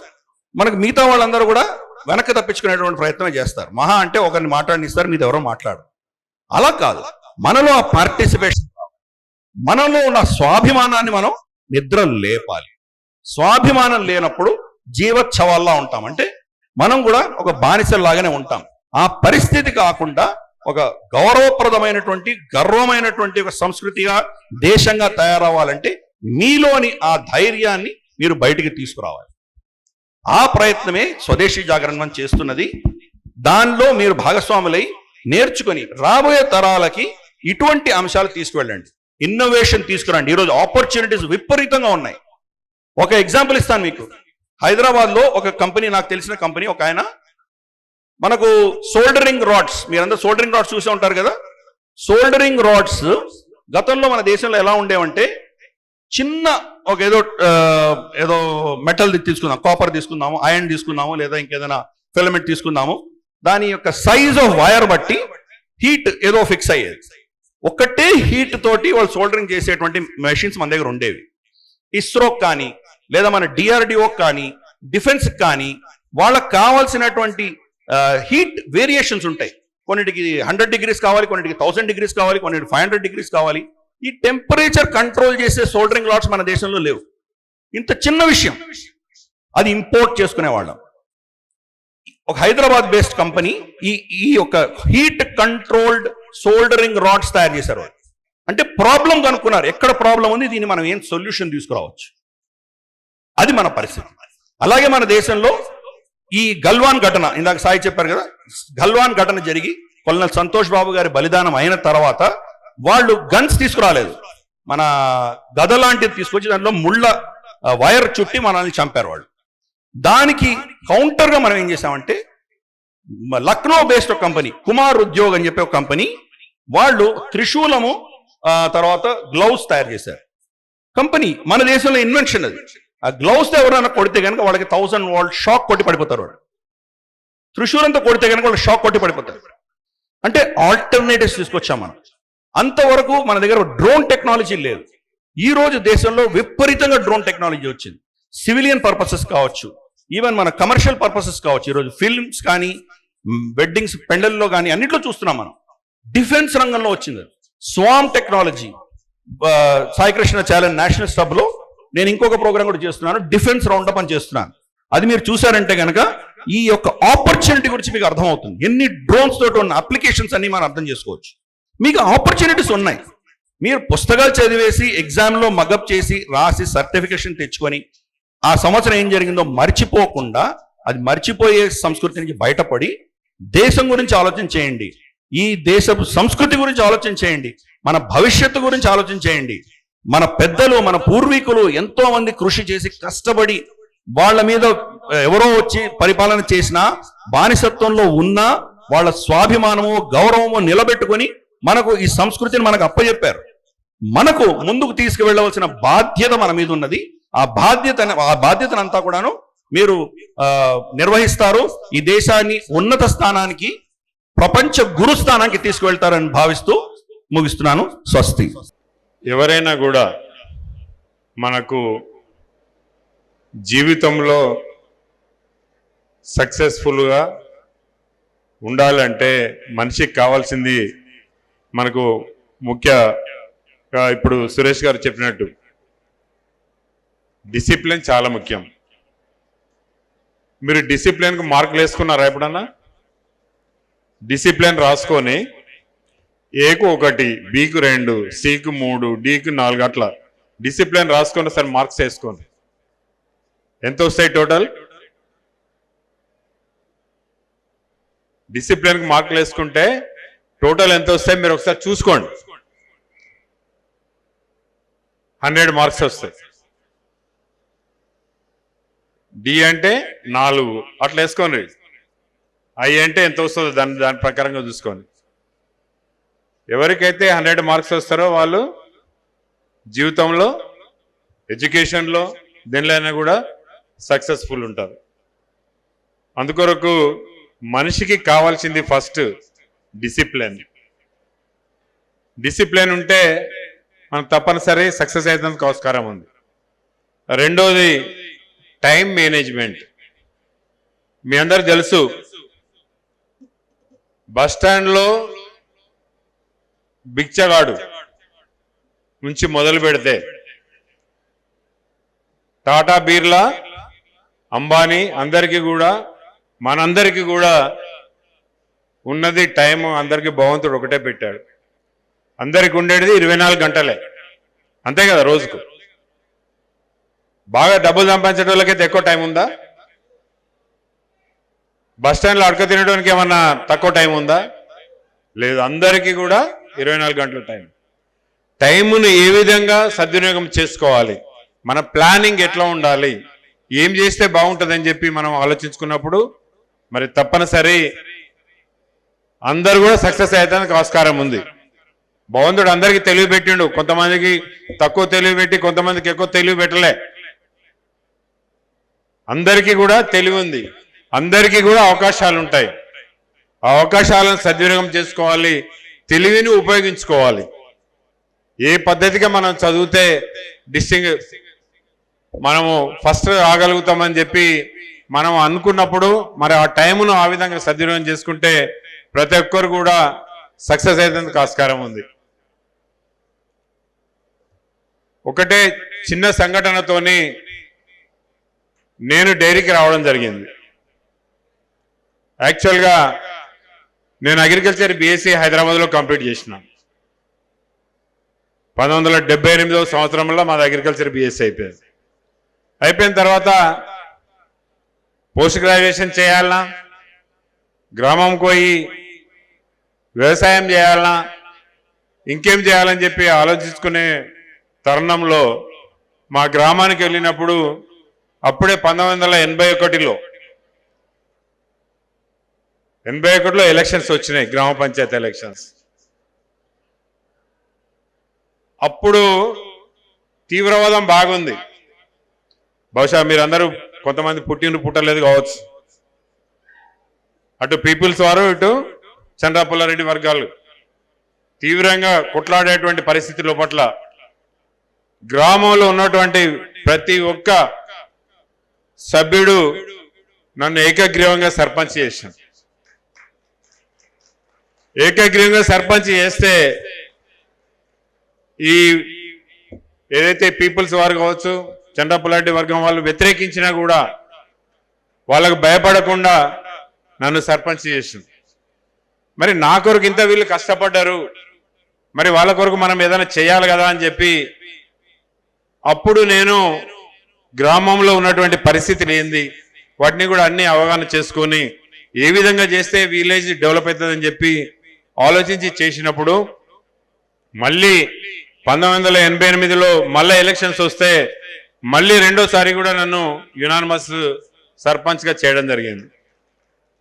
మనకు మిగతా వాళ్ళందరూ కూడా వెనక్కి తప్పించుకునేటువంటి ప్రయత్నం చేస్తారు. మహా అంటే ఒకరిని మాట్లాడినిస్తారు, మీది ఎవరో మాట్లాడరు. అలా కాదు, మనలో ఆ పార్టిసిపేషన్, మనలో ఉన్న స్వాభిమానాన్ని మనం నిద్ర లేపాలి. స్వాభిమానం లేనప్పుడు జీవోత్సవాల్లా ఉంటాం. అంటే మనం కూడా ఒక బానిసల్లాగానే ఉంటాం. ఆ పరిస్థితి కాకుండా ఒక గౌరవప్రదమైనటువంటి గర్వమైనటువంటి ఒక సంస్కృతిగా దేశంగా తయారవ్వాలంటే మీలోని ఆ ధైర్యాన్ని మీరు బయటికి తీసుకురావాలి. ఆ ప్రయత్నమే స్వదేశీ జాగరణ మనం చేస్తున్నది. దానిలో మీరు భాగస్వాములై నేర్చుకొని రాబోయే తరాలకి ఇటువంటి అంశాలు తీసుకువెళ్ళండి, ఇన్నోవేషన్ తీసుకురండి. ఈరోజు ఆపర్చునిటీస్ విపరీతంగా ఉన్నాయి. ఒక ఎగ్జాంపుల్ ఇస్తాను మీకు. హైదరాబాద్ లో ఒక కంపెనీ, నాకు తెలిసిన కంపెనీ, ఒక ఆయన మనకు సోల్డరింగ్ రాడ్స్, మీరందరూ సోల్డరింగ్ రాడ్స్ చూసే ఉంటారు కదా. సోల్డరింగ్ రాడ్స్ గతంలో మన దేశంలో ఎలా ఉండేవంటే, చిన్న ఒక ఏదో మెటల్ తీసుకుందాం, కాపర్ తీసుకుందాము, ఐరన్ తీసుకుందాము, లేదా ఇంకేదైనా ఫిలమెంట్ తీసుకుందాము, దాని యొక్క సైజ్ ఆఫ్ వైర్ బట్టి హీట్ ఏదో ఫిక్స్ అయ్యేది. ఒక్కటే హీట్ తోటి వాళ్ళు సోల్డరింగ్ చేసేటువంటి మెషిన్స్ మన దగ్గర ఉండేవి. ఇస్రో కానీ లేదా మన డిఆర్డిఓ కానీ డిఫెన్స్ కానీ వాళ్ళకి కావాల్సినటువంటి హీట్ వేరియేషన్స్ ఉంటాయి. కొన్నిటికి 100 degrees కావాలి, కొన్నిటికి 1000 degrees కావాలి, కొన్నిటికి 500 degrees కావాలి. ఈ టెంపరేచర్ కంట్రోల్ చేసే సోల్డరింగ్ రాడ్స్ మన దేశంలో లేవు. ఇంత చిన్న విషయం, అది ఇంపోర్ట్ చేసుకునేవాళ్ళం. ఒక హైదరాబాద్ బేస్డ్ కంపెనీ ఈ యొక్క హీట్ కంట్రోల్డ్ సోల్డరింగ్ రాడ్స్ తయారు చేశారు. అంటే ప్రాబ్లం కనుక్కున్నారు, ఎక్కడ ప్రాబ్లం ఉంది, దీన్ని మనం ఏం సొల్యూషన్ తీసుకురావచ్చు. అది మన పరిస్థితి. అలాగే మన దేశంలో ఈ గల్వాన్ ఘటన, ఇందాక సాయి చెప్పారు కదా, గల్వాన్ ఘటన జరిగి కొల్నల్ సంతోష్ బాబు గారి బలిదానం అయిన తర్వాత వాళ్ళు గన్స్ తీసుకురాలేదు, మన గద లాంటిది తీసుకొచ్చి దాంట్లో ముళ్ళ వైర్ చుట్టి మనల్ని చంపారు వాళ్ళు. దానికి కౌంటర్ గా మనం ఏం చేసామంటే, లక్నో బేస్డ్ ఒక కంపెనీ, కుమార్ ఉద్యోగ్ అని చెప్పే ఒక కంపెనీ, వాళ్ళు త్రిశూలము తర్వాత గ్లౌస్ తయారు చేశారు. కంపెనీ మన దేశంలో ఇన్వెన్షన్ అది. ఆ గ్లౌస్ ఎవరైనా కొడితే కనుక వాళ్ళకి 1000 volt షాక్ కొట్టి పడిపోతారు వాళ్ళు. త్రిశూలంతో కొడితే కనుక వాళ్ళు షాక్ కొట్టి పడిపోతారు. అంటే ఆల్టర్నేటివ్స్ తీసుకొచ్చాం మనం. అంతవరకు మన దగ్గర డ్రోన్ టెక్నాలజీ లేదు. ఈ రోజు దేశంలో విపరీతంగా డ్రోన్ టెక్నాలజీ వచ్చింది. సివిలియన్ పర్పసెస్ కావచ్చు, ఈవెన్ మన కమర్షియల్ పర్పసెస్ కావచ్చు. ఈరోజు ఫిల్మ్స్ కానీ వెడ్డింగ్స్ పెండల్లో కానీ అన్నిట్లో చూస్తున్నాం మనం. డిఫెన్స్ రంగంలో వచ్చింది swarm technology. Saikrishna challenge national stub లో నేను ఇంకొక ప్రోగ్రామ్ కూడా చేస్తున్నాను, డిఫెన్స్ రౌండప్ అని చేస్తున్నాను. అది మీరు చూసారంటే కనుక ఈ యొక్క ఆపర్చునిటీ గురించి మీకు అర్థమవుతుంది. ఎన్ని డ్రోన్స్ తోటి ఉన్న అప్లికేషన్స్ అన్ని మనం అర్థం చేసుకోవచ్చు. మీకు ఆపర్చునిటీస్ ఉన్నాయి. మీరు పుస్తకాలు చదివేసి ఎగ్జామ్లో మగప్ చేసి రాసి సర్టిఫికేషన్ తెచ్చుకొని ఆ సంవత్సరం ఏం జరిగిందో మర్చిపోకుండా, అది మర్చిపోయే సంస్కృతి నుంచి బయటపడి దేశం గురించి ఆలోచన చేయండి, ఈ దేశపు సంస్కృతి గురించి ఆలోచన చేయండి, మన భవిష్యత్తు గురించి ఆలోచన చేయండి. మన పెద్దలు, మన పూర్వీకులు ఎంతో మంది కృషి చేసి కష్టపడి వాళ్ళ మీద ఎవరో వచ్చి పరిపాలన చేసినా, బానిసత్వంలో ఉన్నా వాళ్ళ స్వాభిమానము గౌరవము నిలబెట్టుకొని మనకు ఈ సంస్కృతిని మనకు అప్పచెప్పారు. మనకు ముందుకు తీసుకువెళ్ళవలసిన బాధ్యత మన మీద ఉన్నది. ఆ బాధ్యతను అంతా కూడాను మీరు నిర్వహిస్తారు. ఈ దేశాన్ని ఉన్నత స్థానానికి, ప్రపంచ గురుస్థానానికి తీసుకువెళ్తారని భావిస్తూ ముగిస్తున్నాను. స్వస్తి. ఎవరైనా కూడా మనకు జీవితంలో సక్సెస్ఫుల్గా ఉండాలంటే మనిషికి కావాల్సింది మనకు ముఖ్యంగా ఇప్పుడు సురేష్ గారు చెప్పినట్టు డిసిప్లిన్ చాలా ముఖ్యం. మీరు డిసిప్లిన్కి మార్కులు వేసుకున్నారా ఎప్పుడన్నా? డిసిప్లిన్ రాసుకొని ఏకు 1, బికు 2, సికు 3, డికు 4 అట్లా డిసిప్లిన్ రాసుకొని సార్ మార్క్స్ వేసుకోండి. ఎంత వస్తాయి టోటల్? డిసిప్లిన్కి మార్కులు వేసుకుంటే టోటల్ ఎంత వస్తాయి మీరు ఒకసారి చూసుకోండి. 100 మార్క్స్ వస్తాయి. డి అంటే 4 అట్లా వేసుకోండి. అవి అంటే ఎంత వస్తుందో దాని ప్రకారంగా చూసుకోండి. ఎవరికైతే 100 మార్క్స్ వస్తారో వాళ్ళు జీవితంలో, ఎడ్యుకేషన్లో, దేనిలో కూడా సక్సెస్ఫుల్ ఉంటారు. అందుకొరకు మనిషికి కావాల్సింది ఫస్ట్ డిసిప్లిన్. డిసిప్లిన్ ఉంటే మనం తప్పనిసరి సక్సెస్ అయ్యేందుకు ఆస్కారం ఉంది. రెండోది టైం మేనేజ్మెంట్. మీ అందరు తెలుసు, బస్ స్టాండ్లో బిచ్చగాడు నుంచి మొదలు పెడితే టాటా, బిర్లా, అంబానీ అందరికీ కూడా, మనందరికీ కూడా ఉన్నది టైం. అందరికీ భగవంతుడు ఒకటే పెట్టాడు. అందరికి ఉండేది 24 గంటలే, అంతే కదా. రోజుకు బాగా డబ్బులు సంపాదించే వాళ్ళకైతే ఎక్కువ టైం ఉందా? బస్ స్టాండ్లో అడక తినడానికి ఏమన్నా తక్కువ టైం ఉందా? లేదు. అందరికీ కూడా 24 గంటల టైం. టైమును ఏ విధంగా సద్వినియోగం చేసుకోవాలి, మన ప్లానింగ్ ఎట్లా ఉండాలి, ఏం చేస్తే బాగుంటుందని చెప్పి మనం ఆలోచించుకున్నప్పుడు మరి తప్పనిసరి అందరు కూడా సక్సెస్ అయ్యేందుకు ఆస్కారం ఉంది. భగవంతుడు అందరికీ తెలివి పెట్టిండు. కొంతమందికి తక్కువ తెలివి పెట్టి, కొంతమందికి ఎక్కువ తెలివి పెట్టలే. అందరికీ కూడా తెలివి ఉంది, అందరికీ కూడా అవకాశాలు ఉంటాయి. ఆ అవకాశాలను సద్వినియోగం చేసుకోవాలి, తెలివిని ఉపయోగించుకోవాలి. ఏ పద్ధతిగా మనం చదివితే మనము ఫస్ట్ రాగలుగుతామని చెప్పి మనం అనుకున్నప్పుడు మరి ఆ టైమును ఆ విధంగా సద్వినియోగం చేసుకుంటే ప్రతి ఒక్కరు కూడా సక్సెస్ అయ్యేందుకు ఆస్కారం ఉంది. ఒకటే చిన్న సంఘటనతోని నేను డైరీకి రావడం జరిగింది. యాక్చువల్గా నేను అగ్రికల్చర్ బీఎస్సీ హైదరాబాద్లో కంప్లీట్ చేసిన 1978వ సంవత్సరంలో మాది అగ్రికల్చర్ బీఎస్సీ అయిపోయింది. అయిపోయిన తర్వాత పోస్ట్ గ్రాడ్యుయేషన్ చేయాలన్నా, గ్రామంకి పోయి వ్యవసాయం చేయాలన్నా, ఇంకేం చేయాలని చెప్పి ఆలోచించుకునే తరుణంలో మా గ్రామానికి వెళ్ళినప్పుడు అప్పుడే 1981లో ఎలక్షన్స్ వచ్చినాయి, గ్రామ పంచాయతీ ఎలక్షన్స్. అప్పుడు తీవ్రవాదం బాగుంది. బహుశా మీరందరూ కొంతమంది పుట్టలేదు కావచ్చు. అటు పీపుల్స్ వారు, ఇటు చంద్రపుల్లారెడ్డి వర్గాలు తీవ్రంగా కొట్లాడేటువంటి పరిస్థితుల పట్ల గ్రామంలో ఉన్నటువంటి ప్రతి ఒక్క సభ్యుడు నన్ను ఏకగ్రీవంగా సర్పంచ్ చేశాను. ఏకగ్రీవంగా సర్పంచ్ చేస్తే ఈ ఏదైతే పీపుల్స్ వారు కావచ్చు, చంద్రపుల్లారెడ్డి వర్గం వాళ్ళు వ్యతిరేకించినా కూడా వాళ్ళకు భయపడకుండా నన్ను సర్పంచ్ చేసింది. మరి నా కొరకు ఇంత వీళ్ళు కష్టపడ్డారు, మరి వాళ్ళ కొరకు మనం ఏదైనా చేయాలి కదా అని చెప్పి అప్పుడు నేను గ్రామంలో ఉన్నటువంటి పరిస్థితులు ఏంది వాటిని కూడా అన్ని అవగాహన చేసుకొని ఏ విధంగా చేస్తే విలేజ్ డెవలప్ అవుతుందని చెప్పి ఆలోచించి చేసినప్పుడు మళ్ళీ 1988లో మళ్ళీ ఎలక్షన్స్ వస్తే మళ్ళీ రెండోసారి కూడా నన్ను యునానిమస్ సర్పంచ్గా చేయడం జరిగింది.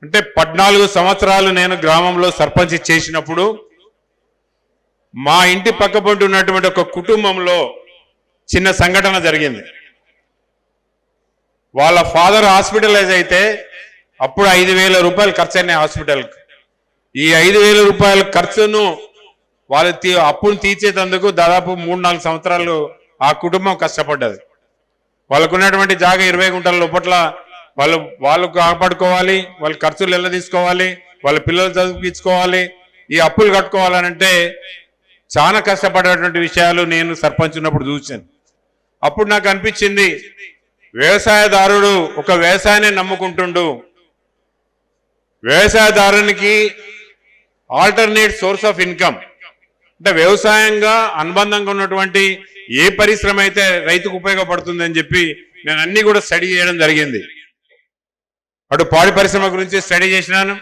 అంటే 14 సంవత్సరాలు నేను గ్రామంలో సర్పంచ్ చేసినప్పుడు మా ఇంటి పక్కపొంటి ఉన్నటువంటి ఒక కుటుంబంలో చిన్న సంఘటన జరిగింది. వాళ్ళ ఫాదర్ హాస్పిటలైజ్ అయితే అప్పుడు 5,000 రూపాయలు ఖర్చు అయినాయి హాస్పిటల్కి. ఈ 5,000 రూపాయల ఖర్చును వాళ్ళ అప్పును తీర్చేందుకు దాదాపు 3-4 సంవత్సరాలు ఆ కుటుంబం కష్టపడ్డది. వాళ్ళకు ఉన్నటువంటి జాగా 20 గుంటల లోపట్ల వాళ్ళు కాపాడుకోవాలి, వాళ్ళ ఖర్చులు ఎలా తీసుకోవాలి, వాళ్ళ పిల్లలు చదివించుకోవాలి, ఈ అప్పులు కట్టుకోవాలనంటే చాలా కష్టపడేటువంటి విషయాలు నేను సర్పంచ్ ఉన్నప్పుడు చూశాను. అప్పుడు నాకు అనిపించింది, వ్యవసాయదారుడు ఒక వ్యవసాయాన్ని నమ్ముకుంటుండు, వ్యవసాయదారునికి ఆల్టర్నేట్ సోర్స్ ఆఫ్ ఇన్కమ్ అంటే వ్యవసాయంగా అనుబంధంగా ఉన్నటువంటి ఏ పరిశ్రమ అయితే రైతుకు ఉపయోగపడుతుంది అని చెప్పి నేను అన్ని కూడా స్టడీ చేయడం జరిగింది. అటు పాడి పరిశ్రమ గురించి స్టడీ చేసినాను,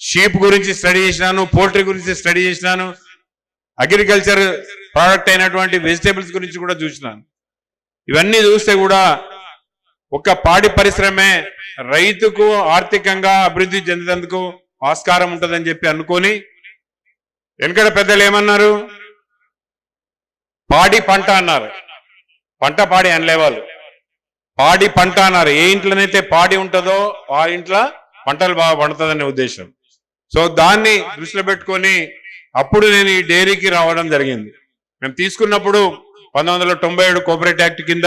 షీప్ గురించి స్టడీ చేసినాను, పోల్ట్రీ గురించి స్టడీ చేసినాను, అగ్రికల్చర్ ప్రోడక్ట్ అయినటువంటి వెజిటేబుల్స్ గురించి కూడా చూసినాను. ఇవన్నీ చూస్తే కూడా ఒక్క పాడి పరిశ్రమే రైతుకు ఆర్థికంగా అభివృద్ధి చెందేందుకు ఆస్కారం ఉంటుందని చెప్పి అనుకొని వెనకడ పెద్దలు ఏమన్నారు, పాడి పంట అన్నారు. పంట పాడి అనలేవాళ్ళు, పాడి పంట అన్నారు. ఏ ఇంట్లోనైతే పాడి ఉంటుందో ఆ ఇంట్లో పంటలు బాగా పండుతుందనే ఉద్దేశం. సో దాన్ని దృష్టిలో పెట్టుకొని అప్పుడు నేను ఈ డైరీకి రావడం జరిగింది. మేము తీసుకున్నప్పుడు 1997 కోఆపరేట్ యాక్ట్ కింద,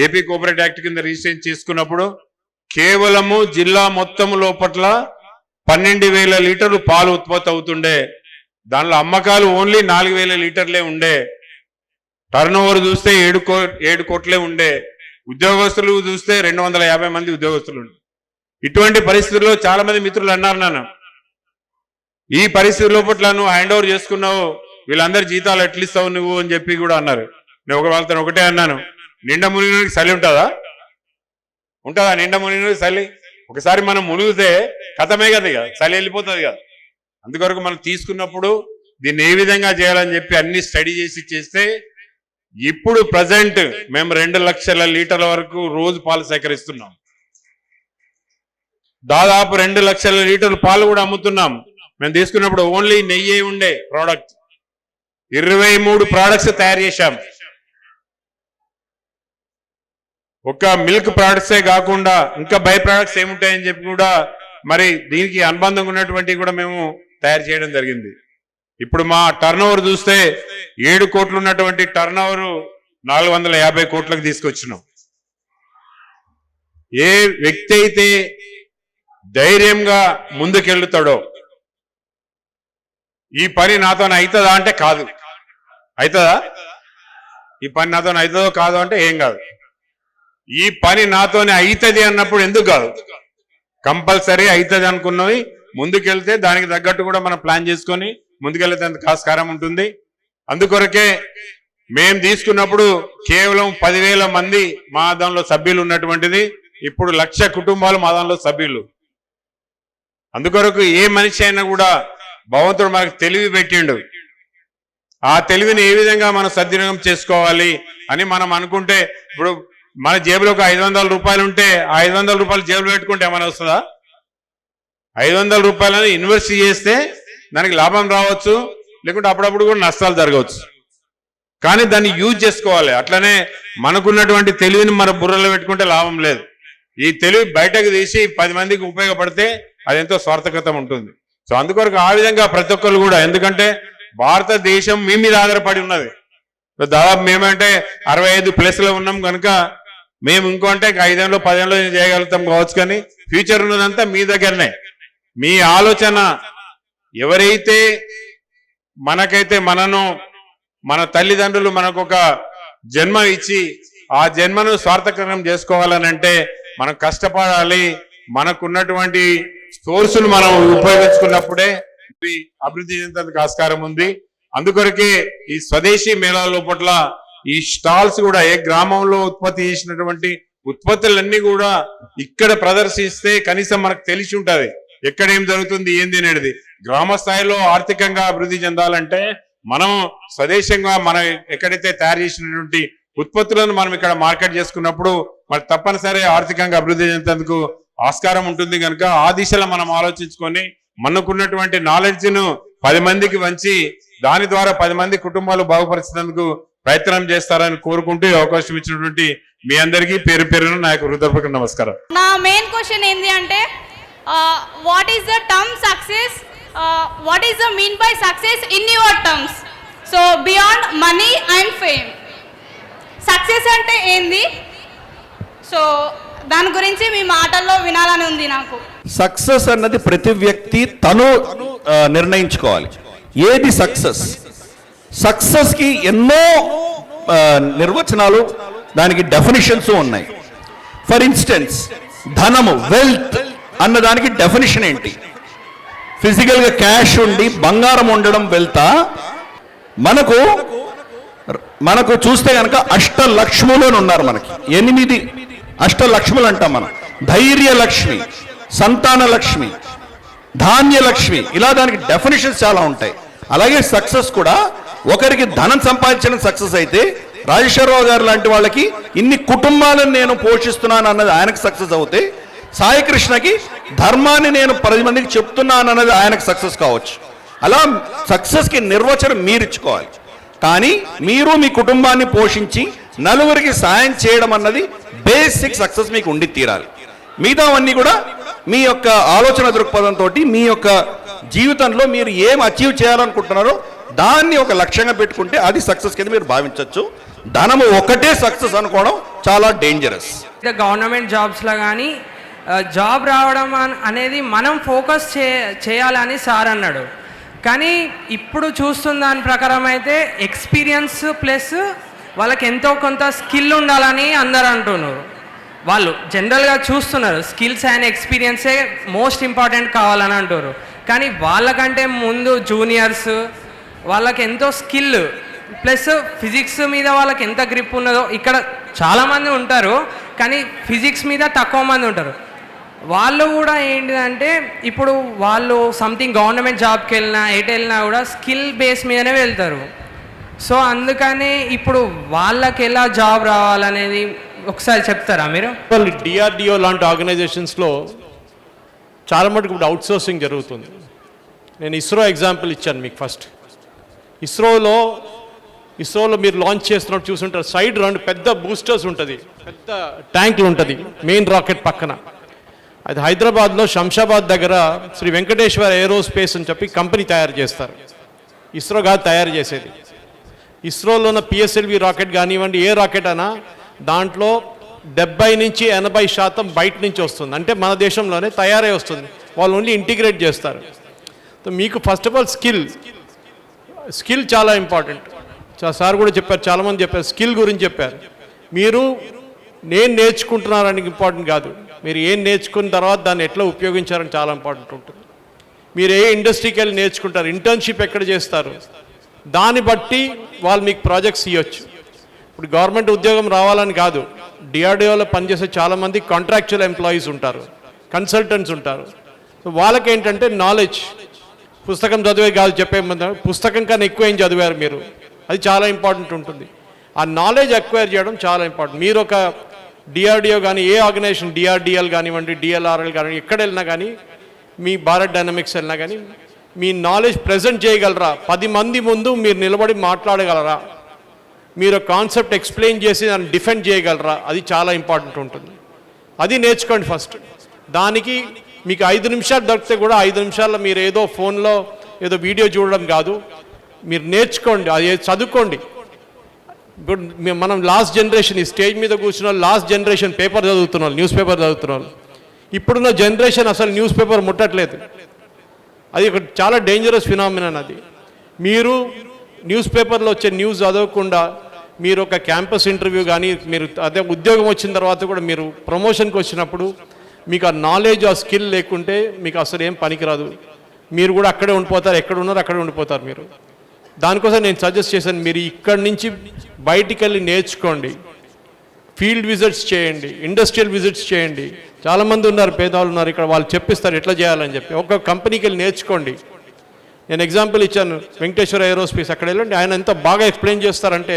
ఏపీ కోఆపరేట్ యాక్ట్ కింద రిజిస్ట్రేషన్ చేసుకున్నప్పుడు కేవలము జిల్లా మొత్తం లోపట్ల 12,000 లీటర్లు పాలు ఉత్పత్తి అవుతుండే. దానిలో అమ్మకాలు ఓన్లీ 4,000 లీటర్లే ఉండే. టర్న్ ఓవర్ చూస్తే 7 కోట్లే ఉండే. ఉద్యోగస్తులు చూస్తే 250 మంది ఉద్యోగస్తులు ఉండే. ఇటువంటి పరిస్థితుల్లో చాలా మంది మిత్రులు అన్నారు నన్ను, ఈ పరిస్థితి లోపట్ల నువ్వు హ్యాండ్ ఓవర్ చేసుకున్నావు, వీళ్ళందరి జీతాలు ఎట్లిస్తావు నువ్వు అని చెప్పి కూడా అన్నారు. నేను వాళ్ళతో ఒకటే అన్నాను, నిండా మునిగినకి చలి ఉంటుందా? నిండా మునిగినకి చలి? ఒకసారి మనం మునిగితే కథమే కదా, ఇక చలి వెళ్ళిపోతుంది కదా. అందుకొరకు మనం తీసుకున్నప్పుడు దీన్ని ఏ విధంగా చేయాలని చెప్పి అన్ని స్టడీ చేస్తే ఇప్పుడు ప్రజెంట్ మేము 2 లక్షల లీటర్ల వరకు రోజు పాలు సేకరిస్తున్నాం. దాదాపు 2 లక్షల లీటర్ల పాలు కూడా అమ్ముతున్నాం. మేము తీసుకున్నప్పుడు ఓన్లీ నెయ్యి ఉండే ప్రోడక్ట్, 23 ప్రోడక్ట్స్ తయారు చేశాం. ఒక్క మిల్క్ ప్రోడక్ట్సే కాకుండా ఇంకా బై ప్రోడక్ట్స్ ఏముంటాయని చెప్పి కూడా మరి దీనికి అనుబంధంగా ఉన్నటువంటివి కూడా మేము తయారు చేయడం జరిగింది. ఇప్పుడు మా టర్న్ ఓవర్ చూస్తే 7 కోట్లు ఉన్నటువంటి టర్న్ ఓవర్ 450 కోట్లకు తీసుకొచ్చినాం. ఏ వ్యక్తి అయితే ధైర్యంగా ముందుకెళ్తాడో, ఈ పని నాతో అవుతుందా అంటే కాదు, అవుతుందా? ఈ పని నాతో అవుతుందో కాదు అంటే ఏం కాదు. ఈ పని నాతోనే అవుతుంది అన్నప్పుడు ఎందుకు కాదు, కంపల్సరీ అవుతుంది అనుకున్నవి ముందుకెళ్తే దానికి తగ్గట్టు కూడా మనం ప్లాన్ చేసుకొని ముందుకెళ్తే ఆస్కారం ఉంటుంది. అందుకొరకే మేము తీసుకున్నప్పుడు కేవలం 10,000 మంది మా దానిలో సభ్యులు ఉన్నటువంటిది, ఇప్పుడు 1,00,000 కుటుంబాలు మా దానిలో సభ్యులు. అందుకొరకు ఏ మనిషి అయినా కూడా భగవంతుడు మనకు తెలివి పెట్టిండు. ఆ తెలివిని ఏ విధంగా మనం సద్వినియోగం చేసుకోవాలి అని మనం అనుకుంటే, ఇప్పుడు మన జేబులో ఒక 500 రూపాయలు ఉంటే ఆ 500 రూపాయలు జేబులో పెట్టుకుంటే ఏమైనా వస్తుందా? 500 రూపాయలని ఇన్వెస్ట్ చేస్తే దానికి లాభం రావచ్చు, లేకుంటే అప్పుడప్పుడు కూడా నష్టాలు జరగవచ్చు. కానీ దాన్ని యూజ్ చేసుకోవాలి. అట్లనే మనకున్నటువంటి తెలివిని మన బుర్రలో పెట్టుకుంటే లాభం లేదు. ఈ తెలివి బయటకు తీసి 10 మందికి ఉపయోగపడితే అది ఎంతో సార్థకత ఉంటుంది. సో అందుకొరకు ఆ విధంగా ప్రతి ఒక్కరు కూడా, ఎందుకంటే భారతదేశం మీ మీద ఆధారపడి ఉన్నది. దాదాపు మేమంటే 65+ ఉన్నాం కనుక మేము ఇంకో అంటే 5 ఏళ్ళు 10 ఏళ్ళు చేయగలుగుతాం కావచ్చు, కానీ ఫ్యూచర్ ఉన్నదంతా మీ దగ్గరనే. మీ ఆలోచన ఎవరైతే మనకైతే మన తల్లిదండ్రులు మనకు ఒక జన్మ ఇచ్చి ఆ జన్మను సార్థకం చేసుకోవాలనంటే మనం కష్టపడాలి. మనకున్నటువంటి సోర్సులు మనం ఉపయోగించుకున్నప్పుడే అభివృద్ధి చెందేందుకు ఆస్కారం ఉంది. అందుకొరకే ఈ స్వదేశీ మేళాల లోపట్ల ఈ స్టాల్స్ కూడా ఏ గ్రామంలో ఉత్పత్తి చేసినటువంటి ఉత్పత్తులన్నీ కూడా ఇక్కడ ప్రదర్శిస్తే కనీసం మనకు తెలిసి ఉంటది ఎక్కడ ఏం జరుగుతుంది ఏంది అనేది. గ్రామ స్థాయిలో ఆర్థికంగా అభివృద్ధి చెందాలంటే మనం స్వదేశంగా మనం ఎక్కడైతే తయారు చేసినటువంటి ఉత్పత్తులను మనం ఇక్కడ మార్కెట్ చేసుకున్నప్పుడు మరి తప్పనిసరి ఆర్థికంగా అభివృద్ధి చెందేందుకు ఆస్కారం ఉంటుంది. కనుక ఆ దిశలో మనం ఆలోచించుకొని మనకున్నటువంటి నాలెడ్జ్ ను 10 మందికి వంచి దాని ద్వారా 10 మంది కుటుంబాలు బాగుపరిచేందుకు ప్రయత్నం చేస్తారని కోరుకుంటూ అవకాశం ఇచ్చినటువంటి మీ అందరికీ పేరు పేరున నా యొక్క హృదయపూర్వక నమస్కారం. నా మెయిన్ క్వశ్చన్ ఏంటి అంటే what is the term success, what is the mean by success in your terms? So beyond money and fame success అంటే ఏంది? సో దాని గురించి మీ మాటల్లో వినాలని ఉంది నాకు. సక్సెస్ అన్నది ప్రతి వ్యక్తి తను నిర్ణయించుకోవాలి. ఏది సక్సెస్? సక్సెస్ కి ఎన్నో నిర్వచనాలు, దానికి డెఫినిషన్స్ ఉన్నాయి. ఫర్ ఇన్స్టెన్స్ ధనము, వెల్త్ అన్నదానికి డెఫినిషన్ ఏంటి? ఫిజికల్ గా క్యాష్ ఉండి బంగారం ఉండడం వెల్తా? మనకు చూస్తే కనుక అష్టలక్ష్ములు ఉన్నారు. మనకి 8 అష్టలక్ష్ములు అంటాం మనం. ధైర్య లక్ష్మి, సంతాన లక్ష్మి, ధాన్య లక్ష్మి, ఇలా దానికి డెఫినేషన్స్ చాలా ఉంటాయి. అలాగే సక్సెస్ కూడా ఒకరికి ధనం సంపాదించడం సక్సెస్ అయితే రాజేశ్వరరావు గారు లాంటి వాళ్ళకి ఇన్ని కుటుంబాలను నేను పోషిస్తున్నాను అన్నది ఆయనకు సక్సెస్ అవుతే, సాయి కృష్ణకి ధర్మాన్ని నేను 10 మందికి చెప్తున్నాను అన్నది ఆయనకు సక్సెస్ కావచ్చు. అలా సక్సెస్కి నిర్వచనం మీరు ఇచ్చుకోవాలి. కానీ మీరు మీ కుటుంబాన్ని పోషించి నలుగురికి సాయం చేయడం అన్నది బేసిక్ సక్సెస్ మీకు ఉండి తీరాలి. మిగతావన్నీ కూడా మీ యొక్క ఆలోచన దృక్పథంతో మీ యొక్క జీవితంలో మీరు ఏం అచీవ్ చేయాలనుకుంటున్నారో దాన్ని ఒక లక్ష్యంగా పెట్టుకుంటే అది సక్సెస్ కింద మీరు భావించవచ్చు. ధనము ఒకటే సక్సెస్ అనుకోవడం చాలా డేంజరస్. గవర్నమెంట్ జాబ్స్లో కానీ జాబ్ రావడం అనేది మనం ఫోకస్ చేయాలని సార్ అన్నాడు. కానీ ఇప్పుడు చూస్తున్న దాని ప్రకారం అయితే ఎక్స్పీరియన్స్ ప్లస్ వాళ్ళకి ఎంతో కొంత స్కిల్ ఉండాలని అందరు అంటున్నారు. వాళ్ళు జనరల్గా చూస్తున్నారు స్కిల్స్ అండ్ ఎక్స్పీరియన్సే మోస్ట్ ఇంపార్టెంట్ కావాలని అంటారు. కానీ వాళ్ళకంటే ముందు జూనియర్స్ వాళ్ళకి ఎంతో స్కిల్ ప్లస్ ఫిజిక్స్ మీద వాళ్ళకి ఎంత గ్రిప్ ఉన్నదో ఇక్కడ చాలామంది ఉంటారు, కానీ ఫిజిక్స్ మీద తక్కువ మంది ఉంటారు. వాళ్ళు కూడా ఏంటిదంటే ఇప్పుడు వాళ్ళు సంథింగ్ గవర్నమెంట్ జాబ్కి వెళ్ళినా ఎటు వెళ్ళినా కూడా స్కిల్ బేస్ మీదనే వెళ్తారు. సో అందుకని ఇప్పుడు వాళ్ళకి ఎలా జాబ్ రావాలనేది ఒకసారి చెప్తారా మీరు? డిఆర్డిఓ లాంటి ఆర్గనైజేషన్స్లో చాలా మటుకు ఇప్పుడు అవుట్సోర్సింగ్ జరుగుతుంది. నేను ఇస్రో ఎగ్జాంపుల్ ఇచ్చాను మీకు. ఫస్ట్ ఇస్రోలో మీరు లాంచ్ చేస్తున్నట్టు చూసుంటారు, సైడ్ 2 పెద్ద బూస్టర్స్ ఉంటుంది, పెద్ద ట్యాంకులు ఉంటుంది మెయిన్ రాకెట్ పక్కన. అది హైదరాబాద్లో శంషాబాద్ దగ్గర శ్రీ వెంకటేశ్వర ఏరోస్పేస్ అని చెప్పి కంపెనీ తయారు చేస్తారు. ఇస్రో కాదు తయారు చేసేది. ఇస్రోలో ఉన్న పిఎస్ఎల్వి రాకెట్ కానివ్వండి, ఏ రాకెట్ అయినా దాంట్లో 70 నుంచి 80% బయట నుంచి వస్తుంది. అంటే మన దేశంలోనే తయారై వస్తుంది. వాళ్ళు ఓన్లీ ఇంటిగ్రేట్ చేస్తారు. సో మీకు ఫస్ట్ ఆఫ్ ఆల్ స్కిల్ చాలా ఇంపార్టెంట్. సార్ కూడా చెప్పారు, చాలామంది చెప్పారు, స్కిల్ గురించి చెప్పారు. మీరు నేను నేర్చుకుంటున్నారని ఇంపార్టెంట్ కాదు, మీరు ఏం నేర్చుకున్న తర్వాత దాన్ని ఎట్లా ఉపయోగించారని చాలా ఇంపార్టెంట్ ఉంటుంది. మీరు ఏ ఇండస్ట్రీకి వెళ్ళి నేర్చుకుంటారు, ఇంటర్న్షిప్ ఎక్కడ చేస్తారు, దాన్ని బట్టి వాళ్ళు మీకు ప్రాజెక్ట్స్ ఇవ్వచ్చు. ఇప్పుడు గవర్నమెంట్ ఉద్యోగం రావాలని కాదు, డిఆర్డిఓలో పనిచేసే చాలామంది కాంట్రాక్చువల్ ఎంప్లాయీస్ ఉంటారు, కన్సల్టెంట్స్ ఉంటారు. సో వాళ్ళకి ఏంటంటే నాలెడ్జ్, పుస్తకం చదివే కాదు చెప్పే పుస్తకం కన్నా ఎక్కువ ఏం చదివారు మీరు, అది చాలా ఇంపార్టెంట్ ఉంటుంది. ఆ నాలెడ్జ్ అక్వైర్ చేయడం చాలా ఇంపార్టెంట్. మీరు ఒక డిఆర్డిఓ కానీ ఏ ఆర్గనైజేషన్, డిఆర్డిఎల్ కానివ్వండి, డిఎల్ఆర్ఎల్ కానివ్వండి, ఎక్కడ వెళ్ళినా కానీ, మీ భారత్ డైనమిక్స్ వెళ్ళినా కానీ మీ నాలెడ్జ్ ప్రజెంట్ చేయగలరా, 10 మంది ముందు మీరు నిలబడి మాట్లాడగలరా, మీరు కాన్సెప్ట్ ఎక్స్ప్లెయిన్ చేసి దాన్ని డిఫెండ్ చేయగలరా, అది చాలా ఇంపార్టెంట్ ఉంటుంది. అది నేర్చుకోండి ఫస్ట్. దానికి మీకు 5 నిమిషాలు దొరికితే కూడా 5 నిమిషాల్లో మీరు ఏదో ఫోన్లో ఏదో వీడియో చూడడం కాదు, మీరు నేర్చుకోండి, అది చదువుకోండి. ఇప్పుడు మనం లాస్ట్ జనరేషన్, ఈ స్టేజ్ మీద కూర్చున్న లాస్ట్ జనరేషన్ పేపర్ చదువుతున్నారు, న్యూస్ పేపర్ చదువుతున్నారు. ఇప్పుడున్న జనరేషన్ అసలు న్యూస్ పేపర్ ముట్టట్లేదు. అది ఒక చాలా డేంజరస్ ఫినామినన్. అది మీరు న్యూస్ పేపర్లో వచ్చే న్యూస్ చదవకుండా మీరు ఒక క్యాంపస్ ఇంటర్వ్యూ కానీ, మీరు అదే ఉద్యోగం వచ్చిన తర్వాత కూడా మీరు ప్రమోషన్కి వచ్చినప్పుడు మీకు ఆ నాలెడ్జ్, ఆ స్కిల్ లేకుంటే మీకు అసలు ఏం పనికిరాదు. మీరు కూడా అక్కడే ఉండిపోతారు, ఎక్కడ ఉన్నారో అక్కడే ఉండిపోతారు మీరు. దానికోసం నేను సజెస్ట్ చేశాను, మీరు ఇక్కడి నుంచి బయటికి వెళ్ళి నేర్చుకోండి, ఫీల్డ్ విజిట్స్ చేయండి, ఇండస్ట్రియల్ విజిట్స్ చేయండి. చాలామంది ఉన్నారు, పేదవాళ్ళు ఉన్నారు ఇక్కడ, వాళ్ళు చెప్పిస్తారు ఎట్లా చేయాలని చెప్పి. ఒక కంపెనీకి వెళ్ళి నేర్చుకోండి. నేను ఎగ్జాంపుల్ ఇచ్చాను, వెంకటేశ్వర ఏరోస్పేస్, అక్కడ వెళ్ళండి, ఆయన ఎంత బాగా ఎక్స్ప్లెయిన్ చేస్తారంటే,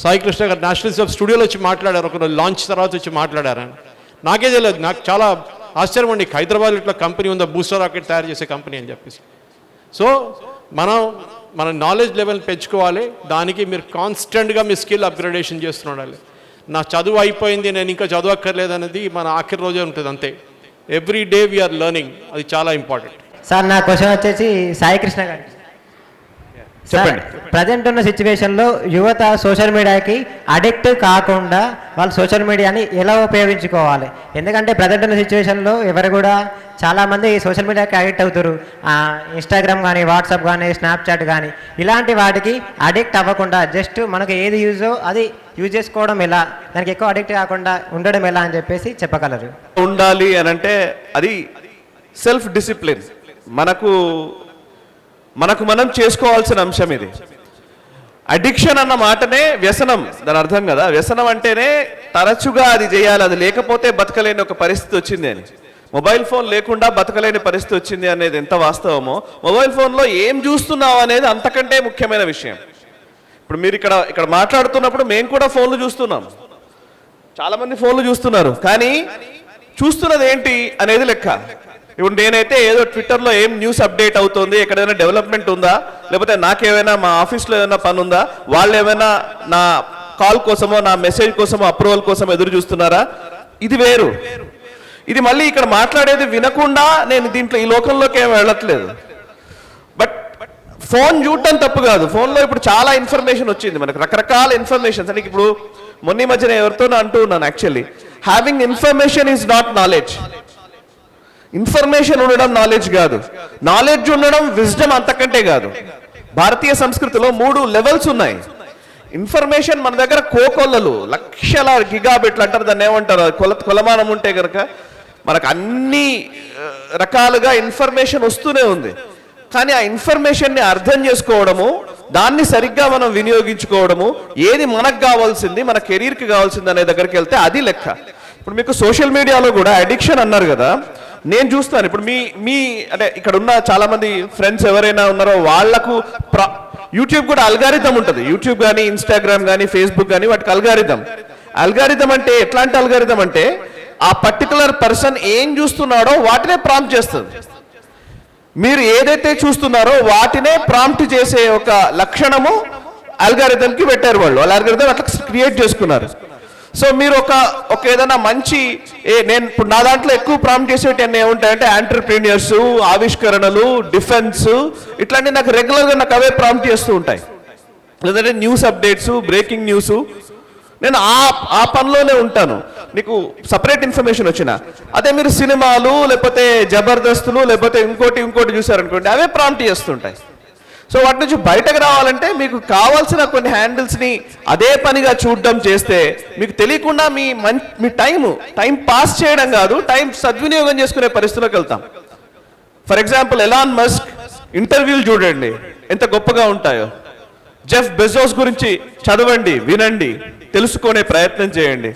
సాయి కృష్ణ గారు నేషనల్ స్టాఫ్ స్టూడియోలో వచ్చి మాట్లాడారు, ఒక లాంచ్ తర్వాత వచ్చి మాట్లాడారు. నాకే తెలియదు, నాకు చాలా ఆశ్చర్యం అండి, హైదరాబాద్లో ఇట్లా కంపెనీ ఉందా, బూస్టర్ రాకెట్ తయారు చేసే కంపెనీ అని చెప్పేసి. సో మన నాలెడ్జ్ లెవెల్ పెంచుకోవాలి. దానికి మీరు కాన్స్టెంట్గా మీ స్కిల్ అప్గ్రేడేషన్ చేస్తుండాలి. నా చదువు అయిపోయింది, నేను ఇంకా చదవక్కర్లేదు అనేది మన ఆఖరి రోజే ఉంటుంది, అంతే. ఎవ్రీ డే వీఆర్ లెర్నింగ్, అది చాలా ఇంపార్టెంట్. సార్ నా క్వశ్చన్ వచ్చేసి సాయి కృష్ణ గారు, చెప్పండి. ప్రజెంట్ ఉన్న సిచ్యువేషన్లో యువత సోషల్ మీడియాకి అడిక్ట్ కాకుండా వాళ్ళు సోషల్ మీడియాని ఎలా ఉపయోగించుకోవాలి? ఎందుకంటే ప్రజెంట్ ఉన్న సిచ్యువేషన్లో ఎవరు కూడా చాలామంది సోషల్ మీడియాకి అడిక్ట్ అవుతారు. ఇన్స్టాగ్రామ్ కానీ, వాట్సాప్ కానీ, స్నాప్చాట్ కానీ, ఇలాంటి వాటికి అడిక్ట్ అవ్వకుండా జస్ట్ మనకు ఏది యూజో అది యూజ్ చేసుకోవడం ఎలా, దానికి ఎక్కువ అడిక్ట్ కాకుండా ఉండడం ఎలా అని చెప్పేసి చెప్పగలరు? ఉండాలి అని అంటే అది సెల్ఫ్ డిసిప్లిన్, మనకు మనం చేసుకోవాల్సిన అంశం ఇది. అడిక్షన్ అన్న మాటనే వ్యసనం, దాని అర్థం కదా. వ్యసనం అంటేనే తరచుగా అది చేయాలి, అది లేకపోతే బతకలేని ఒక పరిస్థితి వచ్చింది అని. మొబైల్ ఫోన్ లేకుండా బతకలేని పరిస్థితి వచ్చింది అనేది ఎంత వాస్తవమో, మొబైల్ ఫోన్లో ఏం చూస్తున్నావు అనేది అంతకంటే ముఖ్యమైన విషయం. ఇప్పుడు మీరు ఇక్కడ మాట్లాడుతున్నప్పుడు మేము కూడా ఫోన్లు చూస్తున్నాం, చాలా మంది ఫోన్లు చూస్తున్నారు, కానీ చూస్తున్నది ఏంటి అనేది లెక్క. ఇప్పుడు నేనైతే ఏదో ట్విట్టర్లో ఏం న్యూస్ అప్డేట్ అవుతుంది, ఎక్కడైనా డెవలప్మెంట్ ఉందా, లేకపోతే నాకేమైనా మా ఆఫీస్లో ఏమైనా పని ఉందా, వాళ్ళు ఏమైనా నా కాల్ కోసమో నా మెసేజ్ కోసమో అప్రూవల్ కోసం ఎదురు చూస్తున్నారా, ఇది వేరు. ఇది మళ్ళీ ఇక్కడ మాట్లాడేది వినకుండా నేను దీంట్లో ఈ లోకంలోకి ఏం వెళ్ళట్లేదు. బట్ ఫోన్ చూడటం తప్పు కాదు, ఫోన్లో ఇప్పుడు చాలా ఇన్ఫర్మేషన్ వచ్చింది మనకు, రకరకాల ఇన్ఫర్మేషన్స్. అంటే ఇప్పుడు మొన్న మధ్యన ఎవరితోనో అంటూ ఉన్నాను, actually having information is not knowledge. Information ఉండడం నాలెడ్జ్ కాదు, నాలెడ్జ్ ఉండడం విజ్డమ్ అంతకంటే కాదు. భారతీయ సంస్కృతిలో 3 లెవెల్స్ ఉన్నాయి. ఇన్ఫర్మేషన్ మన దగ్గర కోకొల్లలు, లక్షల గిగాబిట్లు అంటారు, దాన్ని ఏమంటారు, కొలమానం ఉంటే కనుక మనకు అన్ని రకాలుగా ఇన్ఫర్మేషన్ వస్తూనే ఉంది. కానీ ఆ ఇన్ఫర్మేషన్ని అర్థం చేసుకోవడము, దాన్ని సరిగ్గా మనం వినియోగించుకోవడము, ఏది మనకు కావాల్సింది, మన కెరీర్కి కావాల్సింది అనే దగ్గరికి వెళ్తే అది లెక్క. ఇప్పుడు మీకు సోషల్ మీడియాలో కూడా అడిక్షన్ అన్నారు కదా, నేను చూస్తాను. ఇప్పుడు మీ అంటే ఇక్కడ ఉన్న చాలా మంది ఫ్రెండ్స్ ఎవరైనా ఉన్నారో వాళ్లకు యూట్యూబ్ కూడా అల్గారిథం ఉంటుంది. యూట్యూబ్ కానీ, ఇన్స్టాగ్రామ్ కానీ, ఫేస్బుక్ కానీ, వాటికి అల్గారిథం అంటే ఎట్లాంటి అల్గారిథం అంటే ఆ పర్టికులర్ పర్సన్ ఏం చూస్తున్నాడో వాటినే ప్రాంప్ట్ చేస్తుంది. మీరు ఏదైతే చూస్తున్నారో వాటినే ప్రాంప్ట్ చేసే ఒక లక్షణము అల్గారిథంకి పెట్టారు వాళ్ళు. అల్గారిథం అట్లా క్రియేట్ చేసుకున్నారు. సో మీరు ఒక ఏదైనా మంచి నేను ఇప్పుడు నా దాంట్లో ఎక్కువ ప్రాంప్ట్ చేసేవి ఏముంటాయంటే ఆంటర్ప్రీనియర్స్, ఆవిష్కరణలు, డిఫెన్స్, ఇట్లాంటివి నాకు రెగ్యులర్గా నాకు అవే ప్రాంప్ట్ చేస్తూ ఉంటాయి. లేదంటే న్యూస్ అప్డేట్స్, బ్రేకింగ్ న్యూస్, నేను ఆ పనిలోనే ఉంటాను. నీకు సపరేట్ ఇన్ఫర్మేషన్ వచ్చినా అదే మీరు సినిమాలు లేకపోతే జబర్దస్తులు లేకపోతే ఇంకోటి చూసారనుకోండి, అవే ప్రాంప్ట్ చేస్తుంటాయి. సో వాటి నుంచి బయటకు రావాలంటే మీకు కావాల్సిన కొన్ని హ్యాండిల్స్ని అదే పనిగా చూడడం చేస్తే మీకు తెలియకుండా మీ టైం పాస్ చేయడం కాదు, టైం సద్వినియోగం చేసుకునే పరిస్థితిలోకి వెళ్తాం. ఫర్ ఎగ్జాంపుల్ ఎలాన్ మస్క్ ఇంటర్వ్యూలు చూడండి ఎంత గొప్పగా ఉంటాయో. జెఫ్ బెజోస్ గురించి చదవండి, వినండి, తెలుసుకునే ప్రయత్నం చేయండి.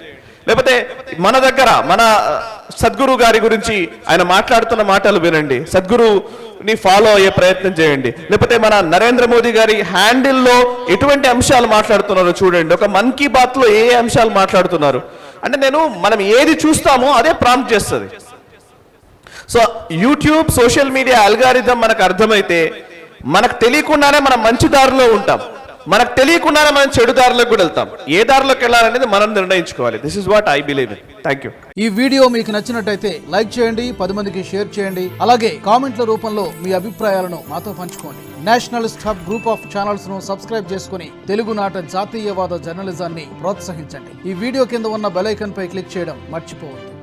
లేకపోతే మన సద్గురు గారి గురించి ఆయన మాట్లాడుతున్న మాటలు వినండి, సద్గురుని ఫాలో అయ్యే ప్రయత్నం చేయండి. లేకపోతే మన నరేంద్ర మోదీ గారి హ్యాండిల్లో ఎటువంటి అంశాలు మాట్లాడుతున్నారో చూడండి. ఒక మన్ కీ బాత్ లో ఏ అంశాలు మాట్లాడుతున్నారు అంటే మనం ఏది చూస్తామో అదే ప్రాంప్ట్ చేస్తుంది. So YouTube, social media algorithm మనకు అర్థమైతే మనకు తెలియకుండానే మనం మంచి దారిలో ఉంటాం, మనకు తెలియకుండానే మనం చెడు దారిలోకి కూడా వెళ్తాం. ఏ దారిలోకి వెళ్ళాలనేది మనం నిర్ణయించుకోవాలి. This is what I believe in. Thank you. ఈ వీడియో మీకు నచ్చినట్టయితే లైక్ చేయండి, 10 మందికి షేర్ చేయండి. అలాగే కామెంట్ల రూపంలో మీ అభిప్రాయాలను మాతో పంచుకోండి. Nationalist hub group of channels ను సబ్స్క్రైబ్ చేసుకుని తెలుగునాట జాతీయవాద జర్నలిజాన్ని ప్రోత్సహించండి. ఈ వీడియో కింద ఉన్న బెల్ ఐకాన్ పై క్లిక్ చేయడం మర్చిపోవద్దు.